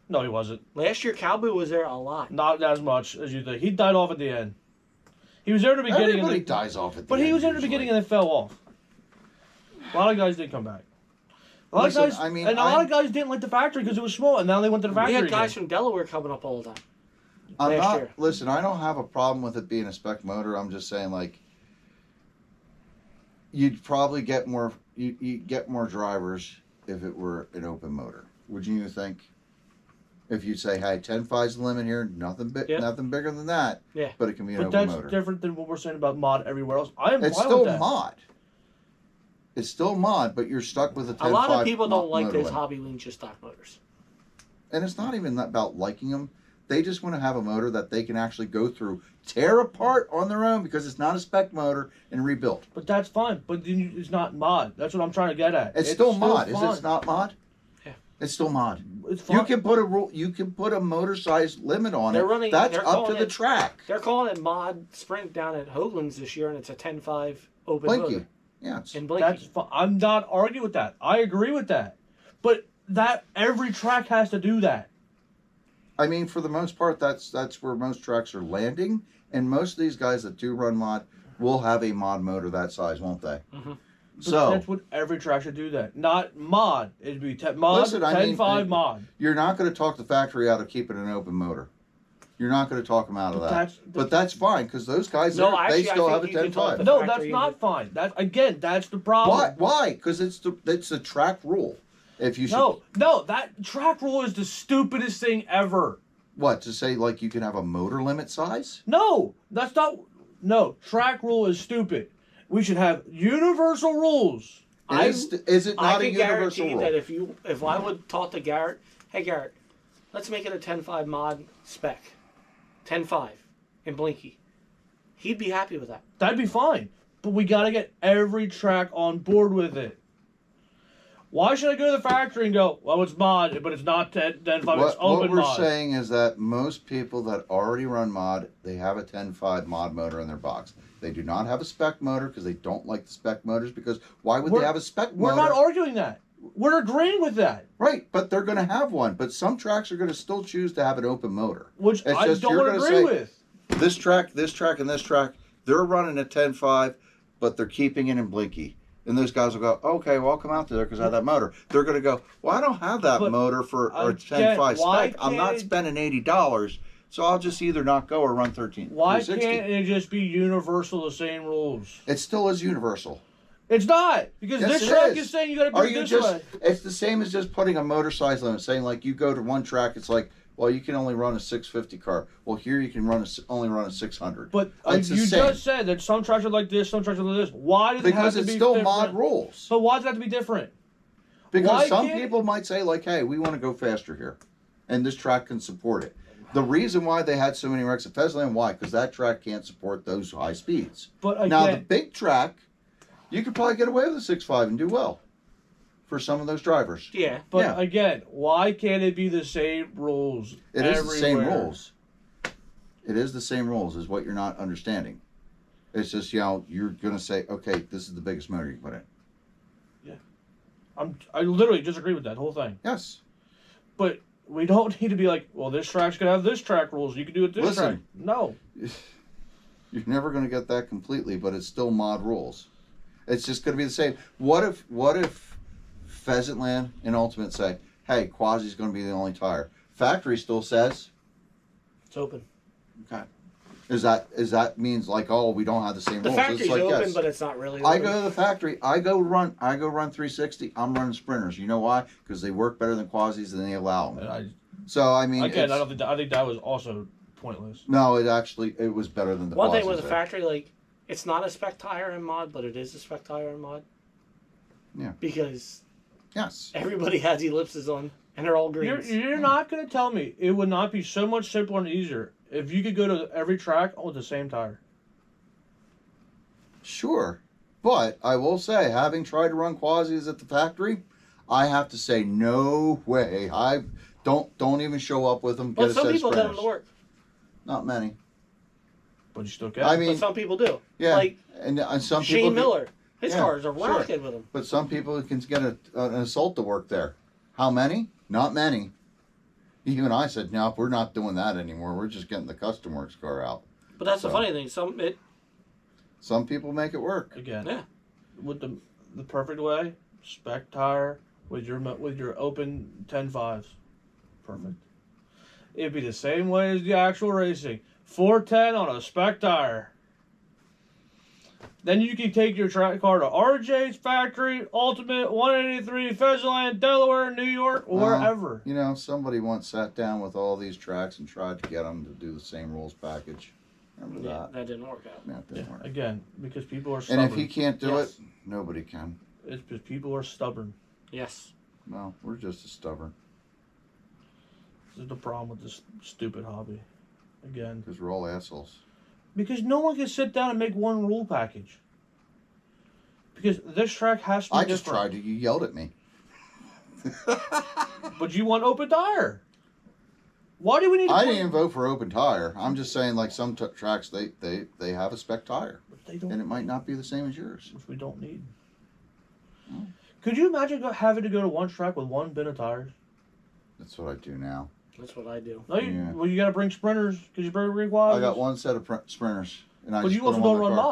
No, he wasn't. Last year, Cowboy was there a lot. Not as much as you think. He died off at the end. He was there at the beginning. Everybody and dies off at the But end. he was there at the usually. beginning and then fell off. A lot of guys didn't come back. A lot Listen, of guys, I mean, and a lot of guys didn't like the factory because it was small, and now they went to the We factory. had guys again. from Delaware coming up all the time. I'm last not. year. Listen, I don't have a problem with it being a spec motor. I'm just saying, like, you'd probably get more. You get more drivers if it were an open motor. Would you think? If you say, "Hey, 10.5's the limit here, nothing Yeah. nothing bigger than that," Yeah. but it can be an But open that's motor. different than what we're saying about mod everywhere else. I am It's fine still with that. mod. It's still mod, but you're stuck with a 10.5. A lot of people don't like motor those limit. hobby winches stock motors. And it's not even about liking them. They just want to have a motor that they can actually go through, tear apart on their own because it's not a spec motor and rebuild. But that's fine. But then it's not mod. That's what I'm trying to get at. It's still mod. fine. Is it not mod? Yeah. It's still mod. It's fine. You can put a rule. You can put a motor size limit on They're it. running- That's they're up to calling the it- track. They're calling it Mod Sprint down at Hoagland's this year, and it's a 10.5 open Blinky. motor. Yeah. It's, In Blinky. That's fine. I'm not arguing with that. I agree with that. But that every track has to do that. I mean, for the most part, that's where most tracks are landing, and most of these guys that do run mod will have a mod motor that size, won't they? Mhm. But So that's what every track should do. That not mod. It'd be mod. Listen, I mean, 10.5 mod. you're not going to talk the factory out of keeping an open motor. You're not going to talk them out of But that. But that's fine because those guys, No, they actually, I still think have a you can talk 10.5. the No, that's factory not into- fine. That again, that's the problem. Why? Why? Because it's the track rule. If you should, No, that track rule is the stupidest thing ever. what to say like you can have a motor limit size? No, that's not. No, track rule is stupid. We should have universal rules. Is it I not a can universal guarantee rule? that if I would talk to Garrett, hey Garrett, let's make it a 10.5 mod spec, 10.5 in Blinky, he'd be happy with that. That'd be fine. But we gotta get every track on board with it. Why should I go to the factory and go, well, it's mod, but it's not 10.5, it's What open we're mod. saying is that most people that already run mod, they have a 10.5 mod motor in their box. They do not have a spec motor because they don't like the spec motors because why would they have a spec We're motor? not arguing that. We're agreeing with that. Right, but they're going to have one. But some tracks are going to still choose to have an open motor. Which It's I just don't you're agree gonna say, with. This track, and this track, they're running a 10.5, but they're keeping it in Blinky. And those guys will go, okay, well, I'll come out there because I have that motor. They're going to go, well, I don't have that But motor for a again, 10.5 why spec. I'm not can't- spending $80, so I'll just either not go or run 13. Why 360. can't it just be universal, the same rules? It still is universal. It's not, because Yes, this it track is. is saying you gotta do Are it you this just? way. It's the same as just putting a motor size limit, saying like you go to one track, it's like, well, you can only run a 650 car. Well, here you can only run a 600. But It's the you same. just said that some tracks are like this, some tracks are like this. Why does it have Because to it's be still different? mod rules. So why does it have to be different? Because Why some can't- people might say like, hey, we want to go faster here, and this track can support it. The reason why they had so many wrecks at Pheasantland, why? Because that track can't support those high speeds. But again, Now the big track, you could probably get away with a 6.5 and do well for some of those drivers. Yeah. but yeah. again, why can't it be the same rules? It is the same everywhere? rules. It is the same rules, is what you're not understanding. It's just, you're going to say, okay, this is the biggest motor you put in. I literally disagree with that whole thing. Yes. But we don't need to be like, well, this track's gonna have this track rules. You can do it this Listen. track. No. You're never going to get that completely, but it's still mod rules. It's just going to be the same. What if Pheasantland and Ultimate say, hey, Quasi's going to be the only tire? Factory still says, It's open. okay. Is that means like, oh, we don't have the same The rules? factory's It's like, open, yes. but it's not really. I Open. go to the factory. I go run 360. I'm running sprinters. You know why? Because they work better than Quasis and they allow them. And So I mean, again, it's- I think that was also pointless. no, it was better than the One thing Quasis with the there. factory, like, it's not a spec tire in mod, but it is a spec tire in mod. Yeah. Because Yes. everybody has ellipses on, and they're all greens. You're not gonna tell me it would not be so much simpler and easier if you could go to every track with the same tire. Sure. But I will say, having tried to run Quasis at the factory, I have to say no way. I don't even show up with them. Get But a some set of people get them sprinters. to work. Not many. But you still can. I mean, But some people do. yeah, Like and some people. Shane Miller. His Yeah, cars are sure. rocking with him. But some people can get an assault to work there. How many? Not many. Even I said, no, we're not doing that anymore. We're just getting the custom works car out. But that's the So. funny thing. Some people make it work. Again, Yeah. with the perfect way, spec tire with your open 10.5s, perfect. It'd be the same way as the actual racing. 410 on a spec tire. Then you can take your track car to RJ's factory, Ultimate, 183, Pheasantland, Delaware, New York, or Well, wherever. You know, somebody once sat down with all these tracks and tried to get them to do the same rules package. Remember Yeah, that? that didn't work out. Yeah, it didn't work. Again, because people are And stubborn. if he can't do Yes. it, nobody can. It's because people are stubborn. Yes. No, we're just as stubborn This is the problem with this stupid hobby. Again. because we're all assholes. Because no one can sit down and make one rule package. Because this track has to be I just different. tried to. You yelled at me. But you want open tire. Why do we need to I put- didn't even vote for open tire. I'm just saying, like some tracks, they have a spec tire, They don't, and it might not be the same as yours. which we don't need. Oh. Could you imagine having to go to one track with one bin of tires? That's what I do now. That's what I do. No, Yeah. well, you got to bring sprinters because you bring quads. I got one set of sprinters, and I. But just you put also them on don't the run car.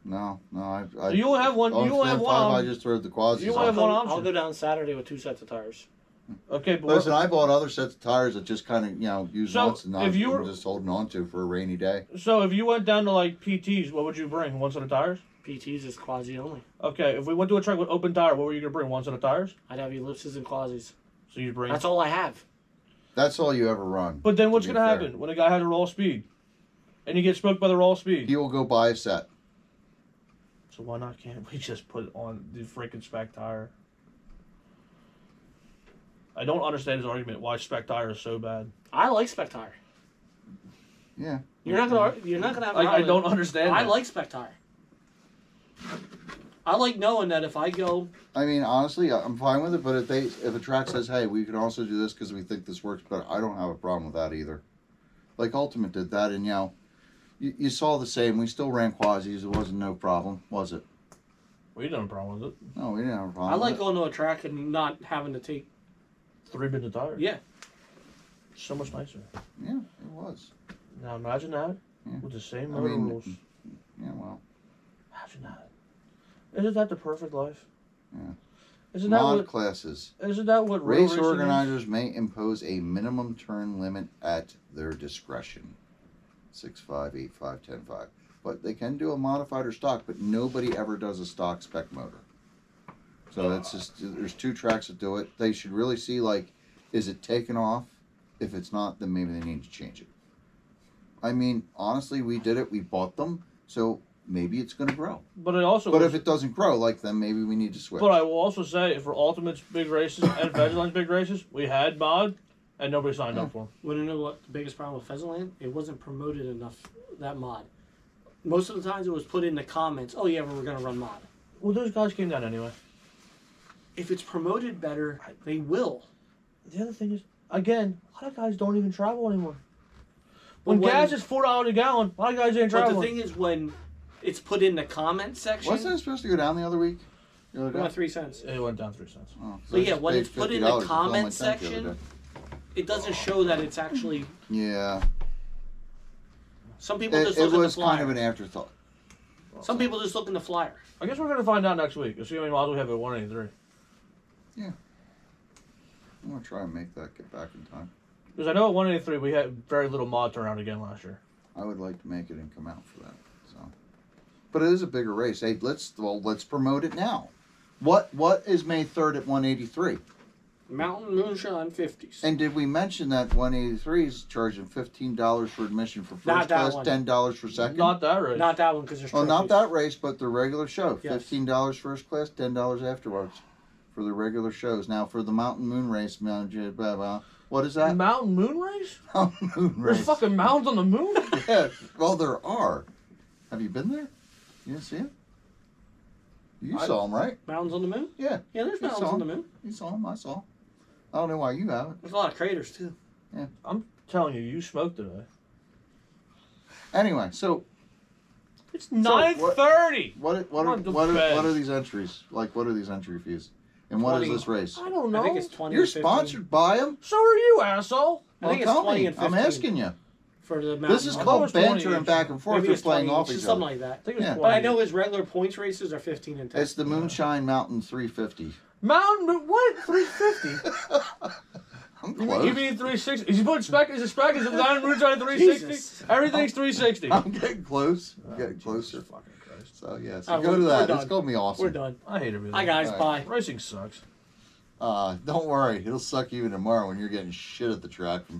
mod. No, I. So you only have one. On You only have 4 one. and 5, on- I just threw the quads. You on. only have one I'll option. go down Saturday with 2 sets of tires. Okay, but Listen, I bought other sets of tires that just kind of use So, once and not if you were- I'm just holding on to for a rainy day. so if you went down to like PTs, what would you bring? One set of tires. PTs is quasi only. Okay, if we went to a track with open tire, what were you gonna bring? One set of tires. I'd have ellipses and quasis. So you bring. That's all I have. That's all you ever run. But then what's to be gonna fair. happen when a guy has a raw speed, and he gets smoked by the raw speed? He will go buy a set. So why not? Can't we just put on the freaking spec tire? I don't understand his argument why spec tire is so bad. I like spec tire. Yeah. You're not gonna have. I don't understand. I that. like spec tire. I like knowing that if I go, I mean, honestly, I'm fine with it. But if a track says, "Hey, we can also do this because we think this works better," I don't have a problem with that either. Like Ultimate did that, and you saw the same. We still ran quasis. It wasn't no problem, was it? We didn't have a problem with it. No, we didn't have a problem. I like with it. going to a track and not having to take. 3 bins of tires. Yeah. So much nicer. Yeah, it was. Now imagine that Yeah. with the same I motor mean, rules. Yeah, well, Imagine that. Isn't that the perfect life? Yeah. Isn't that mod what? classes. Isn't that what real Race racing organizers may impose a minimum turn limit at their discretion. 6.5, 8.5, 10.5. But they can do a modified or stock, but nobody ever does a stock spec motor. So it's just, there's 2 tracks that do it. They should really see, like, is it taken off? If it's not, then maybe they need to change it. I mean, honestly, we did it. We bought them. So maybe it's going to grow. But it also. But was- if it doesn't grow, like, then maybe we need to switch. But I will also say, for Ultimate's big races and Vegeland's big races, we had mod, and nobody signed up for them. Want to know what the biggest problem with Pheasantland? It wasn't promoted enough, that mod. Most of the times it was put in the comments, oh yeah, we're going to run mod. Well, those guys came down anyway. If it's promoted better, they will. The other thing is, again, a lot of guys don't even travel anymore. But When when- gas is $4 a gallon, a lot of guys ain't But traveling. the thing is, when it's put in the comment section, Wasn't it supposed to go down the other week? The other It day? went 3 cents. It went down 3 cents. Oh, But I yeah, just when paid it's put in $50 the to fill my comment tank the other section, day. it doesn't show that it's actually. Yeah. Some people just It look at the was flyer. kind of an afterthought. Some people just look in the flyer. I guess we're gonna find out next week. Assuming might as well have it at 183. I'm gonna try and make that get back in time. Because I know at 183 we had very little mod turnout again last year. I would like to make it and come out for that. So, but it is a bigger race. Hey, let's promote it now. What is May 3rd at 183? Mountain Moonshine 50s. And did we mention that 183 is charging $15 for admission for Not first that class, one. $10 for second? Not that right. Not that one because there's Well, not trophies. that race, but the regular show. Yes. $15 first class, $10 afterwards for the regular shows. Now for the Mountain Moon race, what is that? Mountain Moon Race? Mountain Moon There's race. fucking mountains on the moon? Yeah, well, there are. Have you been there? You didn't see it? You saw them, right? Mountains on the moon? Yeah, Yeah, there's You mountains saw on the 'em. moon. you saw them. I saw. I don't know why you haven't. There's a lot of craters too. I'm telling you, you smoked today. Anyway, so It's what- 9:30. what On the are bed. these entries? Like, what are these entry fees? And what is 20. this race? I don't know. I think it's 20. You're or 15. sponsored by them. So are you, asshole. I think Well, it's tell 20 me. and I'm 15 asking you. for the mountain. This is I thought it called was 20 bantering each. back and forth. Maybe They're it's playing 20 off each, each something other. like that. I think it was Yeah. 20. But I know his regular points races are 15 and 10. It's the Moonshine Mountain 350. Mountain Moon. What? 350? I'm You close. mean 360? Is he putting spec? Is it spec? Is it Mountain Moonshine 360? Jesus. Everything's 360. I'm getting close. I'm getting Jesus closer. fucking Christ. So yeah, Oh, go to we're that. done. It's gonna be awesome. We're done. I hate everything. Hi guys, All bye. Racing sucks. Don't worry, it'll suck even tomorrow when you're getting shit at the track from